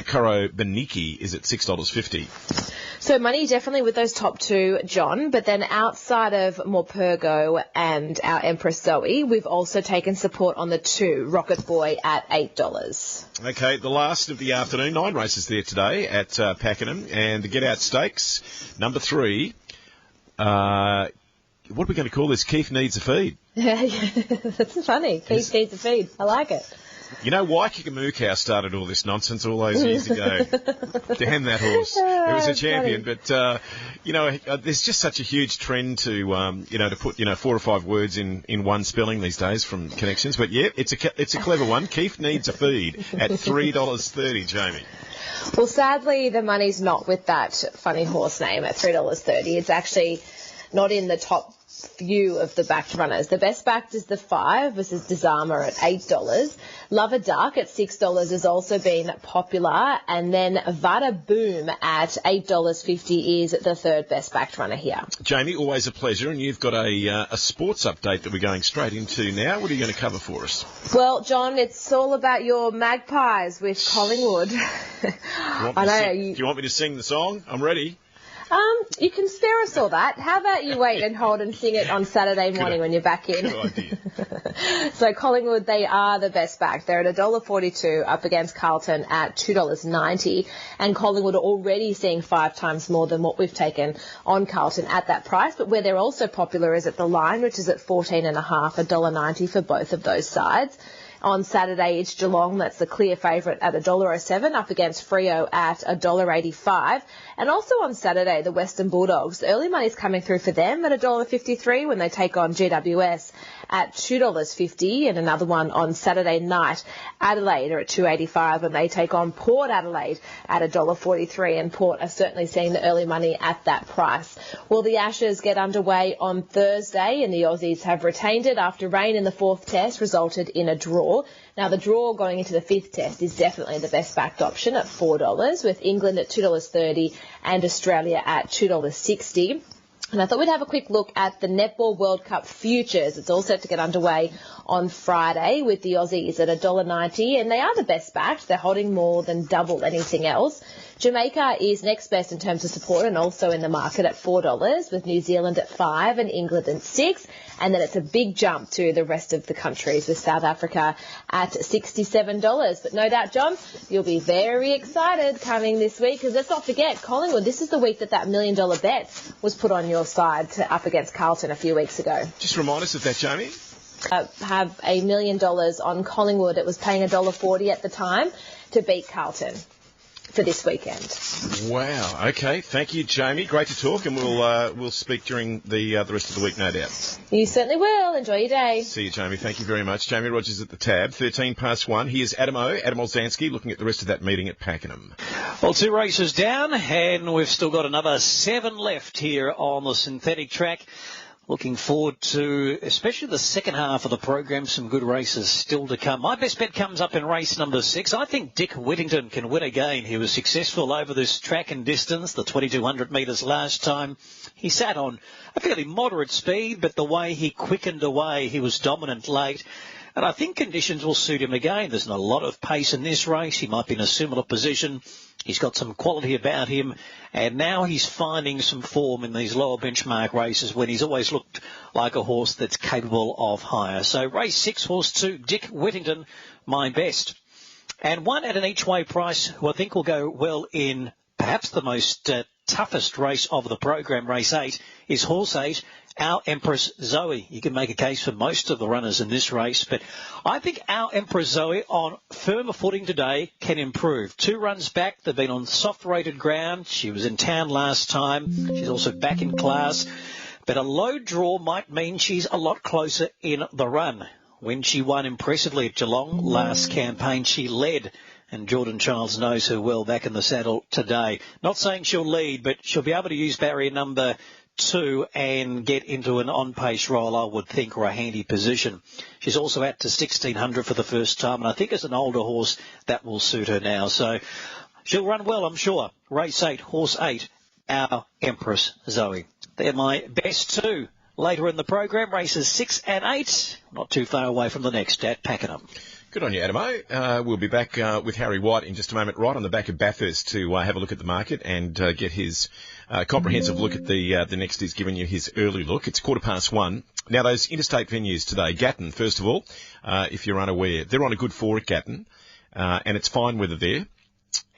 Kuro Beniki is at $6.50. So money definitely with those top 2, John, but then outside of Morpurgo and Our Empress Zoe, we've also taken support on the 2, Rocket Boy at $8. Okay, the last of the afternoon, 9 races there today at Pakenham, and the Get Out Stakes, number 3. What are we going to call this? Keith Needs a Feed. That's funny. Keith Needs a Feed. I like it. You know why Kikamoo started all this nonsense all those years ago? Damn that horse. He was a champion. But, there's just such a huge trend to, to put, 4 or 5 words in one spelling these days from connections. But, yeah, it's a clever one. Keith Needs a Feed at $3.30, Jamie. Well, sadly, the money's not with that funny horse name at $3.30. It's actually not in the top few of the backed runners. The best backed is the 5 versus Disarmer at $8. Lover Duck at $6 has also been popular. And then Vada Boom at $8.50 is the third best backed runner here. Jamie, always a pleasure. And you've got a sports update that we're going straight into now. What are you going to cover for us? Well, John, it's all about your Magpies with Collingwood. Do you want me to sing the song? I'm ready. You can spare us all that. How about you wait and hold and sing it on Saturday morning when you're back in? Good idea. So Collingwood, they are the best back. They're at $1.42 up against Carlton at $2.90. And Collingwood are already seeing 5 times more than what we've taken on Carlton at that price. But where they're also popular is at the line, which is at $14.5, $1.90 for both of those sides. On Saturday, it's Geelong, that's the clear favourite at $1.07 up against Freo at $1.85. And also on Saturday, the Western Bulldogs, early money's coming through for them at $1.53 when they take on GWS at $2.50, and another one on Saturday night. Adelaide are at $2.85, and they take on Port Adelaide at $1.43, and Port are certainly seeing the early money at that price. Well, the Ashes get underway on Thursday, and the Aussies have retained it after rain in the fourth test resulted in a draw. Now, the draw going into the fifth test is definitely the best backed option at $4, with England at $2.30 and Australia at $2.60. And I thought we'd have a quick look at the Netball World Cup futures. It's all set to get underway on Friday with the Aussies at $1.90, and they are the best backed. They're holding more than double anything else. Jamaica is next best in terms of support and also in the market at $4, with New Zealand at $5 and England at $6. And then it's a big jump to the rest of the countries, with South Africa at $67. But no doubt, John, you'll be very excited coming this week, because let's not forget, Collingwood, this is the week that $1 million bet was put on your side up against Carlton a few weeks ago. Just remind us of that, Jamie. Have $1 million on Collingwood. It was paying $1.40 at the time to beat Carlton for this weekend. Wow. Okay. Thank you, Jamie. Great to talk, and we'll speak during the rest of the week, no doubt. You certainly will. Enjoy your day. See you, Jamie. Thank you very much. Jamie Rogers at the tab. 1. Here's Adam Olzanski, looking at the rest of that meeting at Pakenham. Well, 2 races down, and we've still got another 7 left here on the synthetic track. Looking forward to, especially the second half of the program, some good races still to come. My best bet comes up in race number 6. I think Dick Whittington can win again. He was successful over this track and distance, the 2,200 metres last time. He sat on a fairly moderate speed, but the way he quickened away, he was dominant late. And I think conditions will suit him again. There's not a lot of pace in this race. He might be in a similar position. He's got some quality about him. And now he's finding some form in these lower benchmark races when he's always looked like a horse that's capable of higher. So race 6, horse 2, Dick Whittington, my best. And one at an each-way price who I think will go well in perhaps the most toughest race of the program, race 8, is horse 8, Our Empress Zoe. You can make a case for most of the runners in this race, but I think Our Empress Zoe on firmer footing today can improve. 2 runs back. They've been on soft-rated ground. She was in town last time. She's also back in class. But a low draw might mean she's a lot closer in the run. When she won impressively at Geelong last campaign, she led. And Jordan Childs knows her well back in the saddle today. Not saying she'll lead, but she'll be able to use barrier number 2 and get into an on-pace role, I would think, or a handy position. She's also out to 1,600 for the first time, and I think as an older horse, that will suit her now. So she'll run well, I'm sure. Race 8, horse 8, Our Empress Zoe. They're my best 2. Later in the program, races 6 and 8, not too far away from the next at Pakenham. Good on you, Adamo. We'll be back with Harry White in just a moment, right on the back of Bathurst, to have a look at the market and get his comprehensive look at the next. He's given you his early look. It's 1:15. Now, those interstate venues today, Gatton, first of all, if you're unaware, they're on a good 4 at Gatton, and it's fine weather there.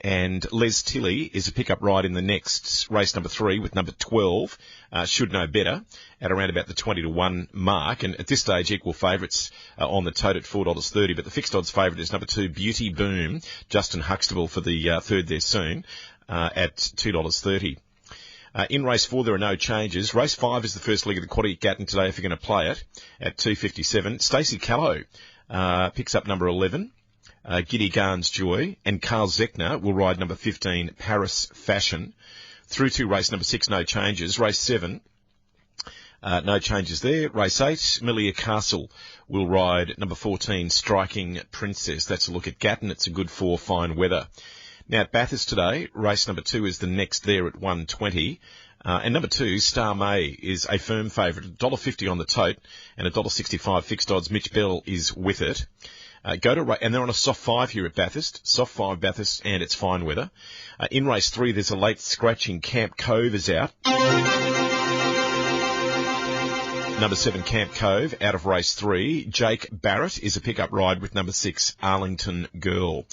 And Les Tilley is a pickup ride in the next race number 3 with number 12, should know better, at around about the 20-1 mark. And at this stage, equal favourites on the tote at $4.30. But the fixed odds favourite is number 2, Beauty Boom, Justin Huxtable for the third there soon, at $2.30. In race 4, there are no changes. Race 5 is the first leg of the quaddy at Gatton today if you're going to play it at $2.57. Stacey Callow picks up number 11. Giddy Garn's Joy, and Carl Zechner will ride number 15, Paris Fashion. Through to race number 6, no changes. Race 7, no changes there. Race 8, Millia Castle will ride number 14, Striking Princess. That's a look at Gatton. It's a good 4, fine weather. Now at Bathurst today, race number 2 is the next there at 1:20. And number 2, Star May, is a firm favourite, $1.50 on the tote and $1.65 fixed odds. Mitch Bell is with it. And they're on a soft 5 here at Bathurst. Soft 5 Bathurst, and it's fine weather. In race 3, there's a late scratching. Camp Cove is out. Number 7, Camp Cove, out of race 3. Jake Barrett is a pickup ride with number 6, Arlington Girl.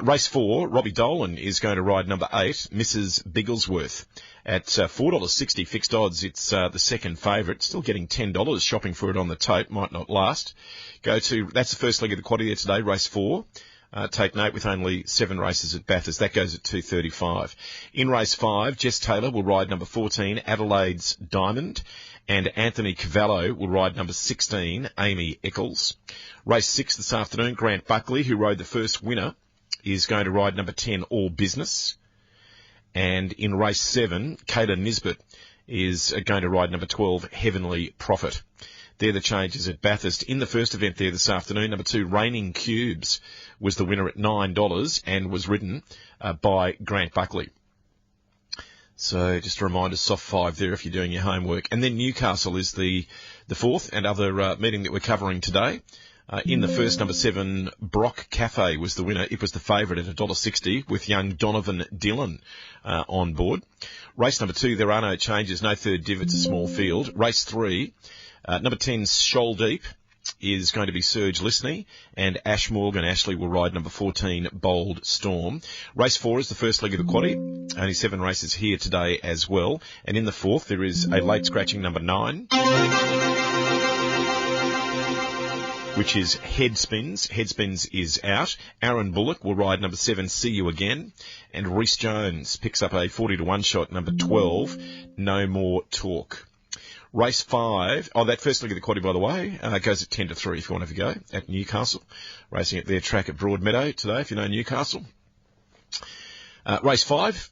Race 4, Robbie Dolan is going to ride number 8, Mrs. Bigglesworth. At $4.60 fixed odds, it's the second favourite. Still getting $10 shopping for it on the tote. Might not last. That's the first leg of the quaddy there today, race 4. Take note, with only 7 races at Bathurst. That goes at $2.35. In race 5, Jess Taylor will ride number 14, Adelaide's Diamond. And Anthony Cavallo will ride number 16, Amy Eccles. Race 6 this afternoon, Grant Buckley, who rode the first winner, is going to ride number 10, All Business. And in race 7, Kayla Nisbet is going to ride number 12, Heavenly Prophet. They're the changes at Bathurst. In the first event there this afternoon, number 2, Raining Cubes, was the winner at $9 and was ridden by Grant Buckley. So just a reminder, soft 5 there if you're doing your homework. And then Newcastle is the fourth and other meeting that we're covering today. In the first, number 7, Brock Cafe was the winner. It was the favourite at $1.60 with young Donovan Dillon on board. Race number 2, there are no changes, no third div, it's a small field. Race 3, number 10, Shoal Deep, is going to be Serge Lisney, and Ash Morgan Ashley will ride number 14, Bold Storm. Race 4 is the first leg of the quaddie. Only 7 races here today as well. And in the fourth, there is a late scratching number 9, which is Headspins. Headspins is out. Aaron Bullock will ride number 7, See You Again. And Reece Jones picks up a 40-1 shot, number 12, No More Talk. Race 5, that first leg of the quaddie, by the way, goes at 10-3 if you want to have a go at Newcastle. Racing at their track at Broadmeadow today, if you know Newcastle. Race 5,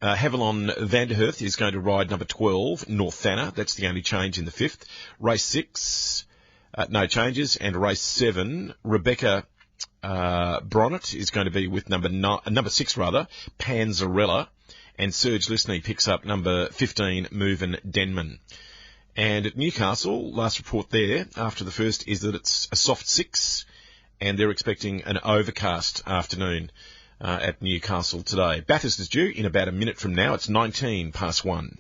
Havilon Vanderhurst is going to ride number 12, North Thanner. That's the only change in the fifth. Race 6, no changes. And race 7, Rebecca Bronnet is going to be with number 6, Panzarella. And Serge Lisney picks up number 15, Movin' Denman. And at Newcastle, last report there after the first is that it's a soft 6, and they're expecting an overcast afternoon at Newcastle today. Bathurst is due in about a minute from now. It's 19 past 1.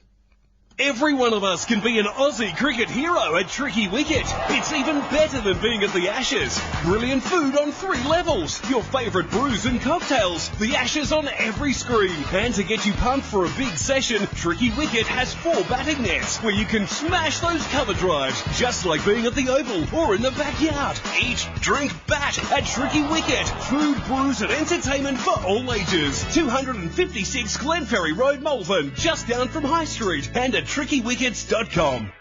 Every one of us can be an Aussie cricket hero at Tricky Wicket. It's even better than being at the Ashes. Brilliant food on 3 levels. Your favourite brews and cocktails. The Ashes on every screen. And to get you pumped for a big session, Tricky Wicket has 4 batting nets where you can smash those cover drives, just like being at the Oval or in the backyard. Eat, drink, bat at Tricky Wicket. Food, brews and entertainment for all ages. 256 Glenferrie Road, Malvern, just down from High Street. And at trickywickets.com.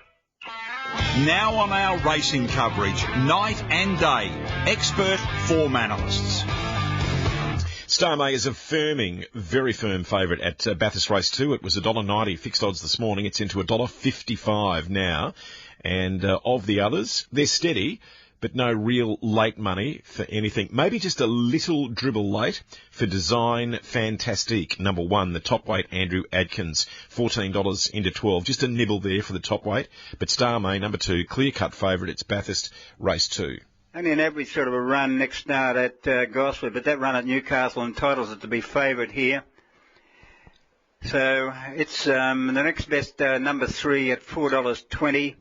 Now on our racing coverage, night and day, expert form analysts. Starmay is a very firm favourite at Bathurst Race 2. It was $1.90 fixed odds this morning. It's into $1.55 now. And of the others, they're steady, but no real late money for anything. Maybe just a little dribble late for Design Fantastique, number 1, the top weight, Andrew Adkins, $14 into 12. Just a nibble there for the top weight. But Starmay, number 2, clear-cut favourite. It's Bathurst Race 2. Only an average sort of a run next start at Gosford, but that run at Newcastle entitles it to be favourite here. So it's the next best number 3 at $4.20,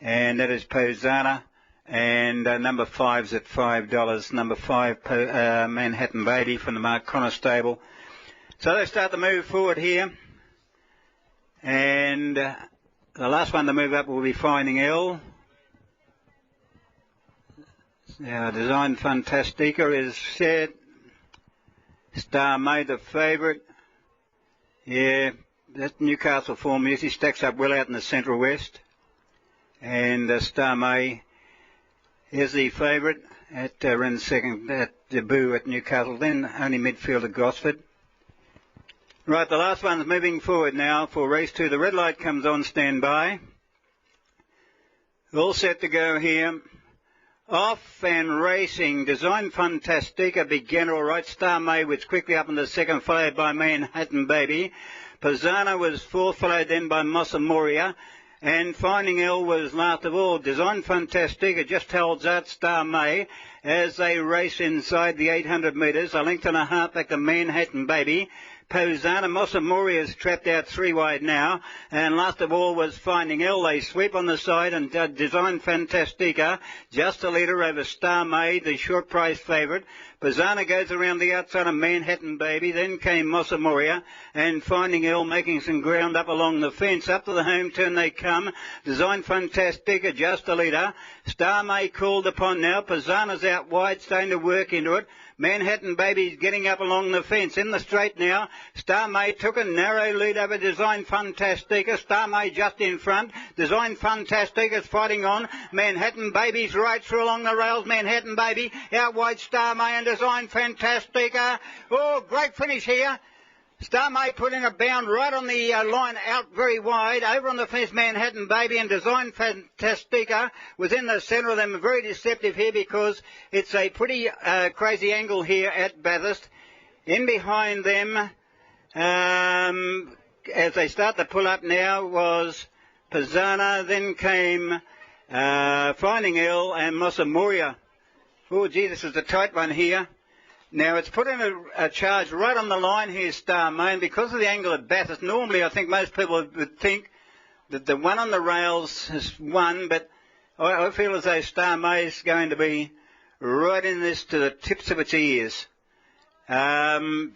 and that is Posana. And number 5's at $5. Number 5, Manhattan Baby from the Mark Connor stable. So they start to move forward here. And the last one to move up will be Finding L. Now, Design Fantastica is set. Star Made the favourite. Yeah, that Newcastle form usually stacks up well out in the Central West. And Star May is the favourite at ran second at debut at Newcastle, then only midfield at Gosford. Right, the last one's moving forward now for race 2. The red light comes on, stand by. All set to go here. Off and racing. Design Fantastica began all right. Star May was quickly up in the second, followed by Manhattan Baby. Pisana was fourth, followed then by Mossa Moria. And Finding L was last of all. Design Fantastica just holds out Star May as they race inside the 800 metres. A length and a half back to Manhattan Baby. Posana, Mossa Moria is trapped out 3 wide now. And last of all was Finding L. They sweep on the side, and Design Fantastica just a leader over Star May, the short price favourite. Pisana goes around the outside of Manhattan Baby. Then came Mosamoria and Finding Ill making some ground up along the fence. Up to the home turn they come. Design Fantastica just a leader. Star May called upon now. Pisana's out wide, starting to work into it. Manhattan Baby's getting up along the fence. In the straight now. Star May took a narrow lead over Design Fantastica. Star May just in front. Design Fantastica's fighting on. Manhattan Baby's right through along the rails. Manhattan Baby out wide. Star May and Design Fantastica. Oh, great finish here. Star May put in a bound right on the line, out very wide. Over on the fence, Manhattan Baby and Design Fantastica was in the centre of them. Very deceptive here because it's a pretty crazy angle here at Bathurst. In behind them, as they start to pull up now, was Pisana. Then came Finding Ill and Mosamoria. Oh, gee, this is a tight one here. Now, it's put in a charge right on the line here, Star May, and because of the angle at Bathurst, normally I think most people would think that the one on the rails has won, but I feel as though Star May is going to be right in this to the tips of its ears. Design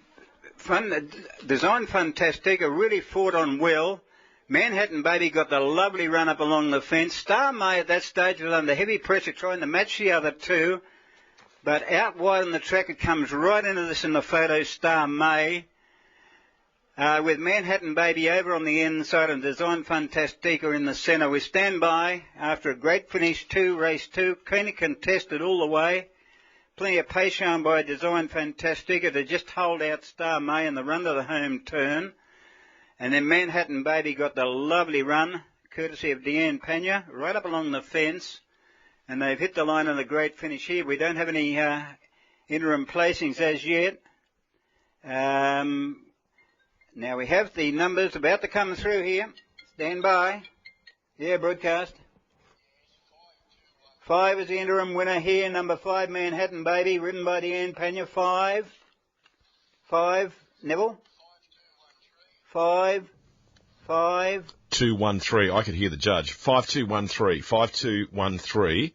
Fantastica really fought on well. Manhattan Baby got the lovely run up along the fence. Star May at that stage was under heavy pressure trying to match the other two. But out wide on the track, it comes right into this in the photo, Star May, with Manhattan Baby over on the inside and Design Fantastica in the centre. We stand by after a great finish, race 2, keenly contested all the way. Plenty of pace shown by Design Fantastica to just hold out Star May in the run to the home turn. And then Manhattan Baby got the lovely run, courtesy of Deanne Pena, right up along the fence. And they've hit the line on a great finish here. We don't have any interim placings as yet. Now we have the numbers about to come through here. Stand by. Yeah, broadcast. 5 is the interim winner here. Number 5, Manhattan Baby, ridden by Deanne Pena. 5. Neville. 5. 213. I could hear the judge. 5213. 5213.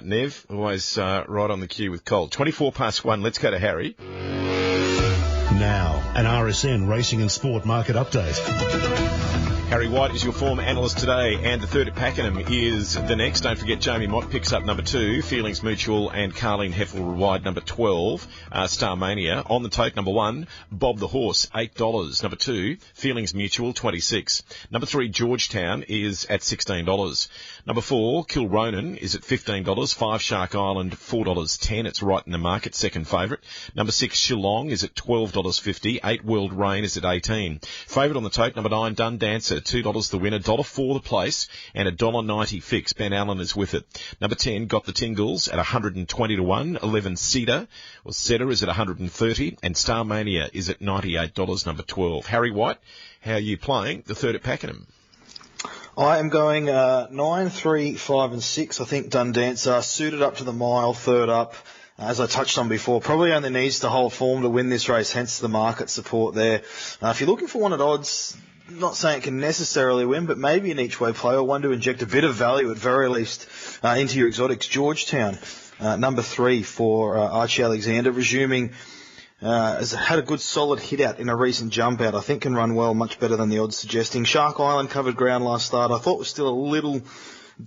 Nev, always right on the cue with Cole. 1. Let's go to Harry. Now, an RSN Racing and Sport Market Update. Harry White is your form analyst today, and the third at Pakenham is the next. Don't forget Jamie Mott picks up number 2, Feelings Mutual, and Carleen Heffel wide number 12, Starmania. On the tote, number 1, Bob the Horse, $8. Number 2, Feelings Mutual, $26. Number 3, Georgetown is at $16. Number 4, Kilronan is at $15. 5, Shark Island, $4.10. It's right in the market, second favourite. Number 6, Shillong is at $12.50. 8, World Rain is at $18. Favourite on the tote, number 9, Dun Dancer, $2 the winner, $1.04 the place, and $1.90 fix. Ben Allen is with it. Number 10, Got the Tingles at 120 to 1. 11, Cedar is at 130, and Starmania is at $98. Number 12. Harry White, how are you playing the third at Pakenham? I am going 9, 3, 5 and 6. I think Dun Dancer suited up to the mile, third up. As I touched on before, probably only needs to hold form to win this race, hence the market support there. If you're looking for one at odds, not saying it can necessarily win, but maybe an each-way play or one to inject a bit of value at very least into your exotics. Georgetown, number 3 for Archie Alexander, resuming, has had a good solid hit out in a recent jump out. I think can run well, much better than the odds suggesting. Shark Island covered ground last start. I thought was still a little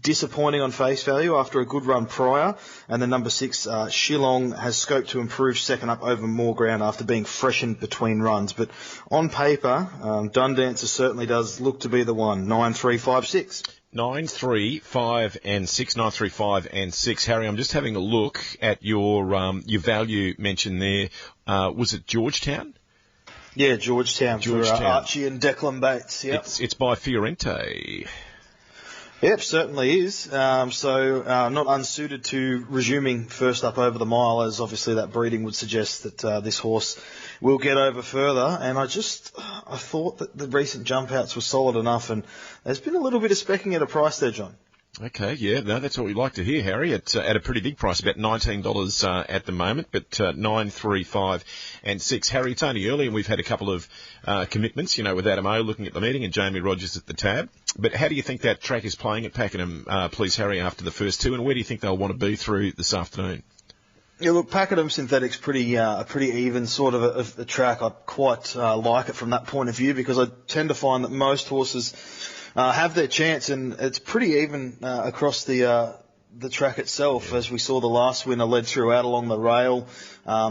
disappointing on face value after a good run prior. And then number 6, Shillong has scope to improve second up over more ground after being freshened between runs. But on paper, Dun Dancer certainly does look to be the one. 9, 3, 5, 6. 9, 3, 5 and 6. 9, 3, 5 and 6. Harry, I'm just having a look at your value mention there. Was it Georgetown? Yeah, Georgetown. For Archie and Declan Bates. Yep. It's by Fiorente. Yep, certainly is. So not unsuited to resuming first up over the mile, as obviously that breeding would suggest that this horse will get over further. And I thought that the recent jump outs were solid enough, and there's been a little bit of specking at a price there, John. Okay, yeah, no, that's what we like to hear, Harry. At a pretty big price, about $19 at the moment, but 9, 3, 5 and 6. Harry, it's only early, and we've had a couple of commitments, with Adam O looking at the meeting and Jamie Rogers at the tab. But how do you think that track is playing at Pakenham, please, Harry, after the first two, and where do you think they'll want to be through this afternoon? Yeah, look, Pakenham Synthetic's pretty even sort of a track. I quite like it from that point of view because I tend to find that most horses have their chance, and it's pretty even across the track itself. As we saw, the last winner led throughout along the rail.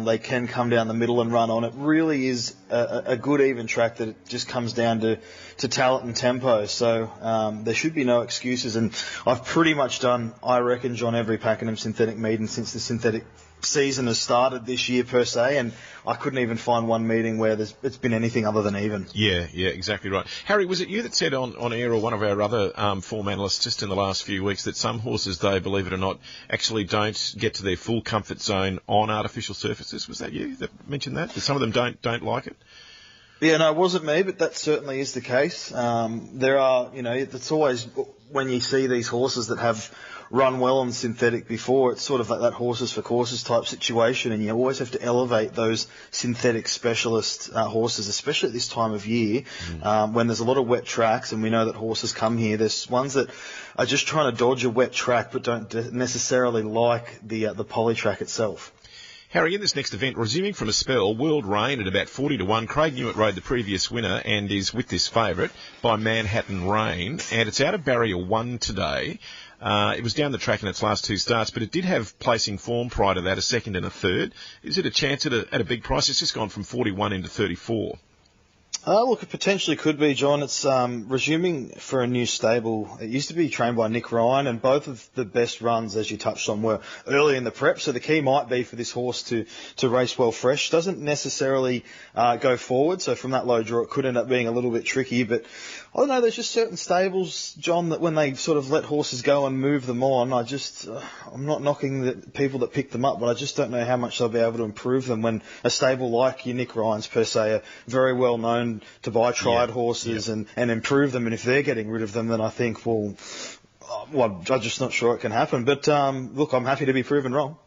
They can come down the middle and run on. It really is a good even track that it just comes down to talent and tempo. So there should be no excuses. And I've pretty much done, I reckon, John, every Pakenham Synthetic meeting since the synthetic season has started this year per se, and I couldn't even find one meeting where it's been anything other than even. Yeah, exactly right. Harry, was it you that said on air, or one of our other form analysts just in the last few weeks, that some horses, though, believe it or not, actually don't get to their full comfort zone on artificial surfaces? Was that you that mentioned that? That some of them don't like it? Yeah, no, it wasn't me, but that certainly is the case. There are, it's always when you see these horses that have run well on synthetic before, it's sort of like that horses for courses type situation, and you always have to elevate those synthetic specialist horses, especially at this time of year, when there's a lot of wet tracks, and we know that horses come here. There's ones that are just trying to dodge a wet track but don't necessarily like the poly track itself. Harry, in this next event, resuming from a spell, World Rain at about 40-1. Craig Newitt rode the previous winner and is with this favourite by Manhattan Rain, and it's out of barrier 1 today. It was down the track in its last 2 starts, but it did have placing form prior to that, a second and a third. Is it a chance at a big price? It's just gone from 41 into 34. Look, it potentially could be, John. It's resuming for a new stable. It used to be trained by Nick Ryan, and both of the best runs, as you touched on, were early in the prep. So the key might be for this horse to race well fresh. Doesn't necessarily go forward, so from that low draw it could end up being a little bit tricky. But I don't know, there's just certain stables, John, that when they sort of let horses go and move them on, I'm not knocking the people that pick them up, but I just don't know how much they'll be able to improve them when a stable like your Nick Ryan's per se are very well known to buy tried horses and improve them, and if they're getting rid of them, then I think, well, I'm just not sure it can happen. But look, I'm happy to be proven wrong.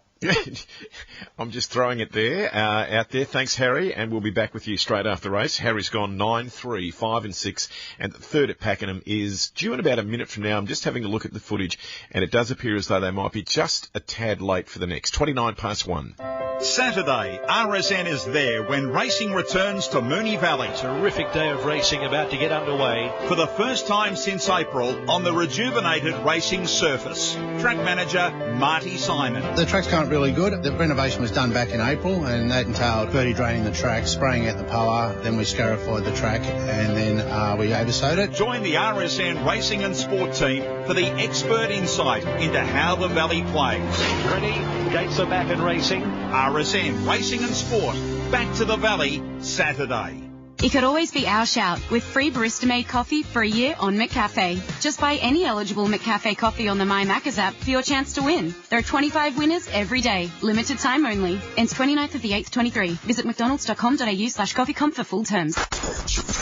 I'm just throwing it out there. Thanks, Harry, and we'll be back with you straight after the race. Harry's gone 9, 3, 5 and 6, and the third at Pakenham is due in about a minute from now. I'm just having a look at the footage, and it does appear as though they might be just a tad late for the next. 29 past 1. Saturday, RSN is there when racing returns to Moonee Valley. Terrific day of racing about to get underway. For the first time since April on the rejuvenated racing surface. Track manager Marty Simon. The track's currently really good. The renovation was done back in April, and that entailed 30 draining the track, spraying out the power, then we scarified the track, and then we oversowed it. Join the RSN Racing and Sport team for the expert insight into how the valley plays. Ready? Gates are back in racing. RSN Racing and Sport. Back to the valley Saturday. It could always be our shout with free barista-made coffee for a year on McCafe. Just buy any eligible McCafe coffee on the My Maccas app for your chance to win. There are 25 winners every day. Limited time only. Ends 29th of the 8th, 23. Visit mcdonalds.com.au/coffeecomp for full terms.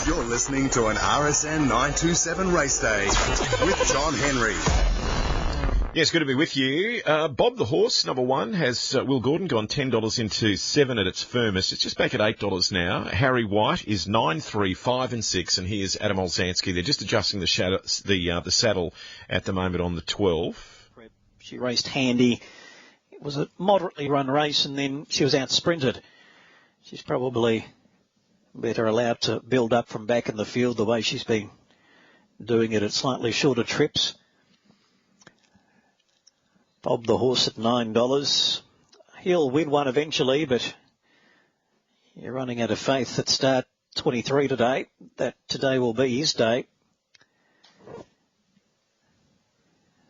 You're listening to an RSN 927 race day with John Henry. Yes, good to be with you. Bob the Horse, number 1, has Will Gordon gone $10 into 7 at its firmest. It's just back at $8 now. Harry White is 9, 3, 5 and 6, and here's Adam Olszanski. They're just adjusting the saddle at the moment on the 12. She raced handy. It was a moderately run race, and then she was out-sprinted. She's probably better allowed to build up from back in the field the way she's been doing it at slightly shorter trips. Bob the Horse at $9. He'll win one eventually, but you're running out of faith at start 23 today. That today will be his day.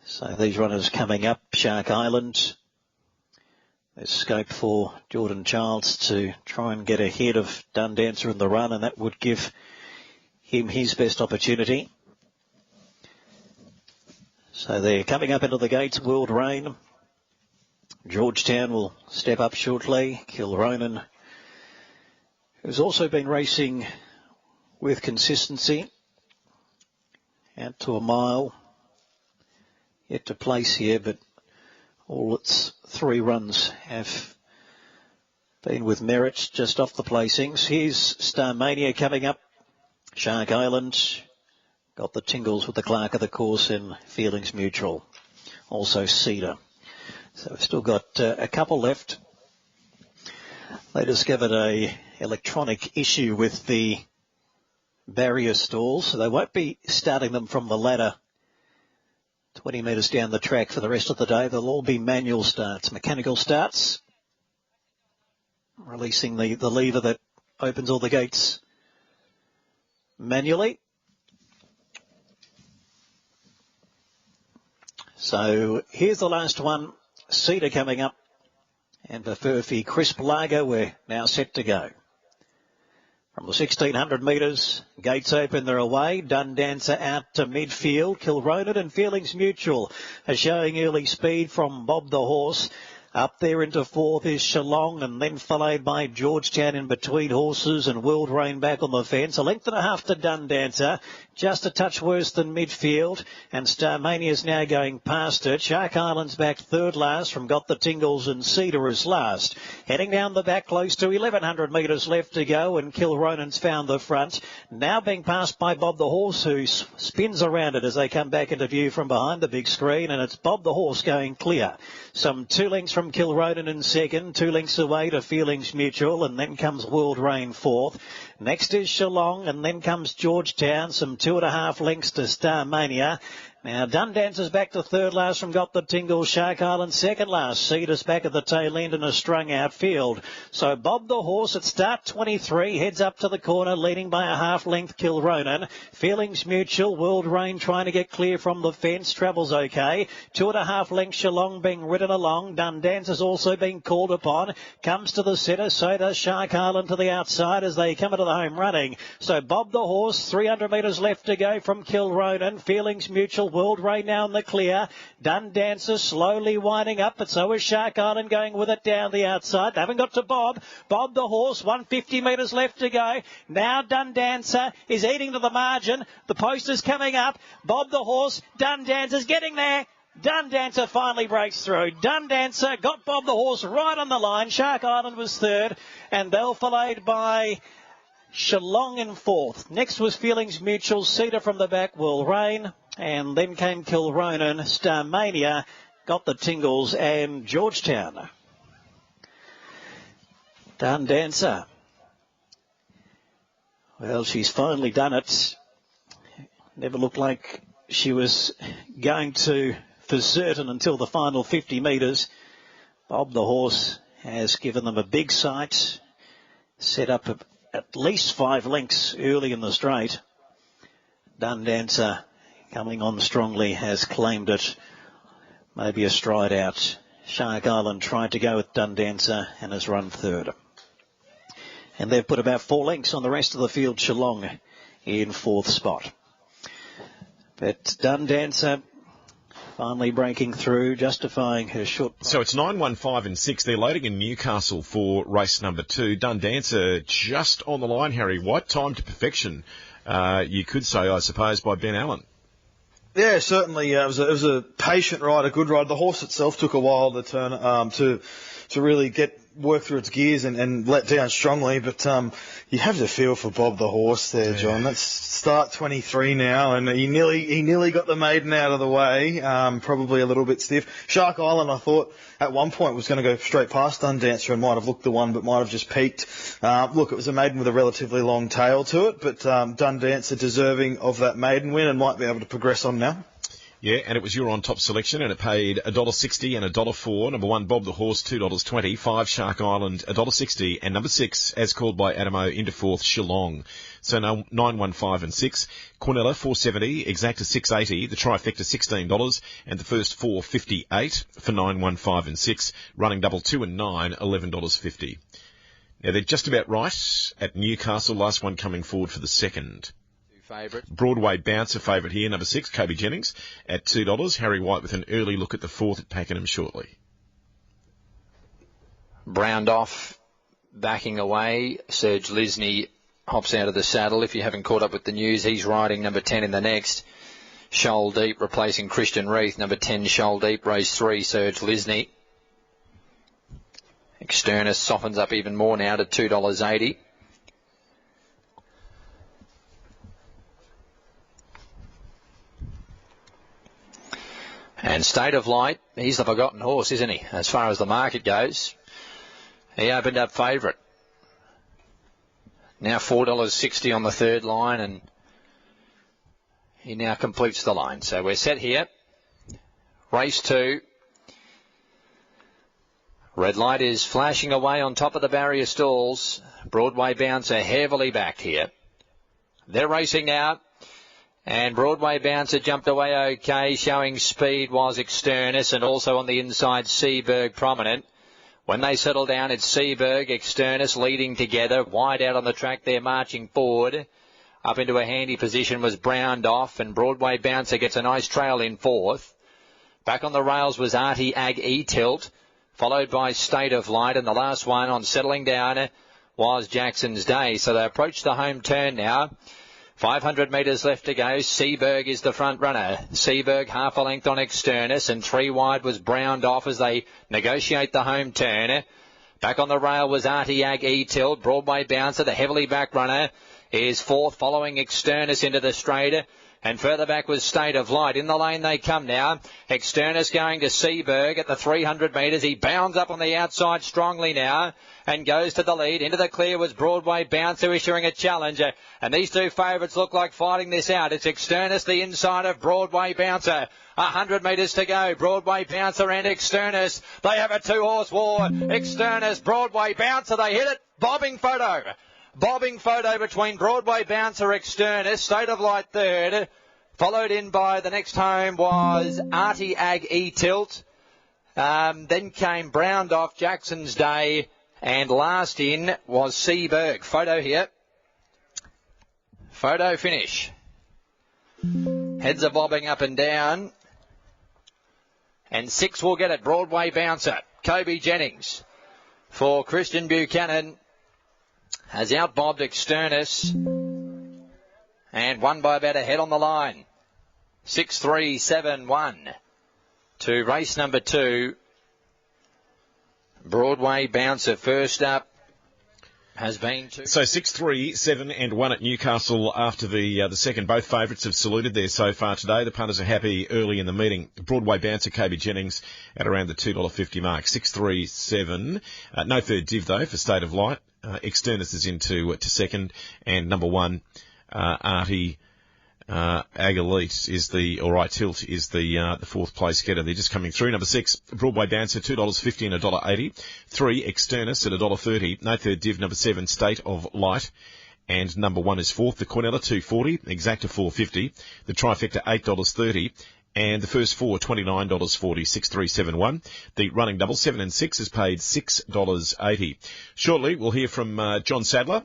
So these runners coming up, Shark Island. There's scope for Jordan Childs to try and get ahead of Dun Dancer in the run, and that would give him his best opportunity. So they're coming up into the gates, World Rain. Georgetown will step up shortly. Kilronan, who's also been racing with consistency, out to a mile. Yet to place here, but all its 3 runs have been with merit, just off the placings. Here's Starmania coming up. Shark Island. Got the tingles with the clerk of the course and Feelings Mutual. Also Cedar. So we've still got a couple left. They discovered a electronic issue with the barrier stalls, so they won't be starting them from the ladder 20 metres down the track for the rest of the day. They'll all be manual starts, mechanical starts, releasing the lever that opens all the gates manually. So here's the last one. Cedar coming up. And for Furphy Crisp Lager, we're now set to go. From the 1,600 metres, gates open, they're away. Dun Dancer out to midfield. Kilronan and Feelings Mutual are showing early speed from Bob the Horse. Up there into fourth is Shillong, and then followed by Georgetown in between horses, and World Rain back on the fence. A length and a half to Dun Dancer, just a touch worse than midfield, and Starmania's now going past it. Shark Island's back third last from Got the Tingles, and Cedar is last. Heading down the back close to 1,100 metres left to go, and Kilronan's found the front. Now being passed by Bob the Horse, who spins around it as they come back into view from behind the big screen, and it's Bob the Horse going clear. Some 2 lengths from Kilronan in second, 2 lengths away to Feelings Mutual, and then comes World Rain fourth. Next is Shillong, and then comes Georgetown, some 2.5 lengths to Starmania. Now, Dun Dancer's back to third last from Got the Tingle. Shark Island second last. Cedar's back at the tail end in a strung out field. So Bob the Horse at start 23 heads up to the corner, leading by a half length Kilronan. Feelings Mutual, World Rain trying to get clear from the fence. Travels okay. 2.5 lengths Shillong being ridden along. Dun Dancer's also being called upon. Comes to the centre. So does Shark Island to the outside as they come into the home running. So Bob the Horse, 300 metres left to go from Kilronan. Feelings Mutual, World Rain now in the clear. Dun Dancer slowly winding up, but so is Shark Island going with it down the outside. They haven't got to Bob. Bob the Horse, 150 metres left to go. Now Dun Dancer is eating to the margin. The poster's coming up. Bob the Horse, Dun Dancer's getting there. Dun Dancer finally breaks through. Dun Dancer got Bob the Horse right on the line. Shark Island was third, and they're followed by Shillong in fourth. Next was Feelings Mutual, Cedar from the back, World Rain. And then came Kilronan, Starmania, Got the Tingles, and Georgetown. Dun Dancer. Well, she's finally done it. Never looked like she was going to for certain until the final 50 metres. Bob the Horse has given them a big sight. Set up at least 5 lengths early in the straight. Dun Dancer coming on strongly has claimed it. Maybe a stride out. Shark Island tried to go with Dun Dancer and has run third. And they've put about 4 lengths on the rest of the field. Shillong in fourth spot. But Dun Dancer finally breaking through, justifying her short. So it's 9, 1, 5 and 6. They're loading in Newcastle for race number 2. Dun Dancer just on the line, Harry White. Time to perfection, you could say, I suppose, by Ben Allen. Yeah, certainly. It was a patient ride, a good ride. The horse itself took a while to turn to really work through its gears and let down strongly. But you have to feel for Bob the Horse there, John. That's start 23 now, and he nearly got the maiden out of the way. Probably a little bit stiff. Shark Island, I thought at one point was going to go straight past Dun Dancer and might have looked the one, but might have just peaked. Look, it was a maiden with a relatively long tail to it, but Dun Dancer deserving of that maiden win and might be able to progress on now. Yeah, and it was your on top selection, and it paid $1.60 and $1.04. Number 1, Bob the Horse, $2.20. 5, Shark Island, $1.60. And number 6, as called by Adamo, into fourth, Shillong. So 9, 1, 5 and 6. Cornella, $4.70. Exacta, $6.80. The trifecta, $16. And the first 4, $58 for 9, 1, 5 and 6. Running double 2 and 9, $11.50. Now, they're just about right at Newcastle. Last one coming forward for the second. Favourite. Broadway Bouncer favourite here, number 6, Kobe Jennings at $2. Harry White with an early look at the fourth at Pakenham shortly. Browned off, backing away. Serge Lisney hops out of the saddle. If you haven't caught up with the news, he's riding number 10 in the next. Shoal Deep replacing Christian Reith. Number 10, Shoal Deep, race 3, Serge Lisney. Externus softens up even more now to $2.80. And State of Light, he's the forgotten horse, isn't he, as far as the market goes. He opened up favourite Now $4.60 on the third line, and he now completes the line. So we're set here. Race 2. Red light is flashing away on top of the barrier stalls. Broadway Bouncer heavily backed here. They're racing now. And Broadway Bouncer jumped away okay. Showing speed was Externus, and also on the inside Seaberg prominent. When they settle down, it's Seaberg, Externus leading together. Wide out on the track, they're marching forward. Up into a handy position was Browned off, and Broadway Bouncer gets a nice trail in fourth. Back on the rails was Artie Ag E-Tilt, followed by State of Light, and the last one on settling down was Jackson's Day. So they approach the home turn now. 500 metres left to go. Seaberg is the front runner. Seaberg half a length on Externus, and 3 wide was Browned off as they negotiate the home turn. Back on the rail was Artie Ag E-Tilt. Broadway Bouncer, the heavily back runner, is fourth, following Externus into the straight. And further back was State of Light. In the lane they come now. Externus going to Seaberg at the 300 metres. He bounds up on the outside strongly now and goes to the lead. Into the clear was Broadway Bouncer issuing a challenge. And these two favourites look like fighting this out. It's Externus, the inside of Broadway Bouncer. 100 metres to go. Broadway Bouncer and Externus. They have a 2-horse war. Externus, Broadway Bouncer. They hit it. Bobbing photo between Broadway Bouncer, Externus, State of Light third, followed in by the next home was Artie Ag E-Tilt. Then came Browned off, Jackson's Day, and last in was Seaberg. Photo here. Photo finish. Heads are bobbing up and down. And 6 will get it. Broadway Bouncer. Kobe Jennings for Christian Buchanan has outbobbed Externus and won by about a head on the line. 6-3-7-1 to race number 2. Broadway Bouncer first up has been to... So 6-3-7-1 at Newcastle after the second. Both favourites have saluted there so far today. The punters are happy early in the meeting. Broadway Bouncer, KB Jennings at around the $2.50 mark. 6-3-7. No third div though for State of Light. Externus is into to second, and number 1, Artie Agalite is Tilt is the fourth place getter. They're just coming through. Number 6, Broadway Bouncer, $2.50 and $1.80. 3, Externus at $1.30. No third div. Number 7, State of Light. And number 1 is fourth, the Cornella, $2.40. Exacta, $4.50. The Trifecta, $8.30. And the first 4, $29.40, 6-3-7-1. The running double, 7 and 6, is paid $6.80. Shortly, we'll hear from John Sadler,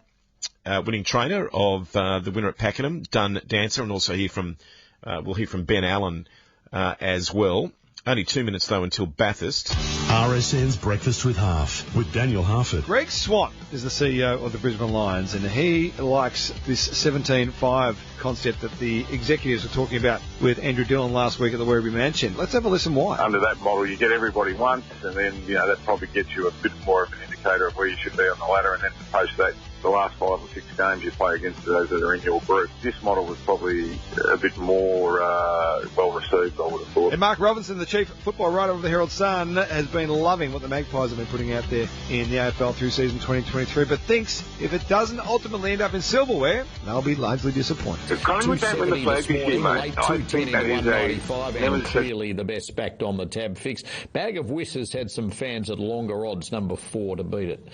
winning trainer of the winner at Pakenham, Dun Dancer, and also we'll hear from Ben Allen as well. Only 2 minutes, though, until Bathurst. RSN's Breakfast with Half, with Daniel Harford. Greg Swan is the CEO of the Brisbane Lions, and he likes this 17-5 concept that the executives were talking about with Andrew Dillon last week at the Werribee Mansion. Let's have a listen why. Under that model, you get everybody once, and then, that probably gets you a bit more of an indicator of where you should be on the ladder, and then post that, the last 5 or 6 games you play against those that are in your group. This model was probably a bit more well received, I would have thought. And Mark Robinson, the chief football writer of the Herald Sun, has been loving what the Magpies have been putting out there in the AFL through season 2023, but thinks if it doesn't ultimately end up in silverware, they'll be largely disappointed. If Collingwood don't win the flag this year, mate, I think that is and clearly the best backed on the tab fix. Bag of Whistles had some fans at longer odds, number 4 to beat it.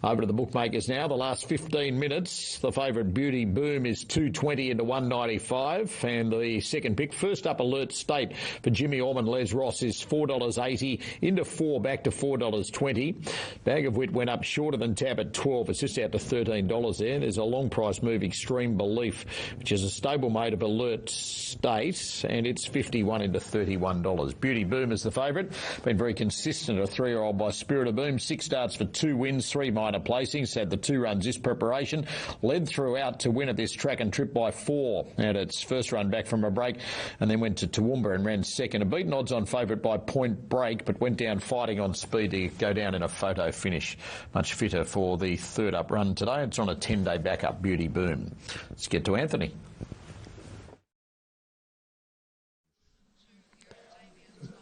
Over to the bookmakers now, the last 15 minutes. The favourite Beauty Boom is 220 into 195, and the second pick, first up Alert State for Jimmy Orman, Les Ross, is $4.80 into 4, back to $4.20. Bag of Wit went up shorter than tab at 12. It's just out to $13 there. There's a long price move, Extreme Belief, which is a stablemate of Alert State, and it's 51 into $31. Beauty Boom is the favourite. Been very consistent, a 3-year-old by Spirit of Boom. 6 starts for 2 wins, 3 minor placings. Had the 2 runs this preparation. Led throughout to win at this track and trip by 4 at its first run back from a break, and then went to Toowoomba and ran second. A beaten odds on favourite by Point Break, but went down fighting on speed to go down in a photo finish. Much fitter for the third up run today. It's on a 10-day backup, Beauty Boom. Let's get to Anthony.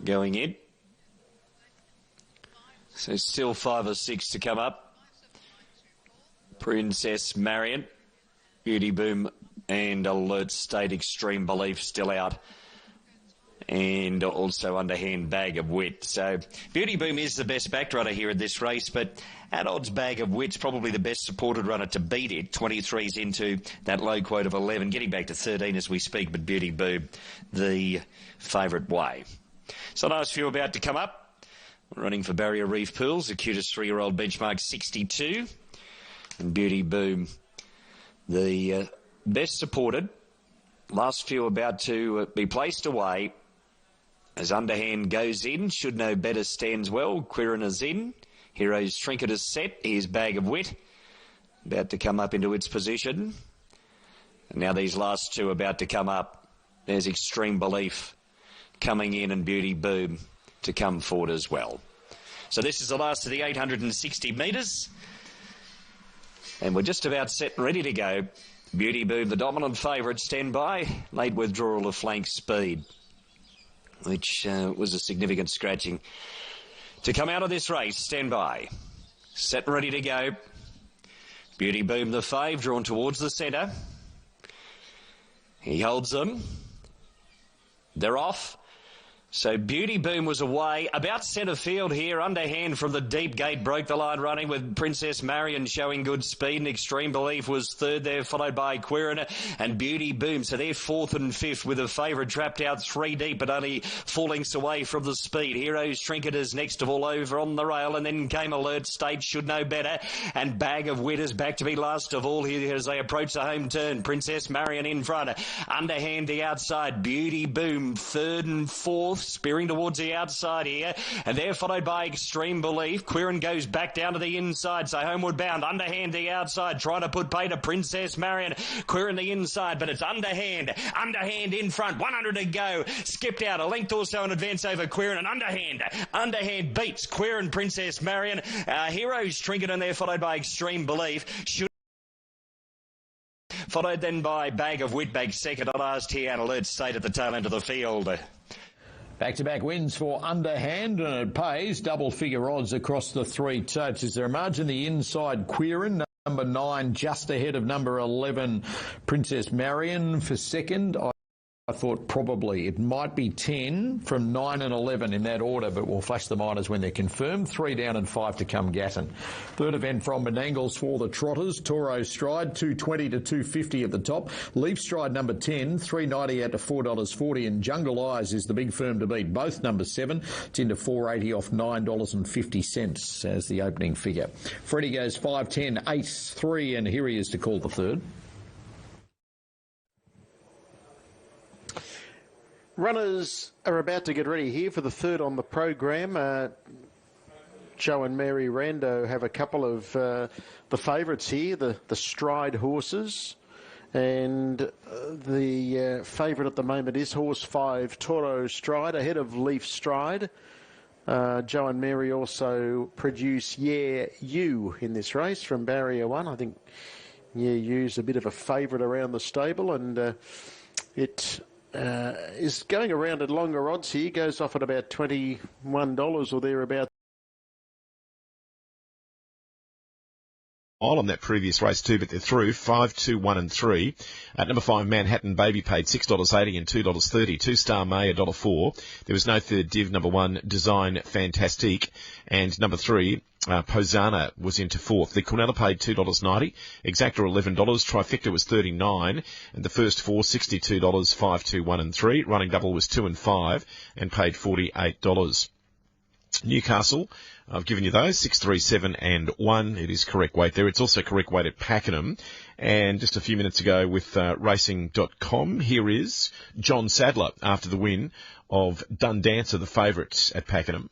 Going in. So still 5 or 6 to come up. Princess Marion, Beauty Boom and Alert State Extreme Belief still out. And also underhand Bag of Wit. So Beauty Boom is the best backed runner here at this race, but at odds Bag of Wit's probably the best supported runner to beat it. 23's into that low quote of 11, getting back to 13 as we speak, but Beauty Boom the favourite way. So nice few about to come up. Running for Barrier Reef Pools, the cutest 3-year-old benchmark 62. And Beauty Boom the best supported. Last few about to be placed away. As underhand goes in, should know better stands well. Quirin is in. Hero's Trinket is set. Here's Bag of Wit. About to come up into its position. And now these last two about to come up. There's Extreme Belief coming in and Beauty Boom to come forward as well. So this is the last of the 860 metres. And we're just about set and ready to go. Beauty Boom, the dominant favourite, stand by. Late withdrawal of flank speed, which was a significant scratching. To come out of this race, stand by. Set and ready to go. Beauty Boom, the fave, drawn towards the centre. He holds them. They're off. So Beauty Boom was away about centre field here. Underhand from the deep gate broke the line running with Princess Marion showing good speed. And Extreme Belief was third there, followed by Quirin and Beauty Boom. So they're fourth and fifth with a favourite trapped out 3 deep but only 4 lengths away from the speed. Hero's Trinket is next of all over on the rail, and then came Alert State, should know better. And Bag of Wit is back to be last of all here as they approach the home turn. Princess Marion in front. Underhand the outside. Beauty Boom third and fourth. Spearing towards the outside here, and they're followed by Extreme Belief. Quirin goes back down to the inside, so homeward bound. Underhand the outside, trying to pay to Princess Marion. Quirin the inside, but it's underhand in front. 100 to go. Skipped out a length or so in advance over Quirin, and underhand beats Quirin, Princess Marion. Hero's Trinket in there, followed by Extreme Belief. Followed then by Bag of Wit, back second. I last here and Alert State at the tail end of the field. Back-to-back wins for Underhand, and it pays double-figure odds across the 3 totes. Is there a margin? The inside, Quirin, number 9, just ahead of number 11, Princess Marion for second. I thought probably it might be 10 from 9 and 11 in that order, but we'll flash the minors when they're confirmed. 3 down and 5 to come, Gatton. Third event from Menangles for the Trotters. Toro Stride, $2.20 to $2.50 at the top. Leaf Stride, number 10, $3.90 out to $4.40. And Jungle Eyes is the big firm to beat. Both number 7. It's into $4.80 off $9.50 as the opening figure. Freddie goes 5, 10, 8, 3, and here he is to call the third. Runners are about to get ready here for the third on the program. Joe and Mary Rando have a couple of the favourites here, the Stride horses. And the favourite at the moment is horse 5, Toro Stride, ahead of Leaf Stride. Joe and Mary also produce Yeah You in this race from Barrier 1. I think Yeah You's a bit of a favourite around the stable, and it is going around at longer odds here. Goes off at about $21 or thereabouts. On that previous race too, but they're through 5, 2, 1 and 3. At number 5, Manhattan Baby paid $6.80 and $2.30. 2-star May $1.04. There was no third div. Number 1, Design Fantastique, and number 3, Posana was into fourth. The Cornella paid $2.90. Exacta $11. Trifecta was $39, and the first 4 $62. 5, 2, 1 and 3. Running double was 2 and 5, and paid $48. Newcastle, I've given you those, 6, 3, 7 and 1. It is correct weight there. It's also correct weight at Pakenham. And just a few minutes ago with racing.com, here is John Sadler after the win of Dundancer, the favourites at Pakenham.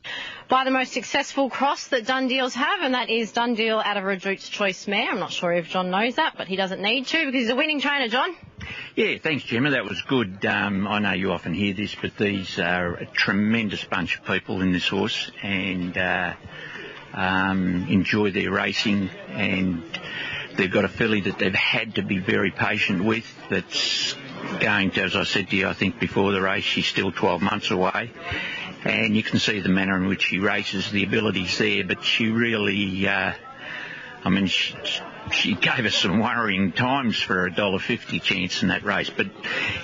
By the most successful cross that Dundeals have, and that is Dundeal out of Redute's Choice Mare. I'm not sure if John knows that, but he doesn't need to because he's a winning trainer, John. Yeah, thanks, Gemma. That was good. I know you often hear this, but these are a tremendous bunch of people in this horse, and enjoy their racing, and they've got a filly that they've had to be very patient with that's going to, as I said to you, I think before the race, she's still 12 months away, and you can see the manner in which she races, the ability's there, but she really I mean, she gave us some worrying times for a $1.50 chance in that race. But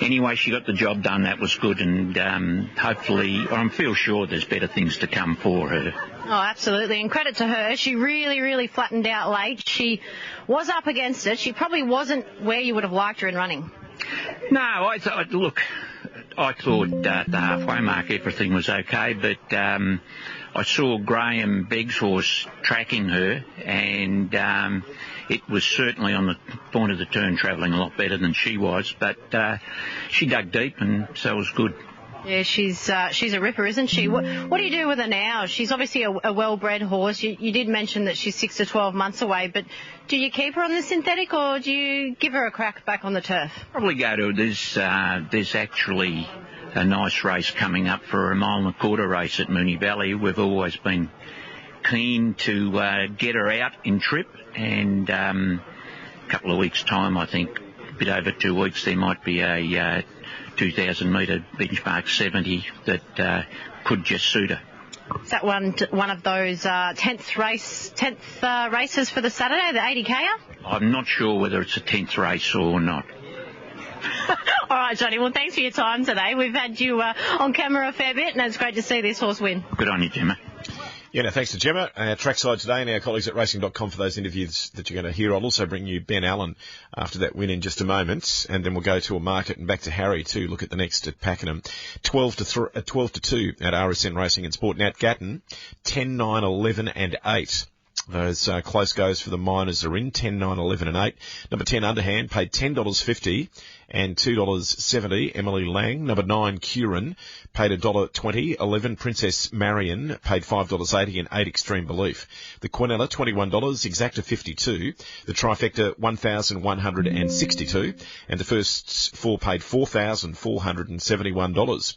anyway, she got the job done. That was good. And hopefully, I feel sure there's better things to come for her. Oh, absolutely. And credit to her. She really, really flattened out late. She was up against it. She probably wasn't where you would have liked her in running. No, I thought the halfway mark everything was okay, but I saw Graham Begg's horse tracking her, and it was certainly on the point of the turn travelling a lot better than she was, but she dug deep, and so it was good. Yeah, she's a ripper, isn't she? What do you do with her now? She's obviously a well-bred horse. You did mention that she's 6 to 12 months away, but do you keep her on the synthetic or do you give her a crack back on the turf? Probably go to there's actually a nice race coming up for a 1.25 mile race at Moonee Valley. We've always been keen to get her out in trip, and a couple of weeks' time, I think, a bit over 2 weeks, there might be a 2,000 metre benchmark 70 that could just suit her. Is that one of those 10th races for the Saturday, the 80K? I'm not sure whether it's a 10th race or not. All right, Johnny. Well, thanks for your time today. We've had you on camera a fair bit, and it's great to see this horse win. Good on you, Gemma. Yeah, no, thanks to Gemma. Trackside today, and our colleagues at racing.com for those interviews that you're going to hear. I'll also bring you Ben Allen after that win in just a moment, and then we'll go to a market and back to Harry to look at the next at Pakenham. 12 to 2 at RSN Racing and Sport. Nat Gatton, 10, 9, 11 and 8. Those close goes for the Miners are in, 10, 9, 11 and 8. Number 10, Underhand, paid $10.50 and $2.70. Emily Lang. Number 9, Curran, paid $1.20. 11, Princess Marion, paid $5.80 and 8, Extreme Belief. The Quinella, $21. Exacta, $52. The Trifecta, $1,162. And the first 4 paid $4,471.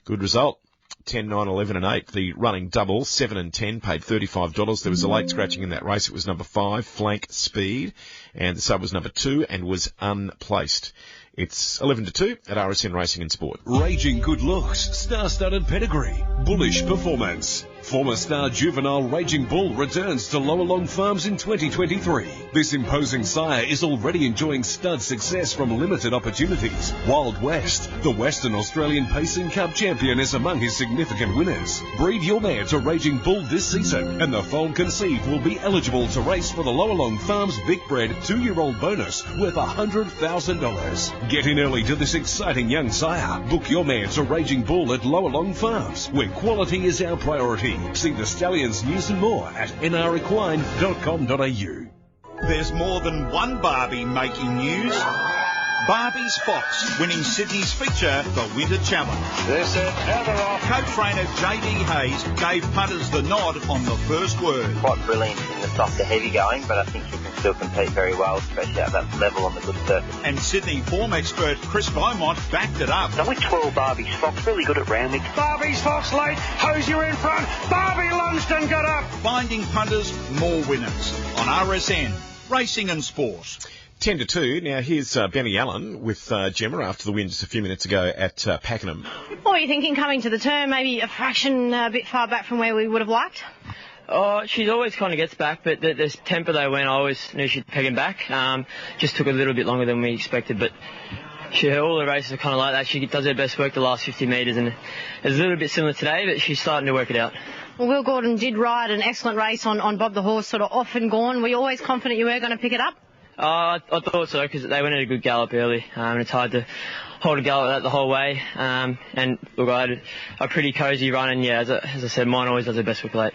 Good result. 10, 9, 11 and 8. The running double, 7 and 10, paid $35. There was a late scratching in that race. It was number 5, Flank Speed, and the sub was number 2 and was unplaced. It's 11 to 2 at RSN Racing and Sport. Raging good looks, star-studded pedigree, bullish performance. Former star juvenile Raging Bull returns to Lower Long Farms in 2023. This imposing sire is already enjoying stud success from limited opportunities. Wild West, the Western Australian Pacing Cup champion, is among his significant winners. Breed your mare to Raging Bull this season, and the foal conceived will be eligible to race for the Lower Long Farms Big Bred 2-year-old bonus worth $100,000. Get in early to this exciting young sire. Book your mare to Raging Bull at Lower Long Farms, where quality is our priority. See the Stallions news and more at nrequine.com.au. There's more than one Barbie making news. Barbie's Fox winning Sydney's feature, the Winter Challenge. This is Everoff. Co-trainer J.D. Hayes gave punters the nod on the first word. Quite brilliant in the softer heavy going, but I think she can still compete very well, especially at that level on the good surface. And Sydney form expert Chris Beaumont backed it up. Number 12, Barbie's Fox, really good at rounding. Barbie's Fox late, Hosier in front, Barbie Lumsden got up. Finding punters, more winners on RSN Racing and Sport. 10 to 2. Now here's Benny Allen with Gemma after the win just a few minutes ago at Pakenham. What are you thinking coming to the turn? Maybe a fraction a bit far back from where we would have liked? Oh, she always kind of gets back, but the tempo they went, I always knew she'd peg him back. Just took a little bit longer than we expected, but all the races are kind of like that. She does her best work the last 50 metres, and it's a little bit similar today, but she's starting to work it out. Well, Will Gordon did ride an excellent race on Bob the Horse, sort of off and gone. Were you always confident you were going to pick it up? I thought so, because they went at a good gallop early, and it's hard to hold a gallop that the whole way. And look, I had a pretty cosy run, and yeah, as I said, mine always does her best work late.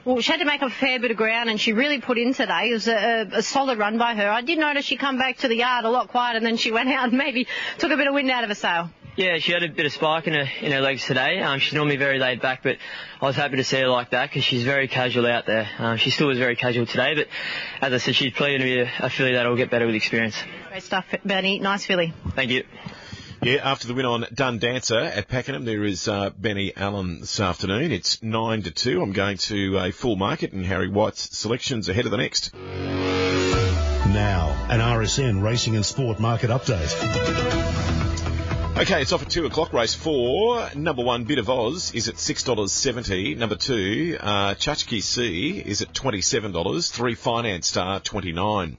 Well, she had to make a fair bit of ground, and she really put in today. It was a solid run by her. I did notice she come back to the yard a lot quieter, and then she went out and maybe took a bit of wind out of her sail. Yeah, she had a bit of spike in her legs today. She's normally very laid back, but I was happy to see her like that because she's very casual out there. She still was very casual today, but as I said, she's probably going to be a filly that will get better with experience. Great stuff, Benny. Nice filly. Thank you. Yeah, after the win on Dun Dancer at Pakenham, there is Benny Allen this afternoon. It's 9 to 2. I'm going to a full market, and Harry White's selections ahead of the next. Now, an RSN Racing and Sport market update. Okay, it's off at 2 o'clock. Race 4. Number 1, Bit of Oz, is at $6.70. Number 2, Chachki C, is at $27. 3, Finance Star, $29.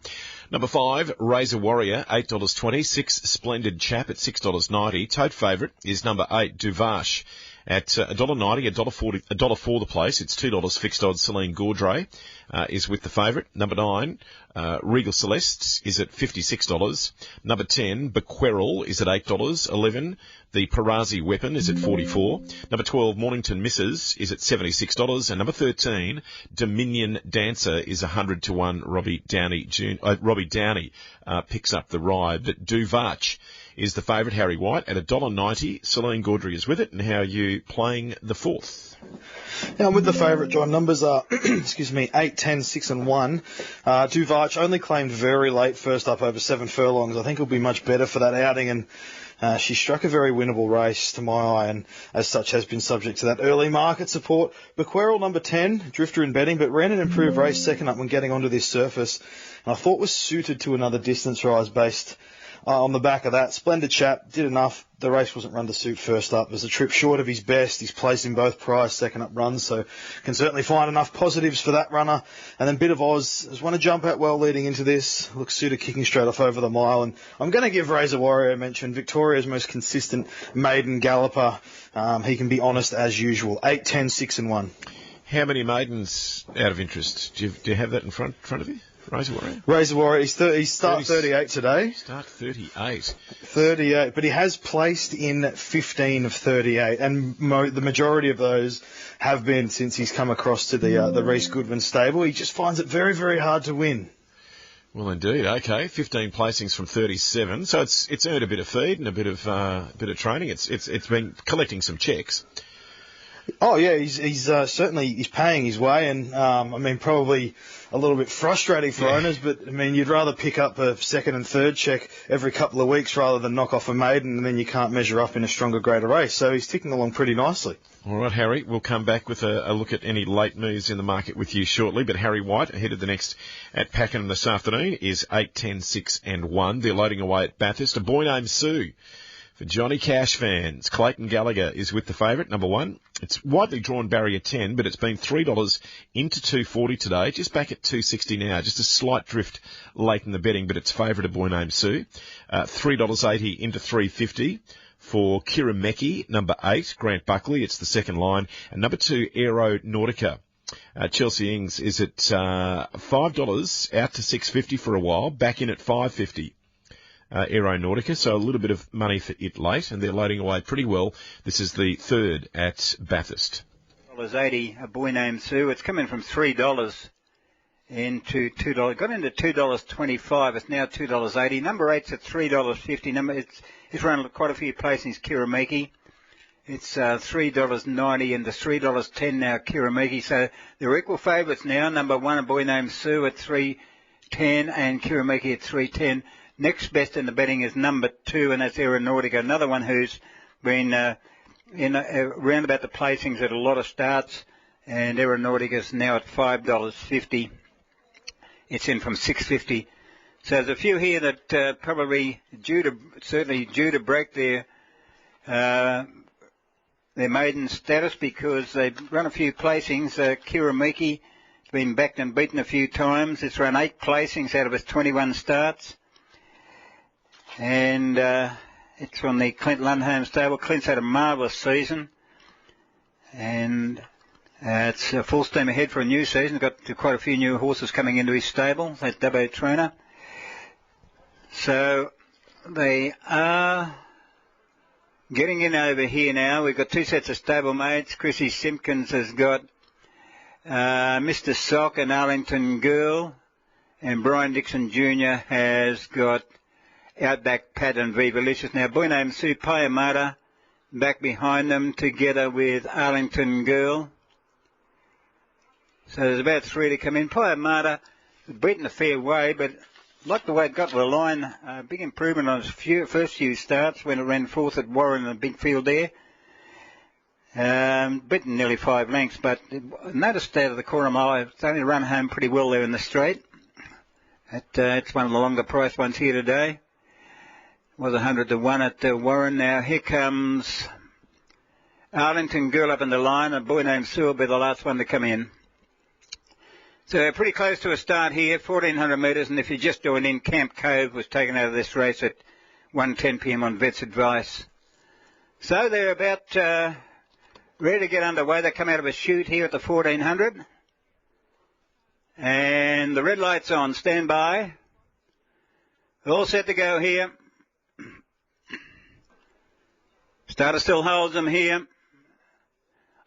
Number 5, Razor Warrior, $8.20. 6, Splendid Chap at $6.90. Tote favourite is number 8, Duvash, at $1.90, $1.40 the place. It's $2 fixed odds. Celine Gaudray is with the favourite. Number 9, Regal Celeste is at $56. Number 10, Bequerel is at $8. 11, the Parazi Weapon is at $44. Number 12, Mornington Misses is at $76. And number 13, Dominion Dancer is 100-1. Robbie Downey picks up the ride. But Duvach is the favourite, Harry White, at $1.90. Celine Gaudry is with it. And how are you playing the fourth? Yeah, I'm with the favourite, John. Numbers are, 8, 10, 6 and 1. Duvach only claimed very late first up over 7 furlongs. I think it'll be much better for that outing, and she struck a very winnable race to my eye, and as such has been subject to that early market support. Bequerel, number 10, drifter in betting, but ran an improved race second up when getting onto this surface, and I thought was suited to another distance rise based on the back of that. Splendid Chap did enough. The race wasn't run to suit first up. It was a trip short of his best. He's placed in both prize second up runs, so can certainly find enough positives for that runner. And then Bit of Oz has won a jump out well leading into this. Looks suited kicking straight off over the mile. And I'm going to give Razor Warrior a mention. Victoria's most consistent maiden galloper. He can be honest as usual. 8, 10, 6 and 1. How many maidens out of interest? Do you have that in front of you? Razor Warrior? Razor Warrior, he's start 38 today. Start 38. 38, but he has placed in 15 of 38, and the majority of those have been since he's come across to the Reece Goodwin stable. He just finds it very, very hard to win. Well, indeed. Okay, 15 placings from 37, so it's earned a bit of feed and a bit of training. It's been collecting some checks. Oh yeah, he's certainly paying his way, and probably a little bit frustrating for owners, but you'd rather pick up a second and third check every couple of weeks rather than knock off a maiden, and then you can't measure up in a stronger, greater race. So he's ticking along pretty nicely. All right, Harry, we'll come back with a look at any late moves in the market with you shortly. But Harry White, ahead of the next at Pakenham this afternoon, is 8, 10, 6 and 1. They're loading away at Bathurst. A boy named Sue. For Johnny Cash fans, Clayton Gallagher is with the favourite, number 1. It's widely drawn barrier 10, but it's been $3 into $2.40 today, just back at $2.60 now. Just a slight drift late in the betting, but it's favourite, A Boy Named Sue. $3.80 into $3.50 for Kirameki, number 8, Grant Buckley. It's the second line. And number 2, Aero Nautica. Chelsea Ings is at $5 out to $6.50 for a while, back in at $5.50. Aeronautica, so a little bit of money for it late, and they're loading away pretty well. This is the third at Bathurst. $80, A Boy Named Sue. It's coming from $3 into $2. Got into $2.25. It's now $2.80. Number 8's at $3.50. It's run quite a few placings. Kirameki. It's $3.90 into $3.10 now. Kirameki. So they're equal favourites now. Number 1, A Boy Named Sue at $3.10, and Kirameki at $3.10. Next best in the betting is number 2, and that's Aeronautica, another one who's been around about the placings at a lot of starts, and Aeronautica's now at $5.50. It's in from $6.50. So there's a few here that probably due to break their maiden status because they've run a few placings. Kiramiki has been backed and beaten a few times. It's run 8 placings out of its 21 starts. And it's from the Clint Lundholm stable. Clint's had a marvellous season, and it's a full steam ahead for a new season. Got quite a few new horses coming into his stable, that Dubbo trainer. So they are getting in over here now. We've got 2 sets of stablemates. Chrissy Simpkins has got Mr. Sock and Arlington Girl, and Brian Dixon Jr. has got Outback Pat and Vivalicious. Now, Boy Named Sue Payamata back behind them together with Arlington Girl. So there's about 3 to come in. Payamata beaten a fair way, but like the way it got to the line, big improvement on its first few starts when it ran 4th at Warren in a big field there. Beaten nearly 5 lengths, but noticed out of the quarter mile, it's only run home pretty well there in the straight. It's one of the longer priced ones here today. Was 100 to 1 at Warren. Now here comes Arlington Girl up in the line. A boy named Sue will be the last one to come in. So pretty close to a start here, 1,400 metres, and if you just joined in, Camp Cove was taken out of this race at 1:10 p.m. on Vet's advice. So they're about ready to get underway. They come out of a chute here at the 1,400. And the red light's on. Stand by. All set to go here. Starter still holds them here.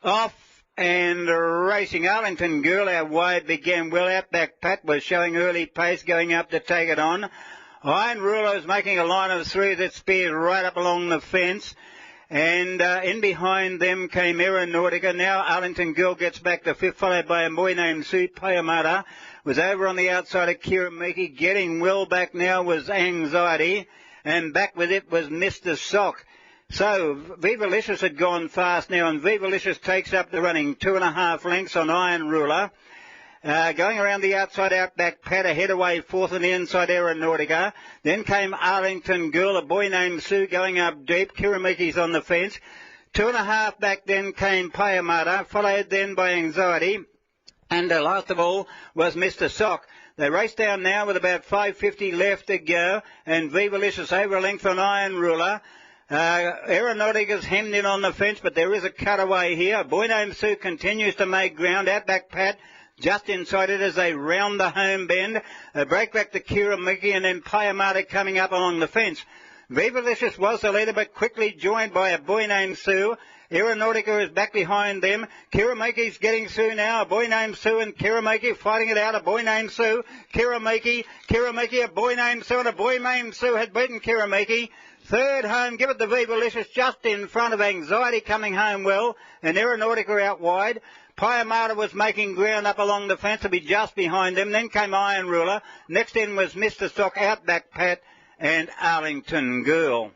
Off. And racing. Arlington Girl out wide began well. Outback Pat was showing early pace going up to take it on. Iron Ruler is making a line of three that spears right up along the fence. And in behind them came Aeronautica. Now Arlington Girl gets back to fifth, followed by a boy named Sue Payamata. Was over on the outside of Kira Miki. Getting well back now was Anxiety. And back with it was Mr. Sock. So, Vivalicious had gone fast now, and Vivalicious takes up the running, 2.5 lengths on Iron Ruler. Going around the outside, Outback Pat, ahead away, fourth on the inside, Aeronautica. Then came Arlington Girl, a boy named Sue going up deep. Kiramiki's on the fence. 2.5 back then came Payamata, followed then by Anxiety. And last of all was Mr. Sock. They race down now with about 5:50 left to go, and Vivalicious over a length on Iron Ruler. Aeronautica's hemmed in on the fence, but there is a cutaway here. A boy named Sue continues to make ground. Outback Pat just inside it as they round the home bend. A break back to Kira Miki, and then Payamata coming up along the fence. Vivalicious was the leader, but quickly joined by a boy named Sue. Aeronautica is back behind them. Kira Miki's getting Sue now. A boy named Sue and Kira Miki fighting it out. A boy named Sue, Kira Miki, a boy named Sue, and a boy named Sue had beaten Kira Miki. Third home, give it to Vivalicious, just in front of Anxiety coming home well, and Aeronautica out wide. Payamata was making ground up along the fence to be just behind them. Then came Iron Ruler. Next in was Mr. Stock, Outback Pat, and Arlington Girl.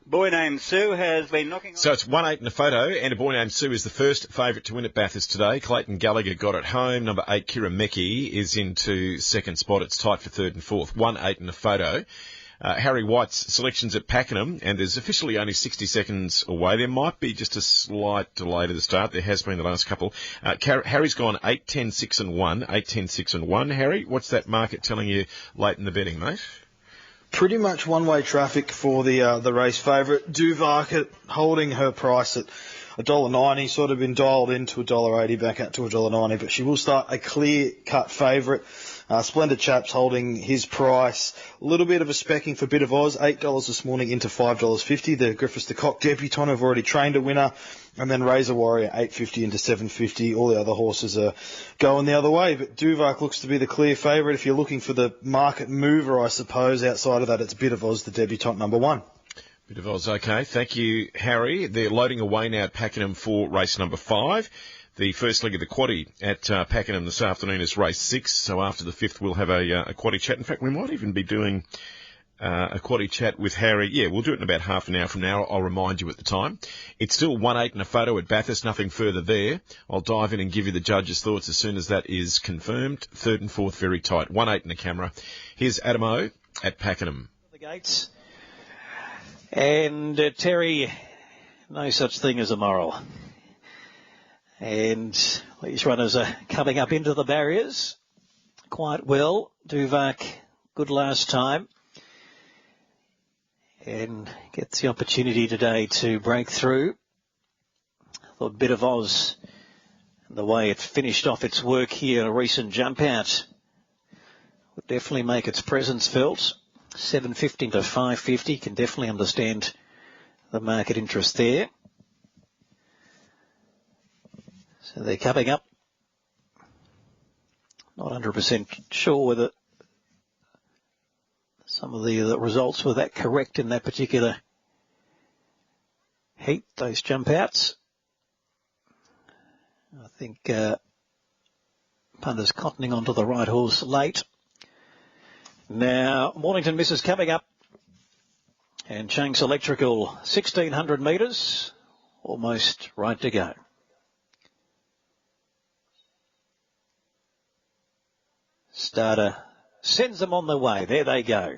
Boy named Sue has been knocking on. So it's 1-8 in the photo, and a boy named Sue is the first favourite to win at Bathurst today. Clayton Gallagher got it home. Number 8, Kira Meki, is into second spot. It's tight for third and fourth. 1-8 in the photo. Harry White's selections at Pakenham, and there's officially only 60 seconds away. There might be just a slight delay to the start. There has been the last couple. Harry's gone 8, 10, 6 and 1. 8, 10, 6 and 1. Harry, what's that market telling you late in the betting, mate? Pretty much one-way traffic for the race favourite. Duvark holding her price at $1.90, sort of been dialed into $1.80, back out to $1.90, but she will start a clear-cut favourite. Splendid Chaps holding his price. A little bit of a specking for Bit of Oz, $8 this morning into $5.50. The Griffiths de Kock Debutante have already trained a winner. And then Razor Warrior, $8.50 into $7.50. All the other horses are going the other way. But Duvark looks to be the clear favourite. If you're looking for the market mover, I suppose, outside of that, it's Bit of Oz, the debutante number 1. Bit of Oz, okay. Thank you, Harry. They're loading away now at Pakenham for race number 5. The first leg of the quaddie at Pakenham this afternoon is race 6. So after the 5th, we'll have a quaddie chat. In fact, we might even be doing a quaddie chat with Harry. Yeah, we'll do it in about half an hour from now. I'll remind you at the time. It's still 1-8 in a photo at Bathurst. Nothing further there. I'll dive in and give you the judges' thoughts as soon as that is confirmed. Third and fourth, very tight. 1-8 in the camera. Here's Adamo at Pakenham. The gates. And Terry, no such thing as a moral. And these runners are coming up into the barriers quite well. Duvark, good last time. And gets the opportunity today to break through. Thought Bit of Oz, the way it finished off its work here in a recent jump out, would definitely make its presence felt. 7.50 to 5.50, can definitely understand the market interest there. So they're coming up. Not 100% sure whether some of the results were that correct in that particular heat, those jump outs. I think punters cottoning onto the right horse late. Now, Mornington Misses coming up. And Shanks Electrical, 1,600 metres, almost right to go. Starter sends them on the way. There they go.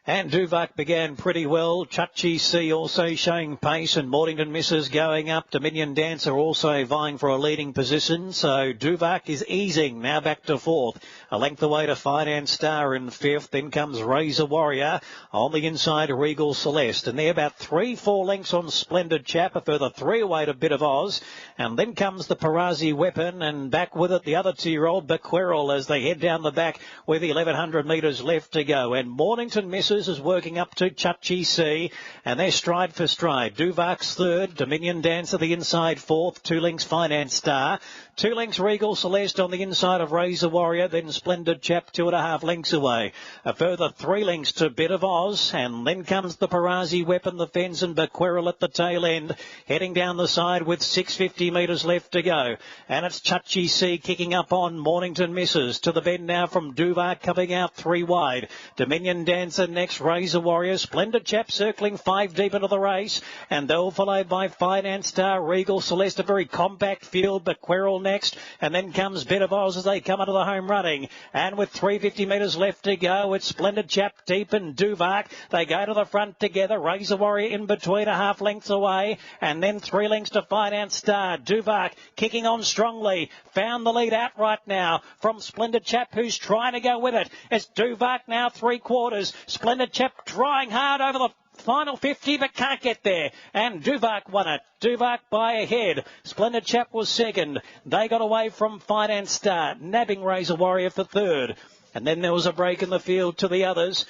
And Duvak began pretty well. Chachi C also showing pace, and Mornington Misses going up. Dominion Dancer also vying for a leading position. So Duvak is easing. Now back to fourth. A length away to Finance Star in fifth. Then comes Razor Warrior. On the inside, Regal Celeste. And they're about 3-4 lengths on Splendid Chap. A further 3 away to Bit of Oz. And then comes the Parazi Weapon. And back with it, the other 2-year-old Bequerel as they head down the back with 1,100 metres left to go. And Mornington Misses is working up to Chachi C, and they're stride for stride. Duvak's third, Dominion Dancer the inside fourth, 2 lengths Finance Star, 2 lengths Regal Celeste on the inside of Razor Warrior, then Splendid Chap 2.5 lengths away. A further 3 lengths to Bit of Oz, and then comes the Parazi Weapon, the Fence, and Bequerel at the tail end, heading down the side with 650 metres left to go. And it's Chachi C kicking up on Mornington Misses to the bend now from Duvak, coming out 3 wide. Dominion Dancer next, Razor Warrior, Splendid Chap circling 5 deep into the race, and they'll followed by Finance Star, Regal Celeste, a very compact field, Bequerel next, and then comes Bit of Oz as they come into the home running, and with 350 metres left to go, it's Splendid Chap deep and Duvak. They go to the front together, Razor Warrior in between, 1/2 lengths away, and then 3 lengths to Finance Star. Duvak kicking on strongly, found the lead outright now from Splendid Chap, who's trying to go with it. It's Duvak now 3/4, Splendid Chap trying hard over the final 50 but can't get there, and Duvak won it. Duvak by a head. Splendid Chap was second. They got away from Finance Star, nabbing Razor Warrior for third. And then there was a break in the field to the others,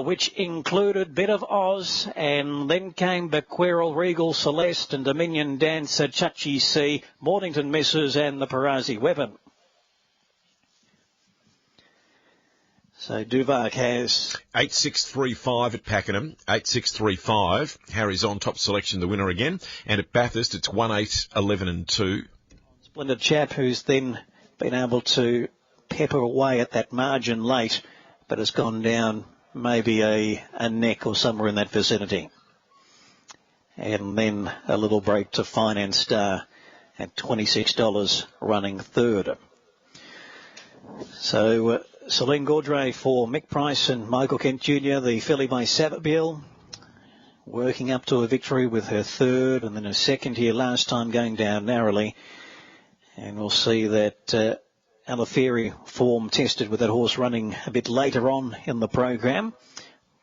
which included Bit of Oz, and then came Bequerel, Regal Celeste, and Dominion Dancer, Chachi C, Mornington Misses, and the Parazi Weapon. So Duvak has 8-6-3-5 at Pakenham, 8-6-3-5. Harry's on top selection, the winner again. And at Bathurst, it's 1-8-11-2. Splendid Chap, who's then been able to pepper away at that margin late, but has gone down maybe a neck or somewhere in that vicinity. And then a little break to Finance Star at $26 running third. So Celine Gaudray for Mick Price and Michael Kent Jr., the filly by Savabeel, working up to a victory with her third and then her second here last time, going down narrowly. And we'll see that Alafiri form tested with that horse running a bit later on in the program,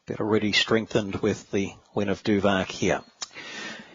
but already strengthened with the win of Duvak here.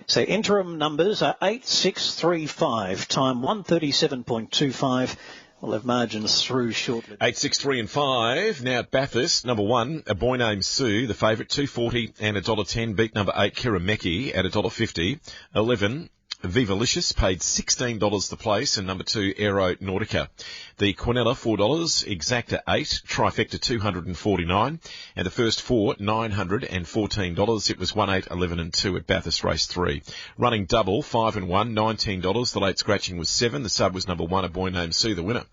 So interim numbers are 8-6-3-5, time 137.25. We'll have margins through shortly. 8-6-3-5. Now at Bathurst, number 1, A Boy Named Sue, the favourite, $2.40 and $1.10. Beat number 8, Kirameki at $1.50. 11, Vivalicious, paid $16 the place, and number 2, Aero Nautica. The Quinella, $4, Exacta 8, Trifecta $249, and the first 4, $914. It was 1-8-11-2 at Bathurst Race 3. Running double, 5 and 1, $19. The late scratching was 7. The sub was number 1, A Boy Named Sue, the winner.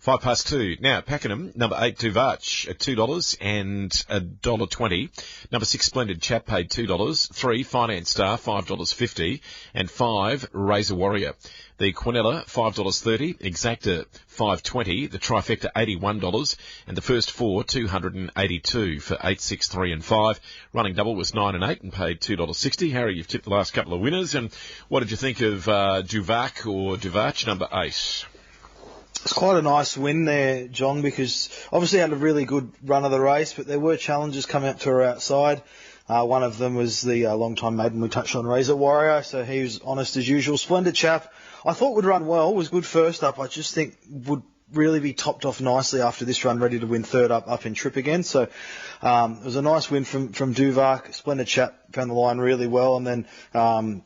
2:05. Now, Pakenham, number 8, Duvach at $2 and $1.20. Number 6, Splendid Chap, paid $2. 3, Finance Star, $5.50. And 5, Razor Warrior. The Quinella, $5.30. Exacta, $5.20. The Trifecta, $81. And the first 4, $282 for 8, 6, 3 and 5. Running double was 9 and 8 and paid $2.60. Harry, you've tipped the last couple of winners. And what did you think of Duvach or Duvach, number 8? It's quite a nice win there, John, because obviously had a really good run of the race, but there were challenges coming up to her outside. One of them was the long-time maiden we touched on, Razor Warrior, so he was honest as usual. Splendid Chap, I thought would run well, was good first up. I just think would really be topped off nicely after this run, ready to win third up in trip again. So it was a nice win from Duvach. Splendid Chap found the line really well, and then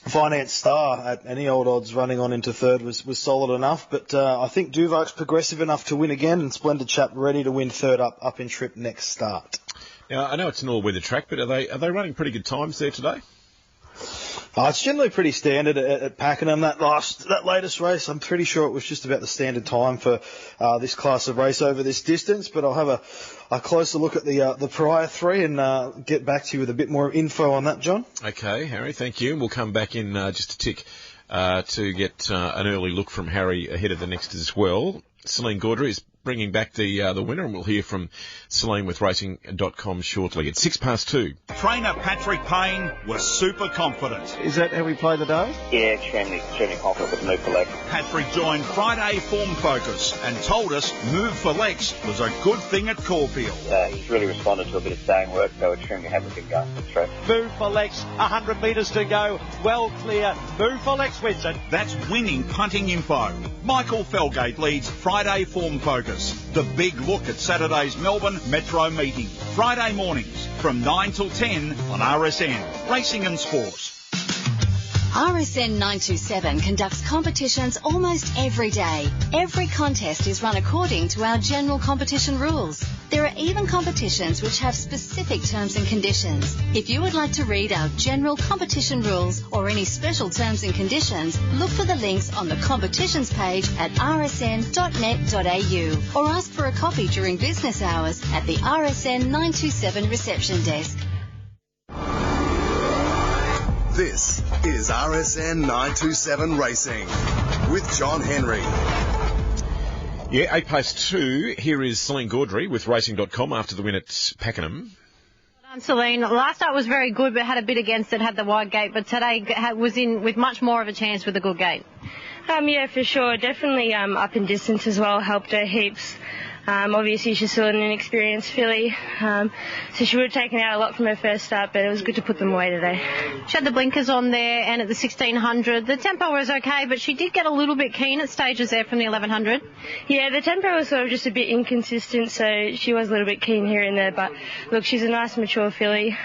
Finance Star at any old odds running on into third was solid enough, but I think Duvach's progressive enough to win again, and Splendid Chap ready to win third up in trip next start. Now, I know it's an all-weather track, but are they running pretty good times there today? It's generally pretty standard at Pakenham. That latest race, I'm pretty sure it was just about the standard time for this class of race over this distance. But I'll have a closer look at the prior 3 and get back to you with a bit more info on that, John. Okay, Harry, thank you. And we'll come back in just a tick to get an early look from Harry ahead of the next as well. Celine Gaudry is bringing back the winner, and we'll hear from Celine with racing.com shortly. It's 2:06. Trainer Patrick Payne was super confident. Is that how we play the day? Yeah, extremely confident with Move for Lex. Patrick joined Friday Form Focus and told us Move for Lex was a good thing at Caulfield. He's really responded to a bit of staying work, so extremely happy with him going for the straight. Move for Lex, 100 metres to go, well clear. Move for Lex wins it. That's winning punting info. Michael Felgate leads Friday Form Focus, the big look at Saturday's Melbourne Metro meeting. Friday mornings from 9 till 10 on RSN, Racing and Sport. RSN 927 conducts competitions almost every day. Every contest is run according to our general competition rules. There are even competitions which have specific terms and conditions. If you would like to read our general competition rules or any special terms and conditions, look for the links on the competitions page at rsn.net.au or ask for a copy during business hours at the RSN 927 reception desk. This is RSN 927 Racing with John Henry. Yeah, 2:08. Here is Celine Gaudry with racing.com after the win at Pakenham. Celine, last start was very good, but had a bit against it, had the wide gate, but today was in with much more of a chance with a good gate. Yeah, for sure. Definitely up in distance as well helped her heaps. Obviously, she's still an inexperienced filly, so she would have taken out a lot from her first start, but it was good to put them away today. She had the blinkers on there, and at the 1600, the tempo was okay, but she did get a little bit keen at stages there from the 1100. Yeah, the tempo was sort of just a bit inconsistent, so she was a little bit keen here and there, but look, she's a nice, mature filly.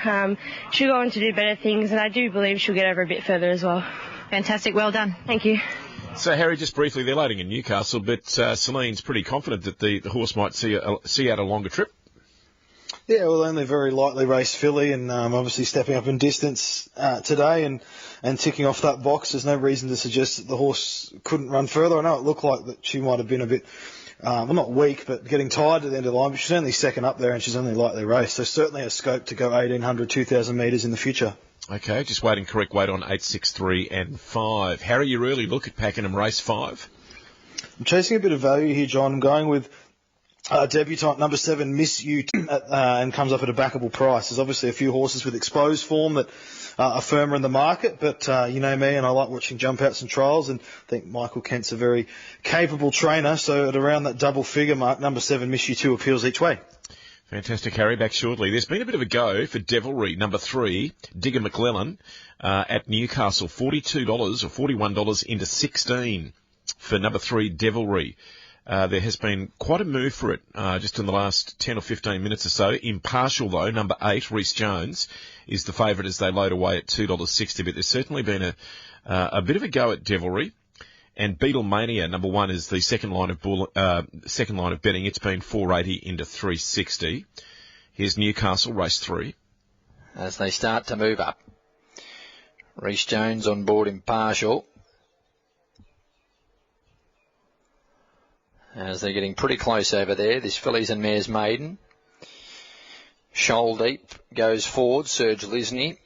She'll go on to do better things, and I do believe she'll get over a bit further as well. Fantastic, well done. Thank you. So, Harry, just briefly, they're loading in Newcastle, but Celine's pretty confident that the horse might see out a longer trip. Yeah, well, only a very lightly raced filly, and obviously stepping up in distance today and ticking off that box. There's no reason to suggest that the horse couldn't run further. I know it looked like that she might have been a bit, well, not weak, but getting tired at the end of the line, but she's only second up there and she's only lightly raced, so certainly a scope to go 1,800, 2,000 metres in the future. Okay, just waiting correct weight on 8, 6, 3 and 5. Harry, your early look at Pakenham race 5? I'm chasing a bit of value here, John. I'm going with debutant number 7, Miss You, and comes up at a backable price. There's obviously a few horses with exposed form that are firmer in the market, but you know me, and I like watching jump outs and trials, and I think Michael Kent's a very capable trainer, so at around that double figure mark, number 7, Miss You 2 appeals each way. Fantastic, Harry. Back shortly. There's been a bit of a go for Devilry, number 3, Digger McClellan, at Newcastle. $42 or $41 into 16 for number 3, Devilry. There has been quite a move for it, just in the last 10 or 15 minutes or so. Impartial, though, number 8, Rhys Jones, is the favourite as they load away at $2.60. But there's certainly been a bit of a go at Devilry. And Beatlemania, number 1, is the second line of betting. It's been $4.80 into $3.60. Here's Newcastle, race 3. As they start to move up. Rhys Jones on board Impartial. As they're getting pretty close over there. This fillies and mares maiden. Shoal Deep goes forward. Serge Lisney.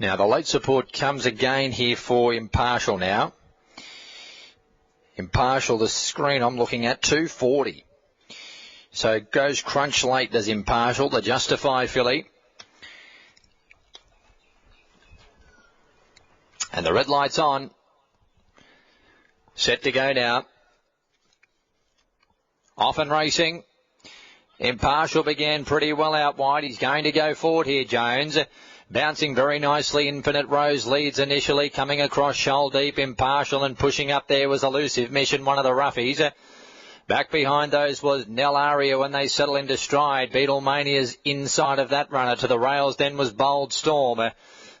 Now, the late support comes again here for Impartial now. Impartial, the screen I'm looking at, 240. So goes crunch late, does Impartial, the Justify filly. And the red light's on. Set to go now. Off and racing. Impartial began pretty well out wide. He's going to go forward here, Jones. Bouncing very nicely, Infinite Rose leads initially, coming across Shoal Deep, Impartial, and pushing up there was Elusive Mission, one of the roughies. Back behind those was Nell Aria when they settle into stride. Beatlemania's inside of that runner to the rails, then was Bold Storm.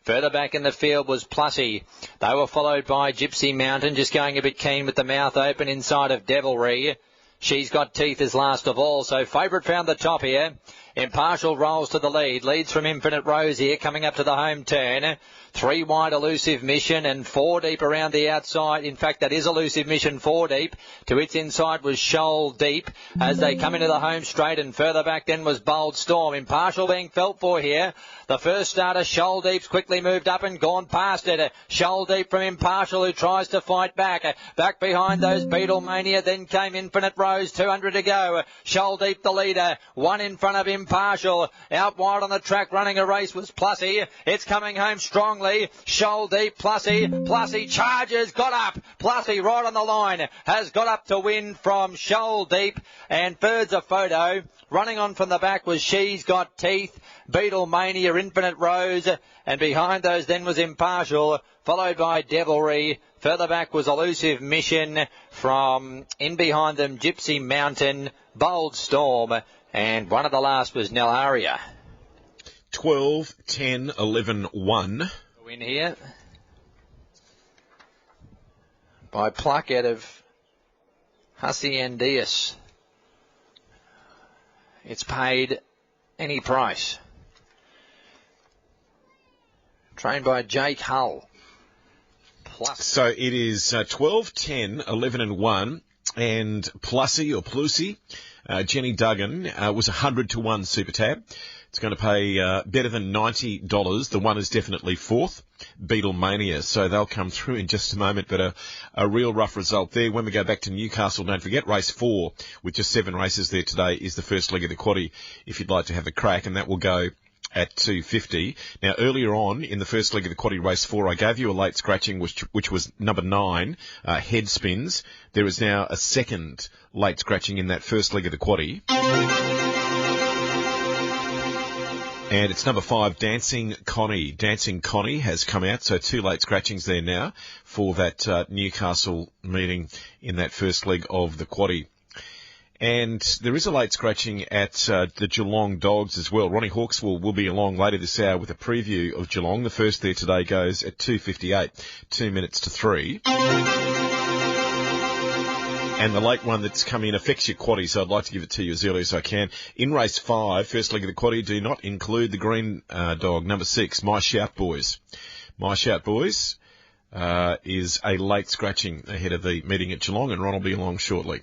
Further back in the field was Plussy. They were followed by Gypsy Mountain, just going a bit keen with the mouth open inside of Devilry. She's got teeth as last of all, so favourite found the top here. Impartial rolls to the lead. Leads from Infinite Rose here, coming up to the home turn. 3 wide Elusive Mission and 4 deep around the outside. In fact, that is Elusive Mission 4 deep. To its inside was Shoal Deep as they come into the home straight, and further back then was Bold Storm. Impartial being felt for here. The first starter, Shoal Deep's quickly moved up and gone past it. Shoal Deep from Impartial, who tries to fight back. Back behind those Beatlemania, then came Infinite Rose, 200 to go. Shoal Deep the leader, 1 in front of Impartial. Out wide on the track, running a race was Plussy. It's coming home strongly. Shoal Deep, Plussy charges, got up. Plussy right on the line, has got up to win from Shoal Deep. And third's a photo. Running on from the back was She's Got Teeth, Beatlemania, Infinite Rose, and behind those then was Impartial, followed by Devilry. Further back was Elusive Mission. From in behind them, Gypsy Mountain, Bold Storm, and one of the last was Nelaria. 12, 10, 11, 1. Win here by pluck out of Haciendias. It's paid any price. Trained by Jake Hull. So it is 12, 10, 11 and 1. And Plussy, Jenny Duggan, was 100 to 1 Super Tab. It's going to pay better than $90. The one is definitely fourth, Beatlemania. So they'll come through in just a moment, but a real rough result there. When we go back to Newcastle, don't forget race 4, with just 7 races there today, is the first leg of the quaddie, if you'd like to have a crack, and that will go at 250. Now, earlier on in the first leg of the quaddie, race 4, I gave you a late scratching, which was number 9, Head Spins. There is now a second late scratching in that first leg of the quaddie. And it's number 5, Dancing Connie. Dancing Connie has come out, so 2 late scratchings there now for that Newcastle meeting in that first leg of the quaddie. And there is a late scratching at the Geelong Dogs as well. Ronnie Hawks will be along later this hour with a preview of Geelong. The first there today goes at 2:58, 2 minutes to 3. And the late one that's come in affects your quaddie, so I'd like to give it to you as early as I can. In race 5, first leg of the quaddie, do not include the green dog, number 6, My Shout Boys. My Shout Boys is a late scratching ahead of the meeting at Geelong, and Ron will be along shortly.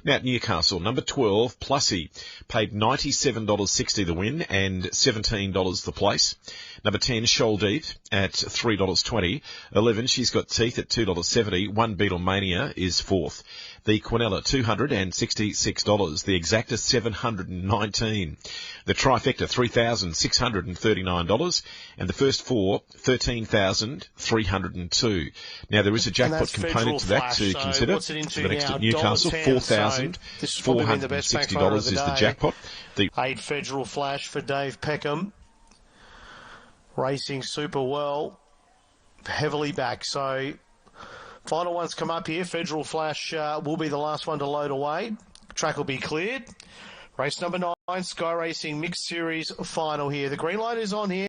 Now at Newcastle, number 12, Plussy, paid $97.60 the win and $17 the place. Number 10, Shoal Deep at $3.20. 11, She's Got Teeth at $2.70. 1, Beatlemania is fourth. The Quinella, $266. The Exacta, $719. The Trifecta, $3,639. And the first 4, $13,302. Now, there is a jackpot component to that to consider for the next at Newcastle. $4,460 is the jackpot. The 8 Federal Flash for Dave Peckham. Racing super well. Heavily back. So, final ones come up here. Federal Flash will be the last one to load away. Track will be cleared. Race number 9, Sky Racing Mixed Series final here. The green light is on here.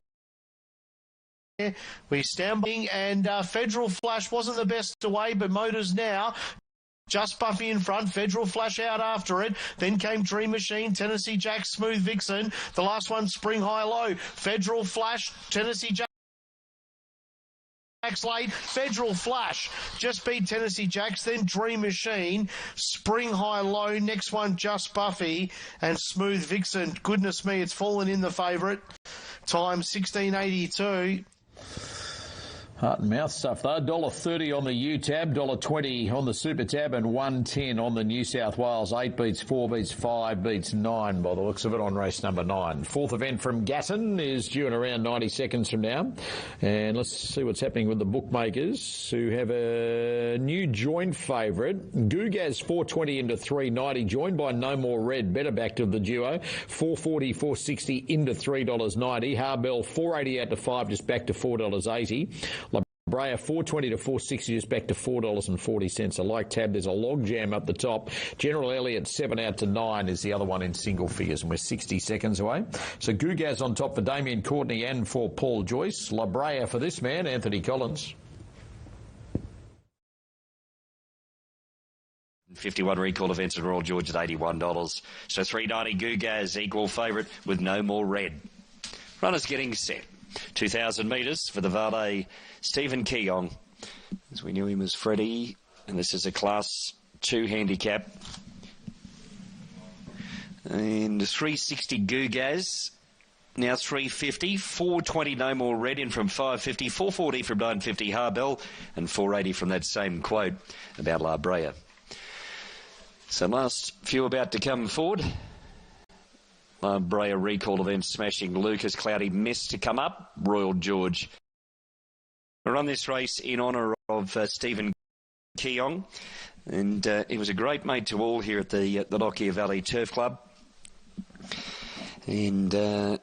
We stand by, and Federal Flash wasn't the best away, but Motors now. Just Buffy in front, Federal Flash out after it. Then came Dream Machine, Tennessee Jack, Smooth Vixen. The last one, Spring High Low. Federal Flash, Tennessee Jack. Late, Federal Flash just beat Tennessee Jacks, then Dream Machine, Spring High Low, next one Just Buffy, and Smooth Vixen. Goodness me, it's fallen in the favourite. Time 16.82. Heart and mouth stuff though. $1.30 on the U tab, $1.20 on the Super tab, and $1.10 on the New South Wales. 8 beats 4 beats 5 beats 9 by the looks of it on race number 9. Fourth event from Gatton is due in around 90 seconds from now. And let's see what's happening with the bookmakers who have a new joint favourite. Gugaz 420 into 390, joined by No More Red, better backed of the duo. 440, 460 into $3.90. Harbell 480 out to 5, just back to $4.80. Brea 420 to 460, just back to $4.40. A like tab, there's a log jam up the top. General Elliott 7 out to 9 is the other one in single figures, and we're 60 seconds away. So Gugaz on top for Damien Courtney and for Paul Joyce. La Brea for this man, Anthony Collins. 51 recall events at Royal George at $81. So $3.90 Gugaz, equal favourite with No More Red. Runners getting set. 2,000 metres for the valet Stephen Keong, as we knew him as Freddie, and this is a Class 2 handicap. And 360 Gugaz, now 350, 420 No More Red in from 550, 440 from 950 Harbell, and 480 from that same quote about La Brea. So last few about to come forward. La Brea recall event smashing Lucas, Cloudy Miss to come up, Royal George. We run this race in honour of Stephen Keong, and he was a great mate to all here at the Lockyer Valley Turf Club, and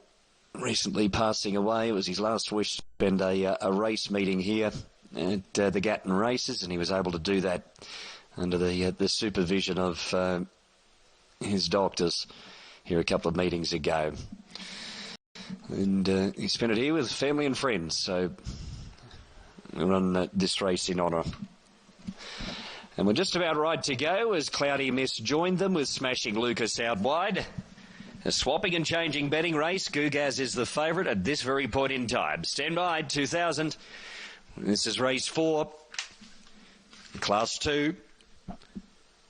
recently passing away. It was his last wish to spend a race meeting here at the Gatton races, and he was able to do that under the supervision of his doctors here a couple of meetings ago. And he spent it here with family and friends, so we run this race in honour. And we're just about right to go as Cloudy Miss joined them with Smashing Lucas out wide. A swapping and changing betting race. Gugaz is the favourite at this very point in time. Stand by, 2,000. This is race 4. Class 2.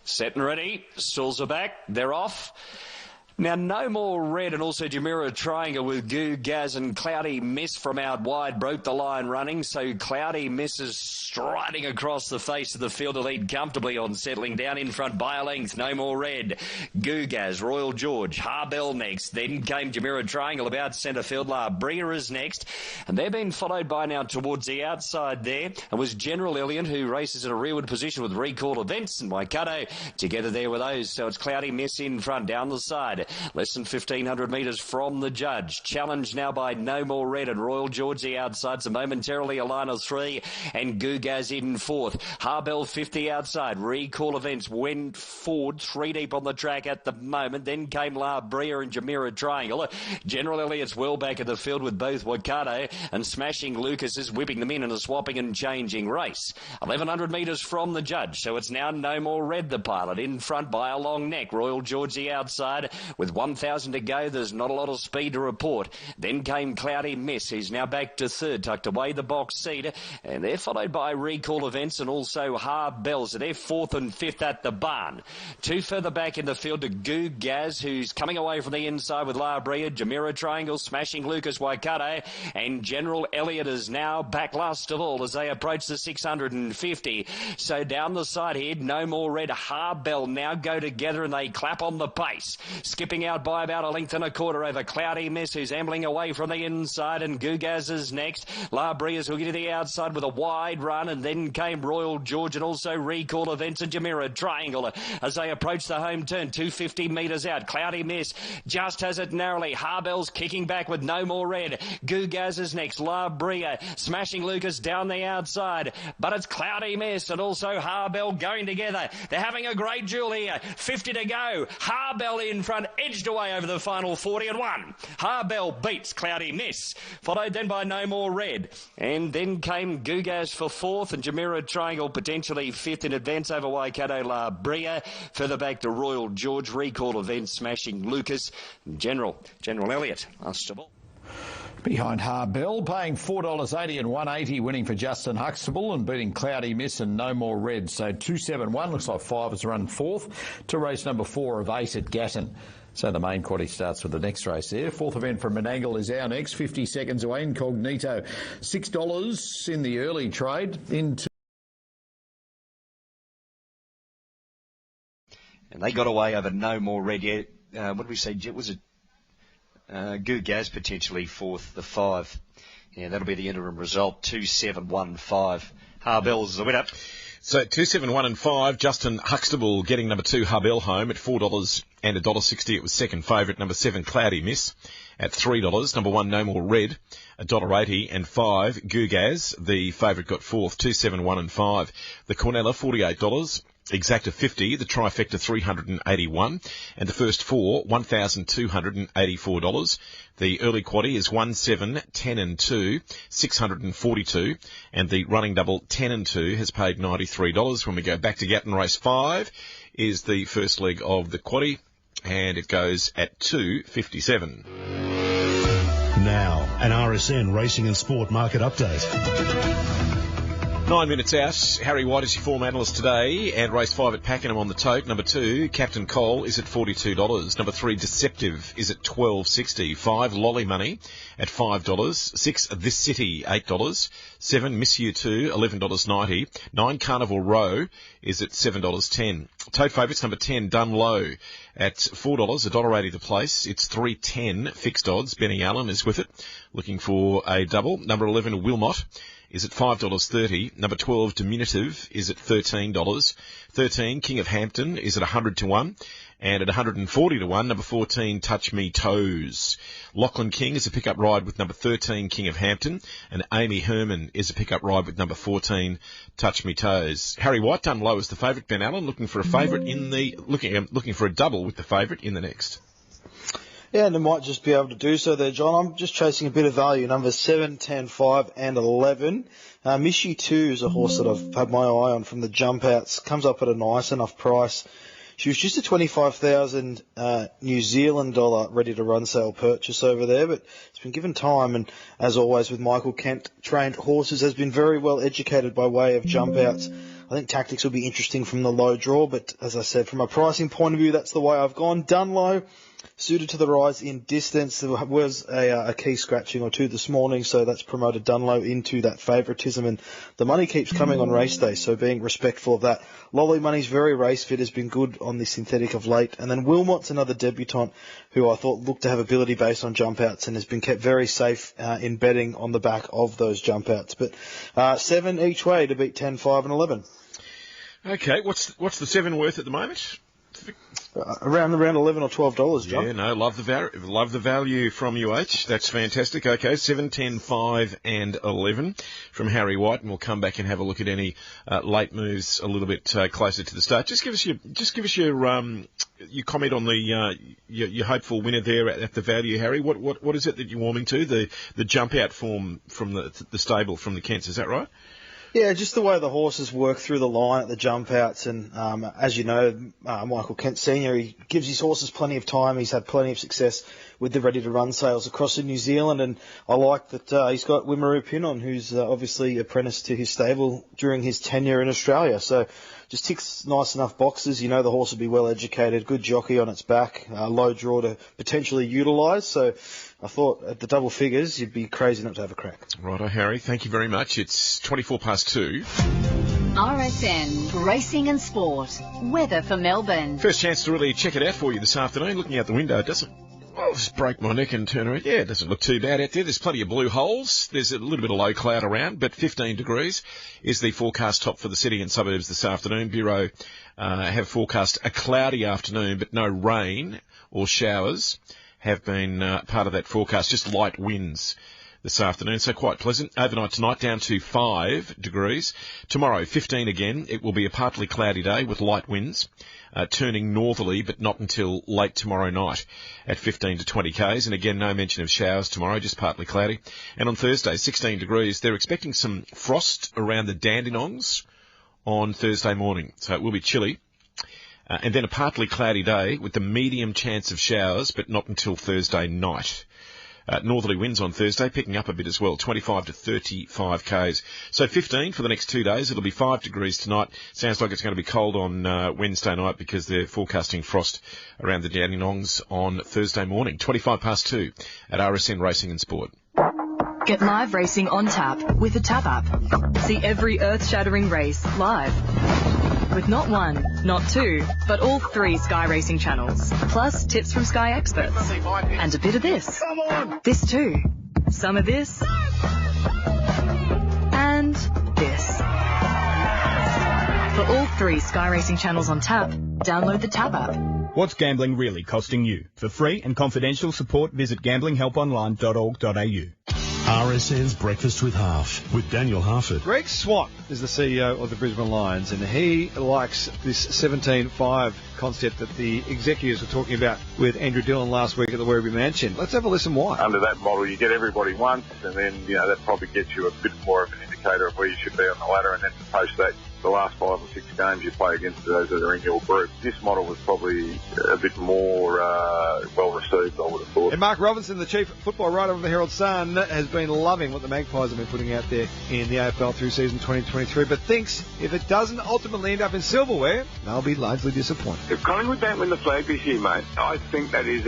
Set and ready. Stalls are back. They're off. Now, No More Red and also Jumeirah Triangle with Gugaz and Cloudy Miss from out wide broke the line running. So Cloudy Miss is striding across the face of the field to lead comfortably on, settling down in front by a length. No More Red, Gugaz, Royal George, Harbell next. Then came Jumeirah Triangle about centre field. La Brea is next. And they're being followed by now towards the outside there. And was General Elliott, who races in a rearward position with Recall Events and Waikato together there with those. So it's Cloudy Miss in front down the side. Less than 1,500 metres from the judge. Challenged now by No More Red and Royal George the outside. So momentarily a line of 3 and Gugaz in 4th. Harbell 50 outside. Recall Events went forward 3 deep on the track at the moment. Then came La Brea and Jumeirah Triangle. General Elliott's well back in the field with both Waikato and Smashing Lucas is whipping them in a swapping and changing race. 1,100 metres from the judge. So it's now No More Red the pilot in front by a long neck. Royal George the outside. With 1,000 to go, there's not a lot of speed to report. Then came Cloudy Miss, who's now back to 3rd, tucked away the box seat. And they're followed by Recall Events and also Harbell. So they're 4th and 5th at the barn. 2 further back in the field to Gugaz, who's coming away from the inside with La Brea, Jumeirah Triangle, Smashing Lucas, Waikato. And General Elliott is now back last of all as they approach the 650. So down the side here, No More Red, Harbell now go together and they clap on the pace. Skipping out by about a length and a quarter over Cloudy Miss, who's ambling away from the inside, and Gugaz is next. La Brea's hooking to the outside with a wide run, and then came Royal George and also Recall Events and Jumeirah Triangle as they approach the home turn, 250 metres out. Cloudy Miss just has it narrowly. Harbell's kicking back with No More Red. Gugaz is next. La Brea, Smashing Lucas down the outside, but it's Cloudy Miss and also Harbell going together. They're having a great duel here. 50 to go. Harbell in front, edged away over the final 40 and 1. Harbell beats Cloudy Miss, followed then by No More Red. And then came Gugaz for 4th and Jumeirah Triangle potentially 5th in advance over Waikato La Brea. Further back to Royal George, Recall Events, Smashing Lucas. General Elliott, last of all. Behind Harbell, paying $4.80 and $1.80, winning for Justin Huxtable and beating Cloudy Miss and No More Red. So 271, looks like 5 has run 4th to race number 4 of 8 at Gatton. So the main quaddy starts with the next race there. 4th event from Menangle is our next, 50 seconds away. Incognito, $6 in the early trade into. And they got away over No More Red yet. What did we say? Was it Gugaz potentially 4th, the 5. Yeah, that'll be the interim result, 2-7-1-5. Harbell's the winner. So 2-7-1 and 5. Justin Huxtable getting number 2 Harbell home at $4 and $1.60. It was second favourite. Number 7 Cloudy Miss at $3. Number 1 No More Red $1.80 and 5 Gugaz. The favourite got 4th. 2-7-1 and 5. The Cornella $48. Exacta 50, the trifecta 381, and the first 4 $1,284. The early quaddie is 1, 7, 10 and 2, 642, and the running double 10 and 2 has paid $93. When we go back to Gatton race 5, is the first leg of the quaddie, and it goes at 2.57. Now, an RSN Racing and Sport market update. 9 minutes out. Harry White is your form analyst today, and race 5 at Pakenham on the tote. Number 2, Captain Cole, is at $42. Number 3, Deceptive, is at $12.60. 5, Lolly Money at $5. 6, This City, $8. 7, Miss You 2, $11.90. 9, Carnival Row is at $7.10. Tote favourites, number 10, Dun Low at $4, $1.80 the place. It's $3.10 fixed odds. Benny Allen is with it, looking for a double. Number 11, Wilmot, is at $5.30. Number 12, Diminutive, is at $13. 13, King of Hampton, is at 100 to 1. And at 140 to 1, number 14, Touch Me Toes. Lachlan King is a pickup ride with number 13, King of Hampton. And Amy Herman is a pickup ride with number 14, Touch Me Toes. Harry White done low as the favourite. Ben Allen looking for a favourite in the, looking for a double with the favourite in the next. Yeah, and they might just be able to do so there, John. I'm just chasing a bit of value. Numbers 7, 10, 5 and 11. Miss You 2 is a horse that I've had my eye on from the jump outs. Comes up at a nice enough price. She was just a 25,000 New Zealand dollar ready to run sale purchase over there, but it's been given time, and as always with Michael Kent trained horses, has been very well educated by way of jump outs. I think tactics will be interesting from the low draw, but as I said, from a pricing point of view, that's the way I've gone. Done low, suited to the rise in distance. There was a key scratching or two this morning, so that's promoted Dunlow into that favouritism, and the money keeps coming on race day, so being respectful of that. Lolly Money's very race fit, has been good on the synthetic of late, and then Wilmot's another debutant who I thought looked to have ability based on jump outs and has been kept very safe in betting on the back of those jump outs. But 7 each way to beat 10, 5 and 11. Okay, what's the 7 worth at the moment? Around $11 or $12, John. Yeah, no, love the value from UH. That's fantastic. Okay, 7, 10, 5 and 11 from Harry White, and we'll come back and have a look at any late moves a little bit closer to the start. Just give us your comment on the your hopeful winner there at the value, Harry. What is it that you're warming to? The jump out form from the stable from the Kents, is that right? Yeah, just the way the horses work through the line at the jump outs, and as you know, Michael Kent Senior, he gives his horses plenty of time. He's had plenty of success with the ready to run sales across in New Zealand, and I like that he's got Wimaru Pinon, who's obviously apprenticed to his stable during his tenure in Australia. So just ticks nice enough boxes. You know the horse will be well educated, good jockey on its back, low draw to potentially utilise. So I thought at the double figures, you'd be crazy not to have a crack. Righto, Harry. Thank you very much. It's 2. RSN Racing and Sport. Weather for Melbourne. First chance to really check it out for you this afternoon. Looking out the window, it doesn't... I'll just break my neck and turn around. Yeah, it doesn't look too bad out there. There's plenty of blue holes. There's a little bit of low cloud around, but 15 degrees is the forecast top for the city and suburbs this afternoon. Bureau have forecast a cloudy afternoon, but no rain or showers have been part of that forecast. Just light winds this afternoon, so quite pleasant. Overnight tonight down to 5 degrees. Tomorrow 15 again. It will be a partly cloudy day with light winds, turning northerly, but not until late tomorrow night at 15 to 20 k's. And again, no mention of showers tomorrow, just partly cloudy. And on Thursday, 16 degrees. They're expecting some frost around the Dandenongs on Thursday morning, so it will be chilly. And then a partly cloudy day with the medium chance of showers, but not until Thursday night. Northerly winds on Thursday, picking up a bit as well, 25 to 35 k's. So 15 for the next 2 days. It'll be 5 degrees tonight. Sounds like it's going to be cold on Wednesday night because they're forecasting frost around the Dandenongs on Thursday morning. 2 at RSN Racing and Sport. Get live racing on tap with a Tap app. See every earth-shattering race live. With not 1, not 2, but all 3 Sky Racing channels. Plus tips from Sky experts. And a bit of this. Come on! This too. Some of this. And this. For all 3 Sky Racing channels on tap, download the Tap app. What's gambling really costing you? For free and confidential support, visit gamblinghelponline.org.au. RSN's Breakfast with Half, with Daniel Harford. Greg Swatt is the CEO of the Brisbane Lions, and he likes this 17-5 concept that the executives were talking about with Andrew Dillon last week at the Werribee Mansion. Let's have a listen why. Under that model, you get everybody once, and then, that probably gets you a bit more of an indicator of where you should be on the ladder, and then post that, the last 5 or 6 games you play against those that are in your group. This model was probably a bit more well received, I would have thought. And Mark Robinson, the chief football writer of the Herald Sun, has been loving what the Magpies have been putting out there in the AFL through season 2023, but thinks if it doesn't ultimately end up in silverware, they'll be largely disappointed. If Collingwood don't win the flag this year, mate, I think that is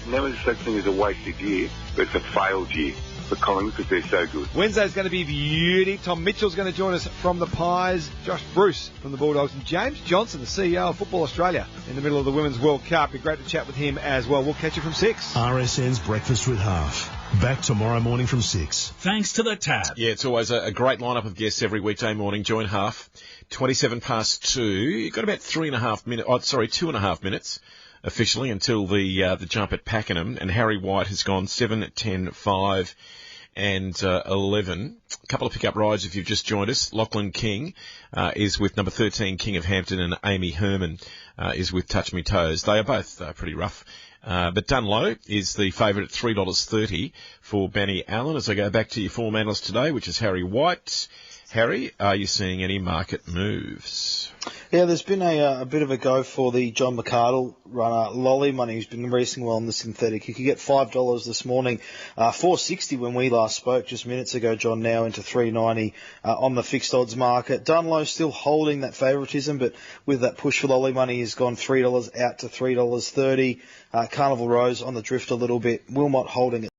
never such thing as a wasted year, but it's a failed year for Collingwood because they're so good. Wednesday's going to be beauty. Tom Mitchell's going to join us from the Pies, Josh Bruce from the Bulldogs, and James Johnson, the CEO of Football Australia, in the middle of the Women's World Cup. It'd be great to chat with him as well. We'll catch you from 6. RSN's Breakfast with Half. Back tomorrow morning from 6. Thanks to the Tab. Yeah, it's always a great lineup of guests every weekday morning. Join Half. 27 past 2. You've got about 2.5 minutes officially until the jump at Pakenham, and Harry White has gone 7, 10, 5 and 11. A couple of pick-up rides if you've just joined us. Lachlan King is with number 13, King of Hampton, and Amy Herman is with Touch Me Toes. They are both pretty rough. But Dunlow is the favourite at $3.30 for Benny Allen. As I go back to your form analyst today, which is Harry White. Harry, are you seeing any market moves? Yeah, there's been a bit of a go for the John McArdle runner, Lolly Money, who's been racing well on the synthetic. He could get $5 this morning, $4.60 when we last spoke just minutes ago, John, now into $3.90 on the fixed odds market. Dunlow still holding that favouritism, but with that push for Lolly Money, he's gone $3 out to $3.30. Carnival Rose on the drift a little bit. Wilmot holding it.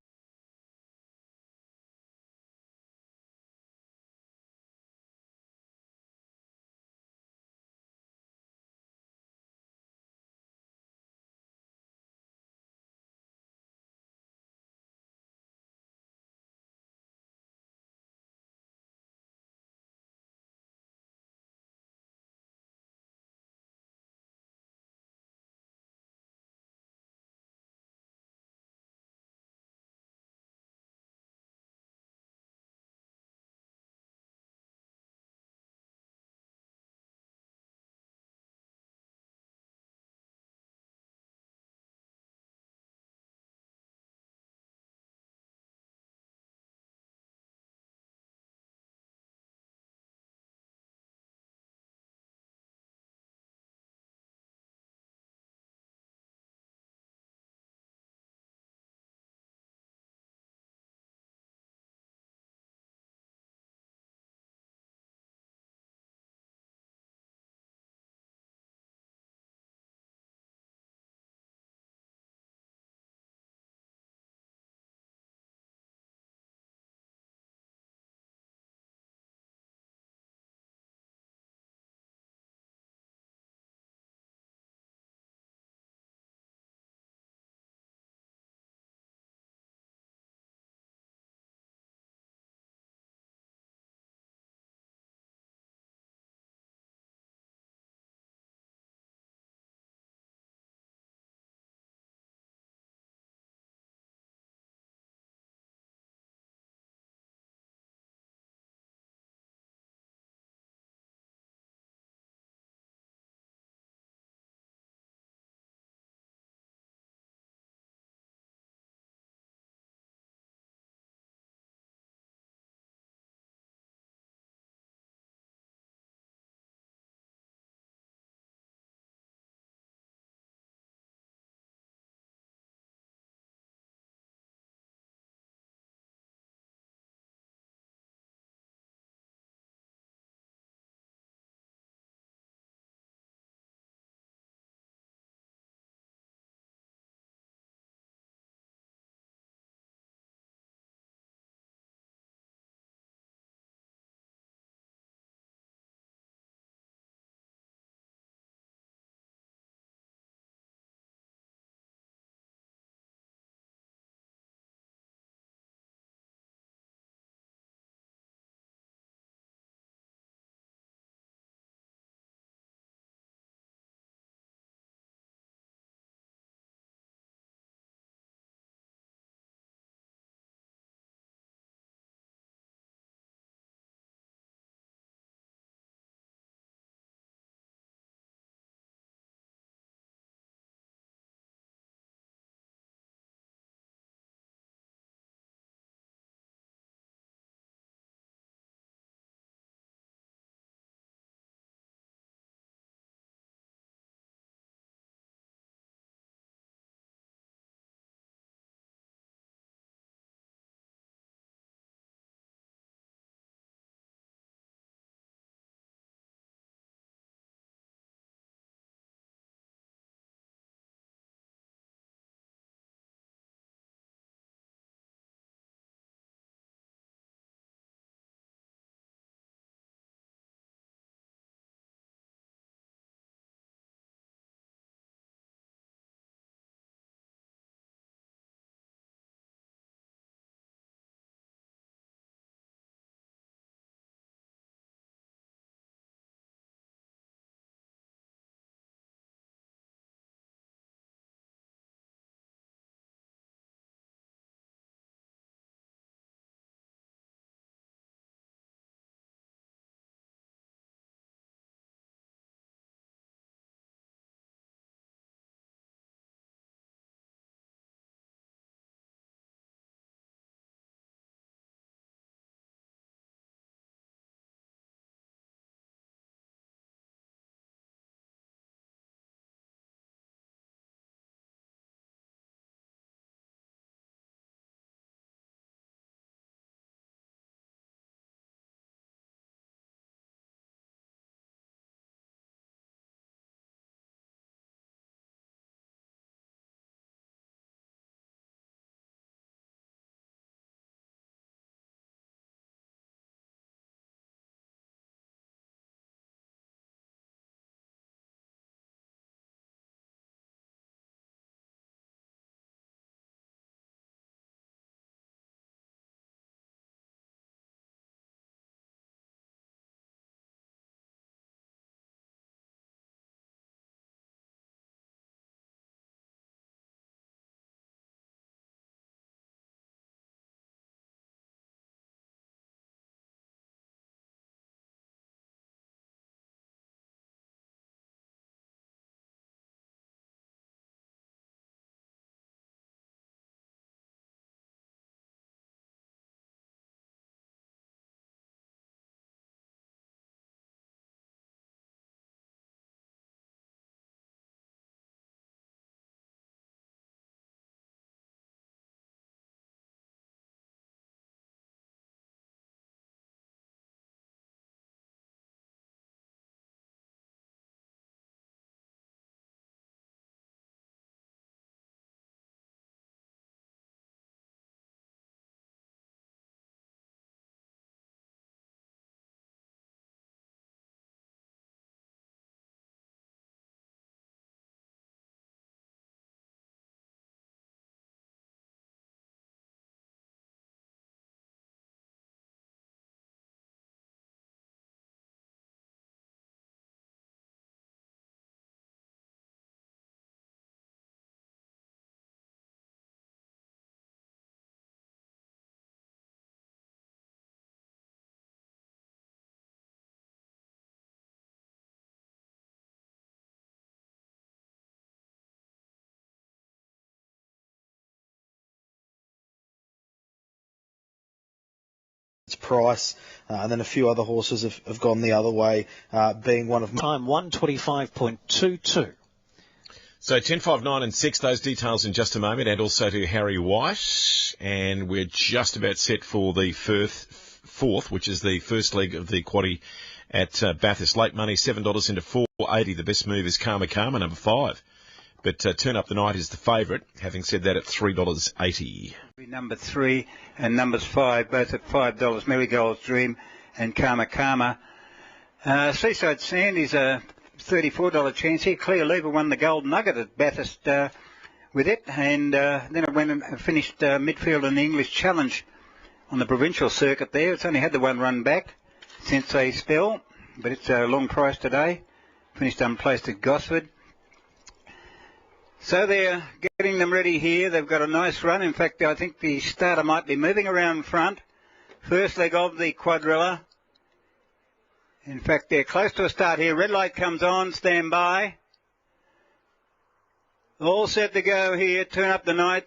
price. And then a few other horses have gone the other way, being one of time 125.22. So 10, 5, 9 and 6, those details in just a moment, and also to Harry White. And we're just about set for the fourth, which is the first leg of the quaddie at Bathurst. Late money, $7 into $4.80. The best move is Karma Karma, number 5. But Turn Up the Night is the favourite, having said that, at $3.80. Number 3 and numbers 5, both at $5. Marigold's Dream and Karma Karma. Seaside Sandy's a $34 chance here. Clear Lever won the Gold Nugget at Bathurst with it, and then it went and finished midfield in the English Challenge on the provincial circuit there. It's only had the one run back since a spell, but it's a long price today. Finished unplaced at Gosford. So they're getting them ready here. They've got a nice run. In fact, I think the starter might be moving around front. First leg of the quadrilla. In fact, they're close to a start here. Red light comes on. Stand by. All set to go here. Turn Up the Night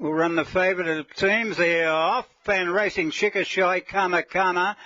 will run the favourite. It seems they're off and racing. Shikashai, Karma Karma.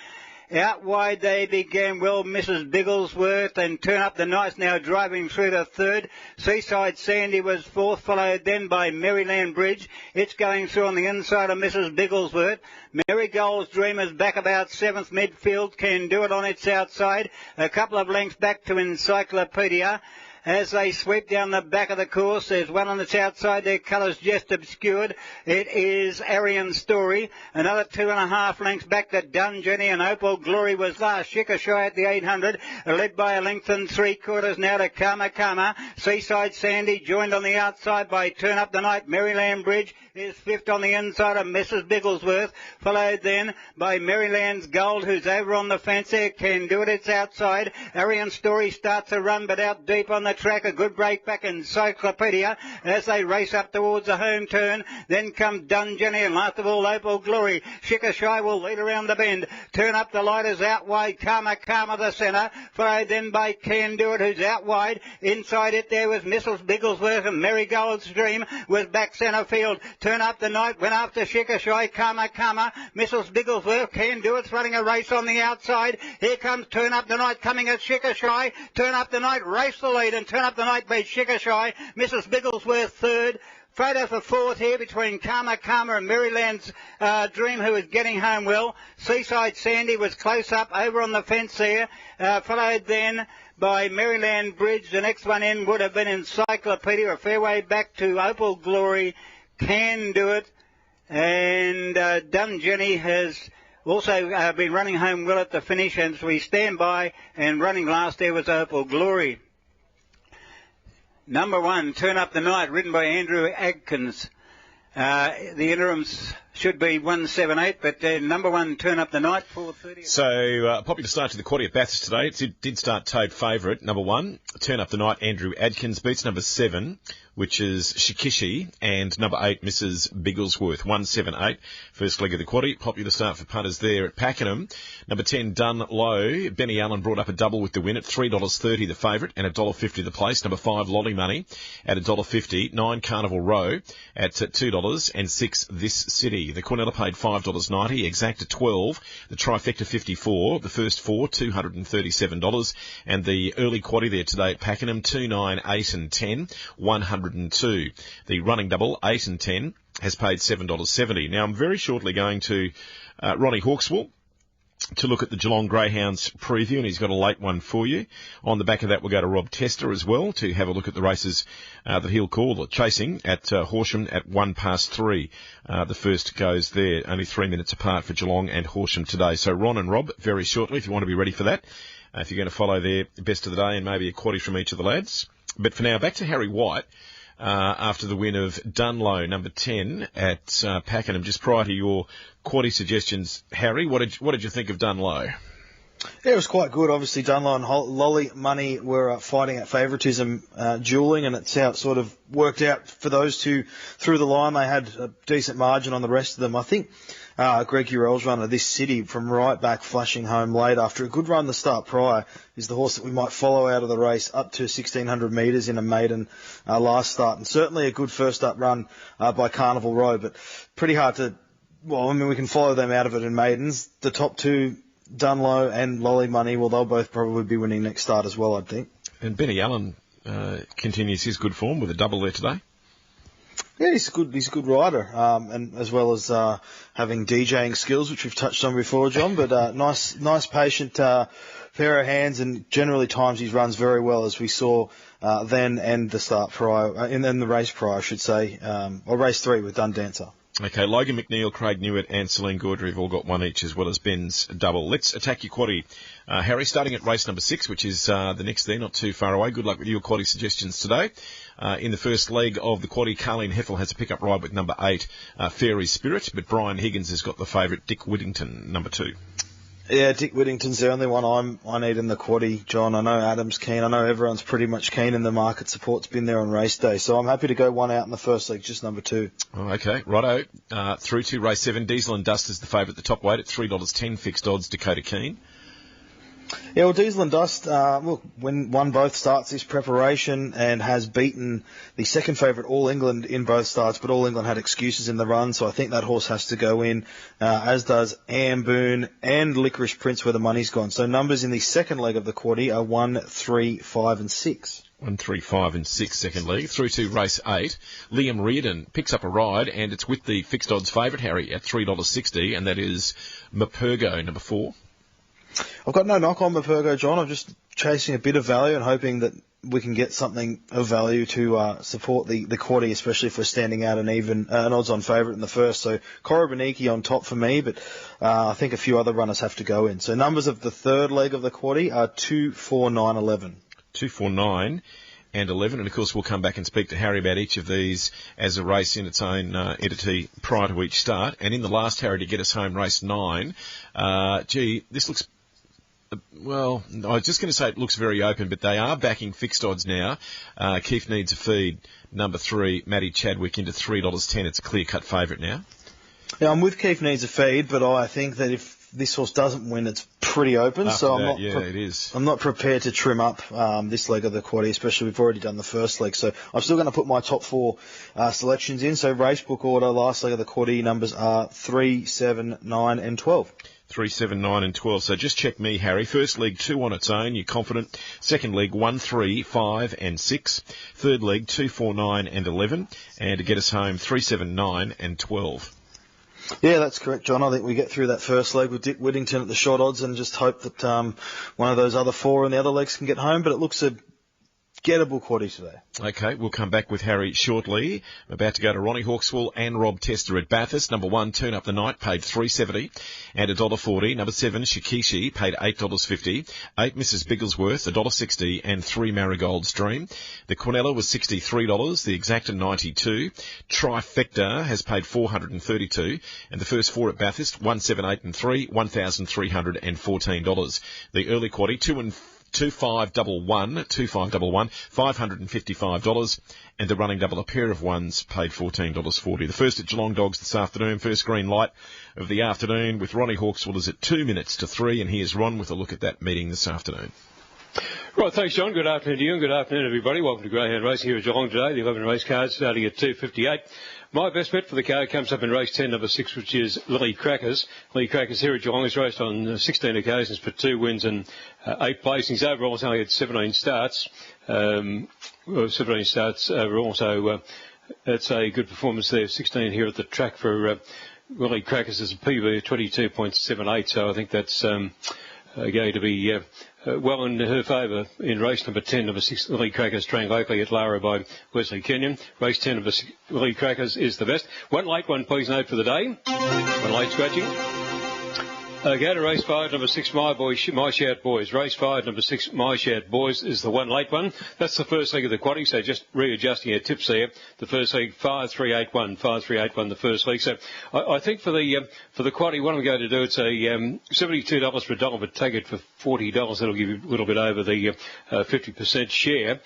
Out wide they began well, Mrs. Bigglesworth, and Turn Up the Night's now driving through to third. Seaside Sandy was fourth, followed then by Maryland Bridge. It's going through on the inside of Mrs. Bigglesworth. Marigold's Dream is back about seventh. Midfield Can Do It on its outside. A couple of lengths back to Encyclopedia. As they sweep down the back of the course, there's one on its outside, their colours just obscured. It is Arian Story. Another 2.5 lengths back to Dungenny, and Opal Glory was last. Shikashai at the 800, led by a length and 3/4 now to Karma Karma. Seaside Sandy joined on the outside by Turn Up the Night. Maryland Bridge is fifth on the inside of Mrs. Bigglesworth, followed then by Maryland's Gold, who's over on the fence there. Can Do It, it's outside. Arian Story starts a run, but out deep on the track. A good break back. Encyclopedia as they race up towards the home turn. Then comes Dungenny, and last of all Opal Glory. Shikashai will lead around the bend. Turn Up the Light is out wide. Karma Karma the centre, followed then by Can Do It, who's out wide. Inside it there was Mrs. Bigglesworth, and Marigold's Dream was back centre field. Turn Up the Night went after Shikashai, Karma Karma. Mrs. Bigglesworth, Can Do It's running a race on the outside. Here comes Turn Up the Night coming at Shikashai. Turn Up the Night race the lead, and Turn Up the Night beat Shikashai. Mrs. Bigglesworth third. Photo for fourth here between Karma Karma and Maryland's Dream, who is getting home well. Seaside Sandy was close up over on the fence there, followed then by Maryland Bridge. The next one in would have been Encyclopedia. A fair way back to Opal Glory, Can Do It, and Dungenny has also been running home well at the finish, and we stand by, and running last there was Opal Glory. Number 1, Turn Up the Night, ridden by Andrew Adkins. The interims should be 178, but number 1, Turn Up the Night, 4:30. So, popular start to the quaddie at Bathurst today. It did start towed favourite. Number 1, Turn Up the Night, Andrew Adkins, beats number 7, which is Shikishi, and number 8, Mrs. Bigglesworth, 178. First leg of the quaddie. Popular start for punters there at Pakenham. Number 10, Dun Low. Benny Allen brought up a double with the win at $3.30 the favourite, and $1.50 the place. Number 5, Lolly Money at $1.50. 9, Carnival Row at $2, and 6, This City. The Cornella paid $5.90, Exacta 12, the Trifecta 54, the first 4, $237, and the early quaddie there today at Pakenham, 2, 9, 8 and 10, 102. The running double, 8 and 10, has paid $7.70. Now I'm very shortly going to Ronnie Hawkswell to look at the Geelong Greyhounds preview, and he's got a late one for you. On the back of that, we'll go to Rob Tester as well to have a look at the races that he'll call chasing at Horsham at 3:01. The first goes there, only 3 minutes apart for Geelong and Horsham today. So Ron and Rob, very shortly, if you want to be ready for that. If you're going to follow their best of the day and maybe a quaddie from each of the lads. But for now, back to Harry White. After the win of Dunlow, number 10 at Pakenham. Just prior to your quaddie suggestions, Harry, what did you think of Dunlow? Yeah, it was quite good. Obviously, Dunlow and Lolly Money were fighting at favouritism, duelling, and it's how it sort of worked out for those two through the line. They had a decent margin on the rest of them. I think Greg Urell's runner, This City, from right back, flashing home late after a good run the start prior, is the horse that we might follow out of the race up to 1,600 metres in a maiden last start. And certainly a good first up run by Carnival Row, but pretty hard to well, I mean, we can follow them out of it in maidens. The top two, Dunlow and Lolly Money, well, they'll both probably be winning next start as well, I think. And Benny Allen continues his good form with a double there today. Yeah, he's a good rider, and as well as having DJing skills, which we've touched on before, John. But nice, patient pair of hands, and generally times he runs very well, as we saw then and the start prior, and then the race prior, I should say, or race 3 with Dun Dancer. Okay, Logan McNeil, Craig Newitt and Celine Gaudry have all got one each, as well as Ben's double. Let's attack your quaddie. Harry, starting at race number 6, which is the next there, not too far away. Good luck with your quaddie suggestions today. In the first leg of the quaddie, Carleen Heffel has a pick-up ride with number 8, Fairy Spirit, but Brian Higgins has got the favourite, Dick Whittington, number 2. Yeah, Dick Whittington's the only one I need in the quaddie, John. I know Adam's keen. I know everyone's pretty much keen, and the market support's been there on race day. So I'm happy to go one out in the first leg, just number 2. Oh, okay, righto. Through to race 7, Diesel and Dust is the favourite, the top weight at $3.10 fixed odds, Dakota Keane. Yeah, well, Diesel and Dust, won both starts this preparation and has beaten the second favourite All England in both starts, but All England had excuses in the run, so I think that horse has to go in, as does Amboon and Licorice Prince, where the money's gone. So numbers in the second leg of the quaddie are 1, 3, 5 and 6. 1, 3, 5 and 6 second leg. Through to race 8, Liam Reardon picks up a ride, and it's with the fixed odds favourite, Harry, at $3.60, and that is Mapergo, number 4. I've got no knock on Mapergo, John. I'm just chasing a bit of value and hoping that we can get something of value to support the quaddie, especially if we're standing out an odds-on favourite in the first. So Korobaniki on top for me, but I think a few other runners have to go in. So numbers of the third leg of the quaddie are 2, 4, 9, 11. 2, 4, 9 and 11. And, of course, we'll come back and speak to Harry about each of these as a race in its own entity prior to each start. And in the last, Harry, to get us home, race 9, this looks... Well, I was just going to say it looks very open, but they are backing fixed odds now. Keith Needs a Feed, number 3, Matty Chadwick, into $3.10. It's a clear-cut favourite now. Yeah, I'm with Keith Needs a Feed, but I think that if this horse doesn't win, it's pretty open. After so that, it is. I'm not prepared to trim up this leg of the quaddie, especially we've already done the first leg. So I'm still going to put my top 4 selections in. So race book order, last leg of the quaddie, numbers are 3, 7, 9 and 12. 3, 7, 9 and 12. So just check me, Harry. First leg, 2 on its own. You're confident. Second leg, 1, 3, 5 and 6. Third leg, 2, 4, 9 and 11. And to get us home, 3, 7, 9 and 12. Yeah, that's correct, John. I think we get through that first leg with Dick Whittington at the short odds and just hope that one of those other 4 in the other legs can get home. But it looks a gettable quaddie today. Okay, we'll come back with Harry shortly. I'm about to go to Ronnie Hawkswell and Rob Tester at Bathurst. Number 1, Turn Up the Night, paid $3.70 and $1.40. Number 7, Shikishi, paid $8.50. 8, Mrs. Bigglesworth, $1.60 and 3, Marigold's Dream. The Quinella was $63, the Exacta $92. Trifecta has paid $432, and the first 4 at Bathurst, 1, 7, 8 and 3, $1,314. The early quaddie, 2511, $555, and the running double, a pair of ones, paid $14.40. The first at Geelong Dogs this afternoon, first green light of the afternoon with Ronnie Hawkswell is at 2 minutes to 3, and here's Ron with a look at that meeting this afternoon. Right, thanks, John. Good afternoon to you and good afternoon, everybody. Welcome to Greyhound Racing here at Geelong today. The 11 race cards starting at 2:58. My best bet for the card comes up in race 10, number 6, which is Lily Crackers. Lily Crackers here at Geelong has raced on 16 occasions for 2 wins and 8 placings. Overall, it's only had 17 starts. 17 starts overall, so that's a good performance there. 16 here at the track for Lily Crackers is a PB of 22.78, so I think that's going to be well in her favour in race number 10, number 6, Lily Crackers, trained locally at Lara by Wesley Kenyon. Race 10, number 6, Lily Crackers is the best. One late one, please note for the day. One late scratching. Go to race 5, number 6, My Shout Boys. Race 5, number 6, My Shout Boys is the one late one. That's the first leg of the quaddie, so just readjusting our tips there. The first leg, 5-3-8-1, 5-3-8-1, the first leg. So I think for the quaddie, what I'm going to do, it's a $72 for a dollar, but take it for $40. That'll give you a little bit over the 50% share.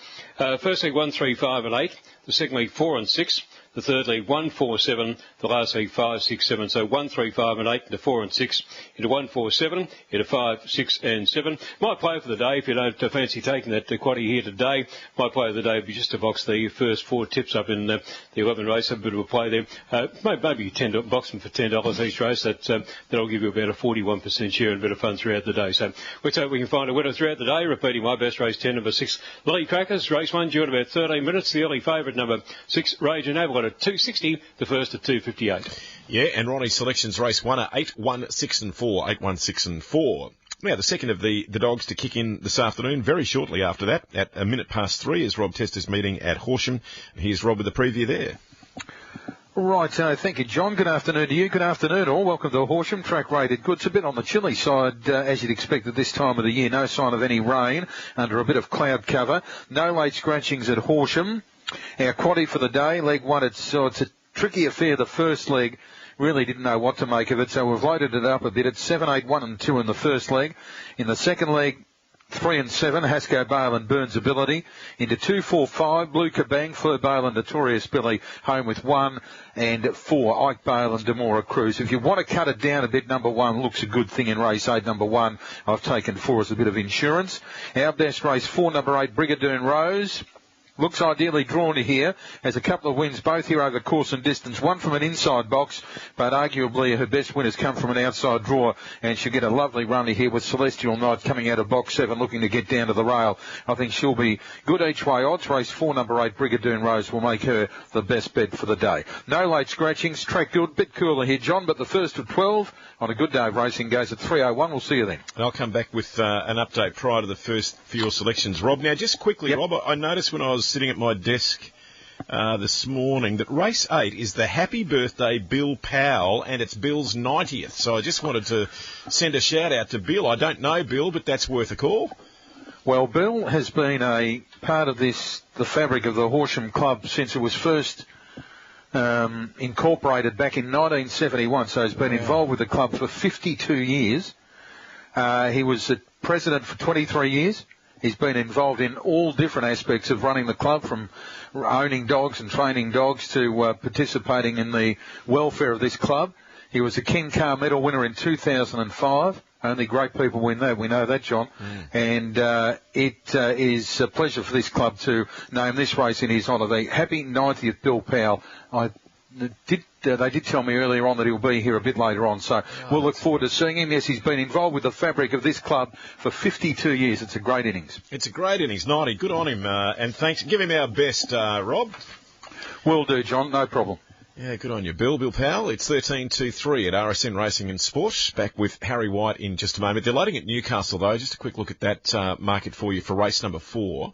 First leg, 1, 3, 5 and 8. The second leg, 4 and 6. The third leg 1, 4, 7. The last leg 5, 6, 7. So 1, 3, 5 and 8 into 4 and 6 into 1, 4, 7 into 5, 6 and 7. My play for the day, if you don't fancy taking that quaddie here today, my play of the day would be just to box the first 4 tips up in the 11 race. A bit of a play there. Maybe box them for $10 each race. That'll give you about a 41% share and a bit of fun throughout the day. So let's hope we can find a winner throughout the day. Repeating my best, race 10, number 6, Lily Crackers. Race 1 due in about 13 minutes. The early favourite, number 6, Rage and Naval, at 260. The first at 258. Yeah, and Ronnie's selections, race 1 are 8, 1, 6 and 4. 8, 1, 6 and 4. Now, the second of the dogs to kick in this afternoon, very shortly after that, at 3:03, is Rob Tester's meeting at Horsham. Here's Rob with the preview there. Right, thank you, John. Good afternoon to you. Good afternoon, all. Welcome to Horsham. Track rated good. It's a bit on the chilly side, as you'd expect at this time of the year. No sign of any rain under a bit of cloud cover. No late scratchings at Horsham. Our quaddie for the day, leg 1, it's a tricky affair. The first leg, really didn't know what to make of it, so we've loaded it up a bit. It's 7, 8, 1 and 2 in the first leg. In the second leg, 3 and 7, Hasco Bale and Burns Ability. Into 2, 4, 5, Blue Kabang, Fleur Bale and Notorious Billy, home with 1 and 4, Ike Bale and Demora Cruz. If you want to cut it down a bit, number 1 looks a good thing in race 8. Number 1, I've taken 4 as a bit of insurance. Our best race 4, number 8, Brigadoon Rose. Looks ideally drawn to here. Has a couple of wins, both here over course and distance. One from an inside box, but arguably her best win has come from an outside draw, and she'll get a lovely run here with Celestial Knight coming out of box 7, looking to get down to the rail. I think she'll be good each way. Odds race 4, number 8, Brigadoon Rose will make her the best bet for the day. No late scratchings. Track good, bit cooler here, John, but the first of 12 on a good day of racing goes at 3:01. We'll see you then. And I'll come back with an update prior to the first for your selections, Rob. Now, just quickly, Rob, I noticed when I was sitting at my desk this morning that race 8 is the Happy Birthday Bill Powell, and it's Bill's 90th. So I just wanted to send a shout out to Bill. I don't know Bill, but that's worth a call. Well, Bill has been a part of the fabric of the Horsham Club since it was first incorporated back in 1971. So he's been involved with the club for 52 years. He was the president for 23 years. He's been involved in all different aspects of running the club, from owning dogs and training dogs to participating in the welfare of this club. He was a Ken Carr Medal winner in 2005. Only great people win that. We know that, John. And it is a pleasure for this club to name this race in his honour. The happy 90th Bill Powell. They did tell me earlier on that he'll be here a bit later on, so we'll look forward to seeing him. Yes, he's been involved with the fabric of this club for 52 years. It's a great innings. It's a great innings, 90. Good on him, and thanks. Give him our best, Rob. Will do, John. No problem. Yeah, good on you, Bill Powell. It's 13:23 at RSN Racing and Sport. Back with Harry White in just a moment. They're loading at Newcastle, though. Just a quick look at that market for you for race number 4.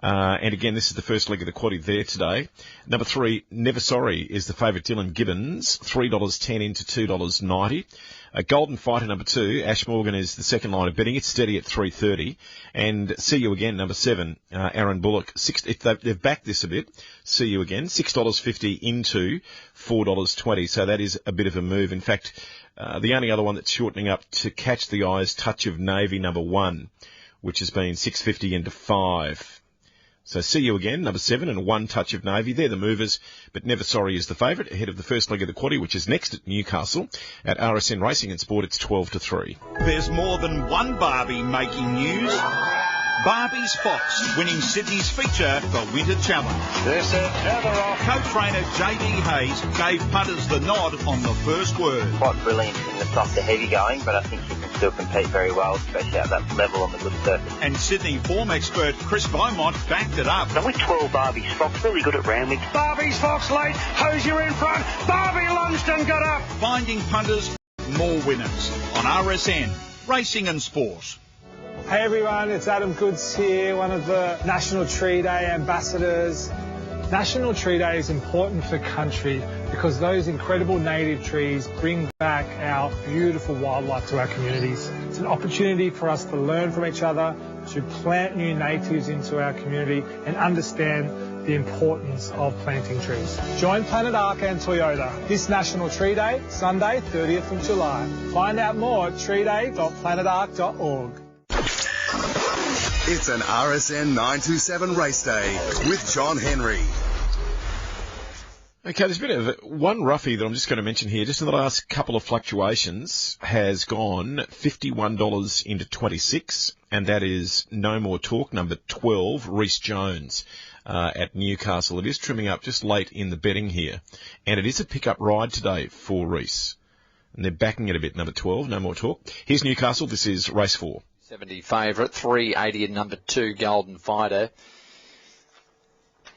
And again, this is the first leg of the quaddie there today. Number 3, Never Sorry, is the favourite, Dylan Gibbons, $3.10 into $2.90. Golden Fighter, number 2, Ash Morgan is the second line of betting. It's steady at $3.30. And See You Again, number 7, Aaron Bullock. If they've backed this a bit, See You Again, $6.50 into $4.20. So that is a bit of a move. In fact, the only other one that's shortening up to catch the eye is Touch of Navy, number 1, which has been $6.50 into $5. So See You Again, number 7, and 1 Touch of Navy. They're the movers, but Never Sorry is the favourite, ahead of the first leg of the quaddie, which is next at Newcastle. At RSN Racing and Sport, it's 12-3. There's more than one Barbie making news. Barbie's Fox winning Sydney's feature for Winter Challenge. This is Heather off. Co-trainer JD Hayes gave punters the nod on the first word. Quite brilliant in the softer heavy going, but I think she can still compete very well, especially at that level on the good surface. And Sydney form expert Chris Beaumont backed it up. Number 12, Barbie's Fox, really good at Randwick. Barbie's Fox late. Hosier in front. Barbie lunged and got up. Finding punters, more winners on RSN Racing and Sport. Hey everyone, it's Adam Goods here, one of the National Tree Day ambassadors. National Tree Day is important for country because those incredible native trees bring back our beautiful wildlife to our communities. It's an opportunity for us to learn from each other, to plant new natives into our community and understand the importance of planting trees. Join Planet Ark and Toyota this National Tree Day, Sunday, 30th of July. Find out more at treeday.planetark.org. It's an RSN 927 race day with John Henry. Okay, there's been one roughie that I'm just going to mention here. Just in the last couple of fluctuations has gone $51 into 26, and that is No More Talk, number 12, Rhys Jones at Newcastle. It is trimming up just late in the betting here, and it is a pickup ride today for Rhys. And they're backing it a bit, number 12, No More Talk. Here's Newcastle. This is race 4. 70 favourite, 380 and number 2, Golden Fighter.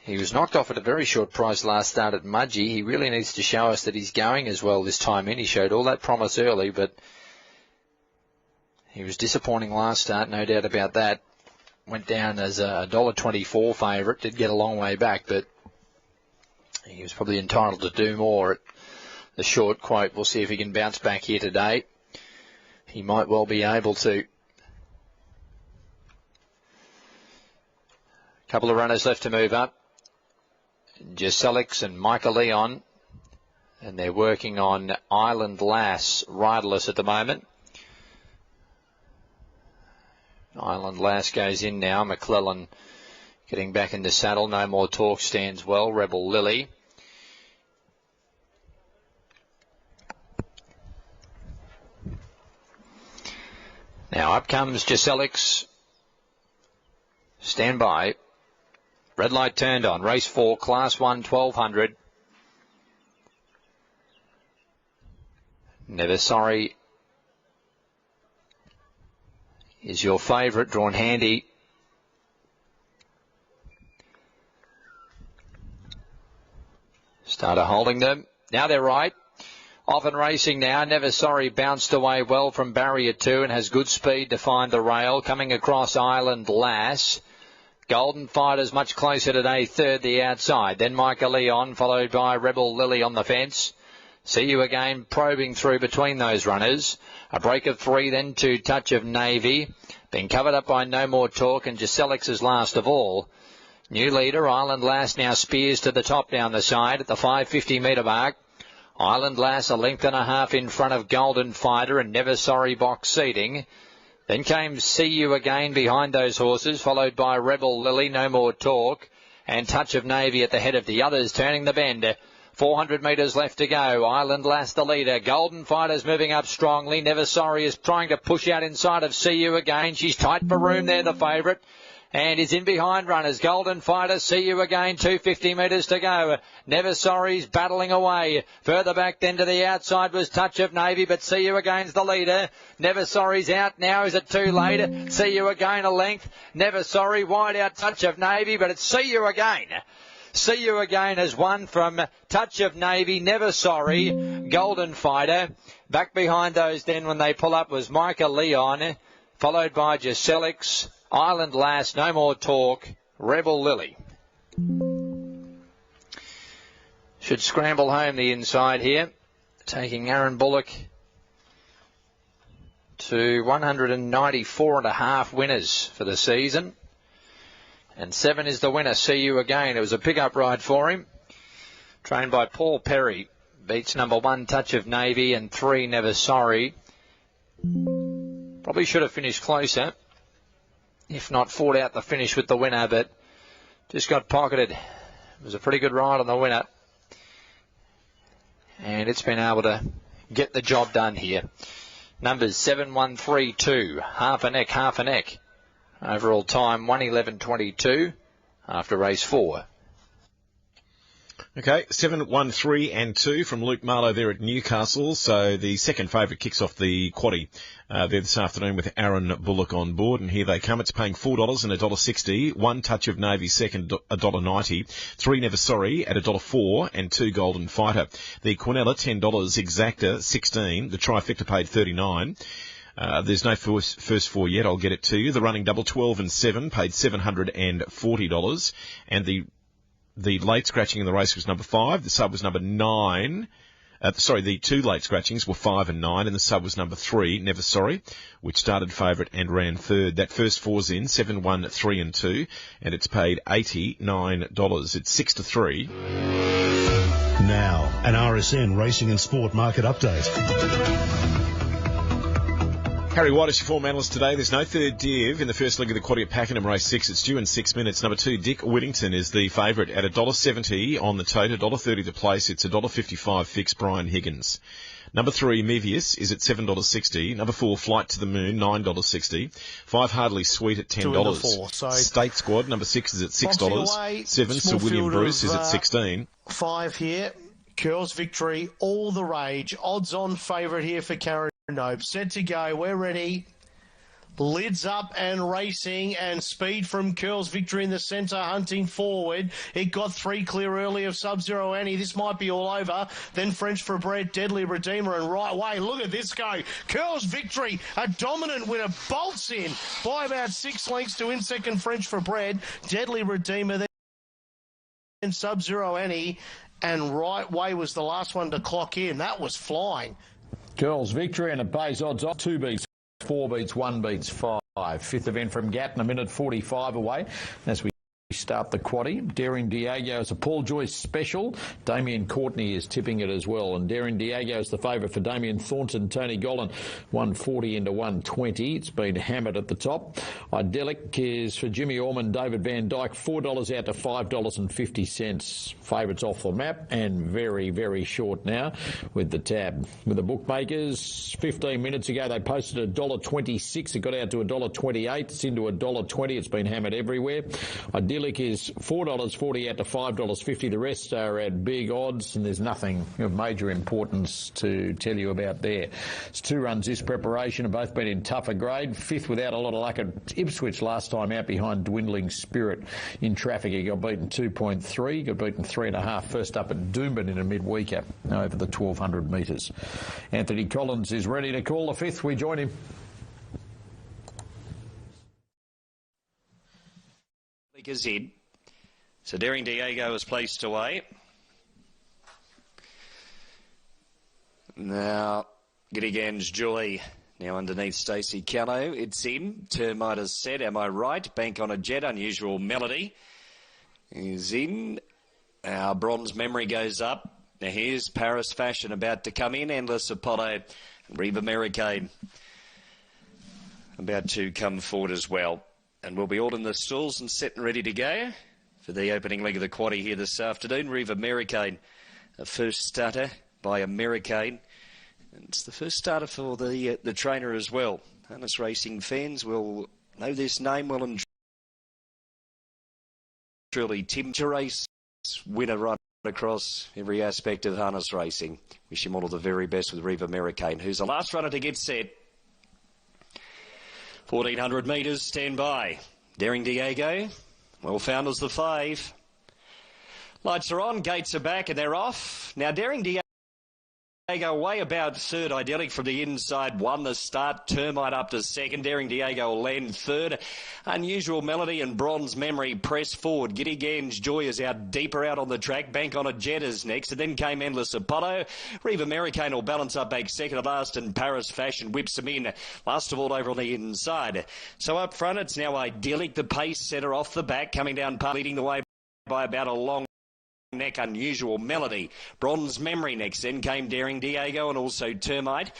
He was knocked off at a very short price last start at Mudgee. He really needs to show us that he's going as well this time in. He showed all that promise early, but he was disappointing last start, no doubt about that. Went down as a $1.24 favourite, did get a long way back, but he was probably entitled to do more at the short quote. We'll see if he can bounce back here today. He might well be able to. Couple of runners left to move up. Gisellix and Michael Leon, and they're working on Island Lass, riderless at the moment. Island Lass goes in now. McClellan getting back in the saddle. No More Talk stands well. Rebel Lily. Now up comes Gisellix. Stand by. Red light turned on. Race 4, Class 1, 1200. Never Sorry is your favourite, drawn handy. Starter holding them. Now they're right. Off and racing now. Never Sorry bounced away well from barrier 2 and has good speed to find the rail. Coming across Island Lass. Golden Fighter's much closer today, third the outside. Then Michael Leon, followed by Rebel Lily on the fence. See You Again probing through between those runners. A break of 3, then 2, Touch of Navy. Been covered up by No More Talk, and Gisellix is last of all. New leader, Island Lass, now spears to the top down the side at the 550 metre mark. Island Lass a length and a half in front of Golden Fighter and Never Sorry box seating. Then came See You Again behind those horses, followed by Rebel Lily, No More Talk, and Touch of Navy at the head of the others, turning the bend. 400 metres left to go. Island Lass the leader. Golden Fighter's moving up strongly. Never Sorry is trying to push out inside of See You Again. She's tight for room there, the favourite. And is in behind runners. Golden Fighter, See You Again, 250 metres to go. Never Sorry's battling away. Further back then to the outside was Touch of Navy, but See You Again's the leader. Never Sorry's out now. Is it too late? See You Again a length. Never Sorry wide out Touch of Navy, but it's See You Again. See You Again has won from Touch of Navy, Never Sorry, Golden Fighter. Back behind those then when they pull up was Michael Leon, followed by Gisellix, Island Lass, No More Talk, Rebel Lily. Should scramble home the inside here, taking Aaron Bullock to 194.5 winners for the season. And 7 is the winner, See You Again. It was a pickup ride for him. Trained by Paul Perry. Beats number 1, Touch of Navy, and 3, Never Sorry. Probably should have finished closer, if not fought out the finish with the winner, but just got pocketed. It was a pretty good ride on the winner. And it's been able to get the job done here. Numbers 7-1-3-2. Half a neck. Overall time 1:11.22 after race 4. Okay, 7, 1, 3 and 2 from Luke Marlowe there at Newcastle. So the second favourite kicks off the quaddie there this afternoon with Aaron Bullock on board. And here they come. It's paying $4 and $1.60. 1 Touch of Navy second, $1.90. 3 Never Sorry at $1.04 and 2 Golden Fighter. The Quinella, $10. Exacta, $16. The Trifecta paid $39. There's no first 4 yet. I'll get it to you. The running double 12 and 7 paid $740. And the late scratching in the race was number 5. The sub was number 9. The 2 late scratchings were 5 and 9, and the sub was number 3, Never Sorry, which started favourite and ran third. That first 4's in 7, 1, 3 and 2, and it's paid $89. It's 6-3. Now, an RSN Racing and Sport Market Update. Harry White is your form analyst today. There's no third div in the first leg of the quaddy at Pakenham race 6. It's due in 6 minutes. Number 2, Dick Whittington, is the favourite at $1.70 on the tote, $1.30 the place. It's $1.55 fixed, Brian Higgins. Number 3, Mevius, is at $7.60. Number 4, Flight to the Moon, $9.60. 5, Hardly Sweet at $10. So State Squad, number 6 is at $6. 7, Sir William Bruce is at $16. 5 here. Curls Victory, all the rage. Odds on favourite here for Karen Nope. Set to go. We're ready. Lids up and racing, and speed from Curls Victory in the centre, hunting forward. It got 3 clear early of Sub-Zero Annie. This might be all over. Then French for Bread, Deadly Redeemer, and Right Way. Look at this go. Curls Victory, a dominant winner, bolts in by about 6 lengths to in second French for Bread, Deadly Redeemer, then Sub-Zero Annie, and Right Way was the last one to clock in. That was flying. Girls Victory, and it pays odds off 2 beats, 4 beats, 1 beats, 5. 5th event from Gatton, 1:45 away as we start the quaddie. Daring Diego is a Paul Joyce special. Damien Courtney is tipping it as well, and Daring Diego is the favourite for Damien Thornton. Tony Gollan, 140 into 120. It's been hammered at the top. Idyllic is for Jimmy Orman, David Van Dyke, $4 out to $5.50. Favourites off the map, and very, very short now with the tab. With the bookmakers, 15 minutes ago they posted $1.26. It got out to $1.28. It's into $1.20. It's been hammered everywhere. Idyllic is $4.40 out to $5.50. The rest are at big odds, and there's nothing of major importance to tell you about there. It's 2 runs this preparation, have both been in tougher grade. 5th without a lot of luck at Ipswich last time out behind Dwindling Spirit. In traffic, he got beaten 2.3, got beaten 3.5 first up at Doomben in a midweeker over the 1,200 metres. Anthony Collins is ready to call the 5th. We join him. Is in. So Daring Diego is placed away. Now, Giddigan's Joy now underneath Stacey Callow. It's in. Termite is set. Am I right? Bank on a Jet. Unusual Melody is in. Our Bronze Memory goes up. Now here's Paris Fashion about to come in. Endless Apollo. Reva Merricane about to come forward as well. And we'll be all in the stalls and set and ready to go for the opening leg of the quaddie here this afternoon. Reva Merricane, a first starter by a Merricane. And it's the first starter for the trainer as well. Harness racing fans will know this name well and truly. Tim to race winner right across every aspect of harness racing. Wish him all of the very best with Reva Merricane, who's the last runner to get set. 1,400 metres, stand by. Daring Diego, well found as the 5. Lights are on, gates are back, and they're off. Now Daring Diego way about third. Idyllic from the inside won the start. Termite up to second. Daring Diego will land third. Unusual Melody and Bronze Memory press forward. Giddigan's Joy is out deeper out on the track. Bank on a Jet is next. And then came Endless Apollo. Reva Merricane will balance up back second at last, and Paris Fashion whips them in. Last of all over on the inside. So up front it's now Idyllic, the pace setter off the back, coming down leading the way by about a long neck. Unusual Melody. Bronze Memory next. Then came Daring Diego and also Termite.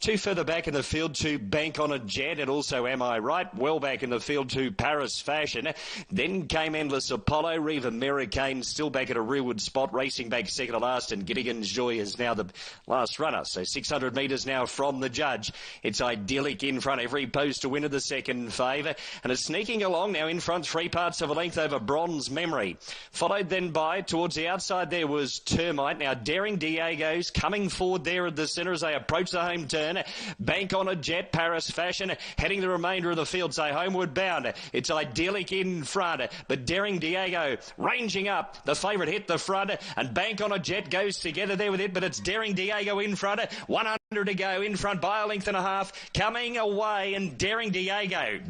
2 further back in the field to Bank on a Jet, and also Am I Right? Well back in the field to Paris Fashion. Then came Endless Apollo. Reva Merricane still back at a rearward spot, racing back second to last, and Giddigan's Joy is now the last runner. So 600 metres now from the judge. It's Idyllic in front, every post to win of the second favour, and it's sneaking along now in front, 3 parts of a length over Bronze Memory. Followed then by, towards the outside there was Termite. Now Daring Diego's coming forward there at the centre as they approach the home turn. Bank on a Jet, Paris Fashion, heading the remainder of the field, say homeward bound. It's Idyllic in front, but Daring Diego ranging up. The favourite hit the front, and Bank on a Jet goes together there with it, but it's Daring Diego in front. 100 to go in front by a length and a half, coming away, and Daring Diego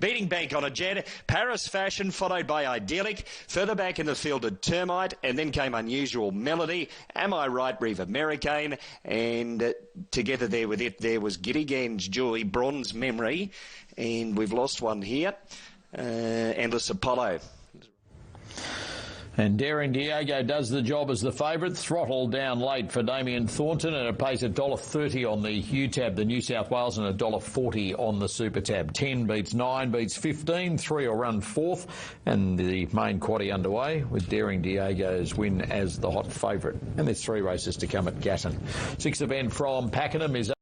beating Bank on a Jet. Paris Fashion followed by Idyllic. Further back in the field at Termite, and then came Unusual Melody. Am I Right? Reva Merricane, and together there with it there was Giddigan's Joy, Bronze Memory, and we've lost one here. Endless Apollo. And Daring Diego does the job as the favourite. Throttle down late for Damien Thornton, and it pays $1.30 on the UTAB, the New South Wales, and $1.40 on the Super Tab. 10 beats 9, beats 15. 3 will run fourth, and the main quaddie underway with Daring Diego's win as the hot favourite. And there's 3 races to come at Gatton. 6th event from Pakenham is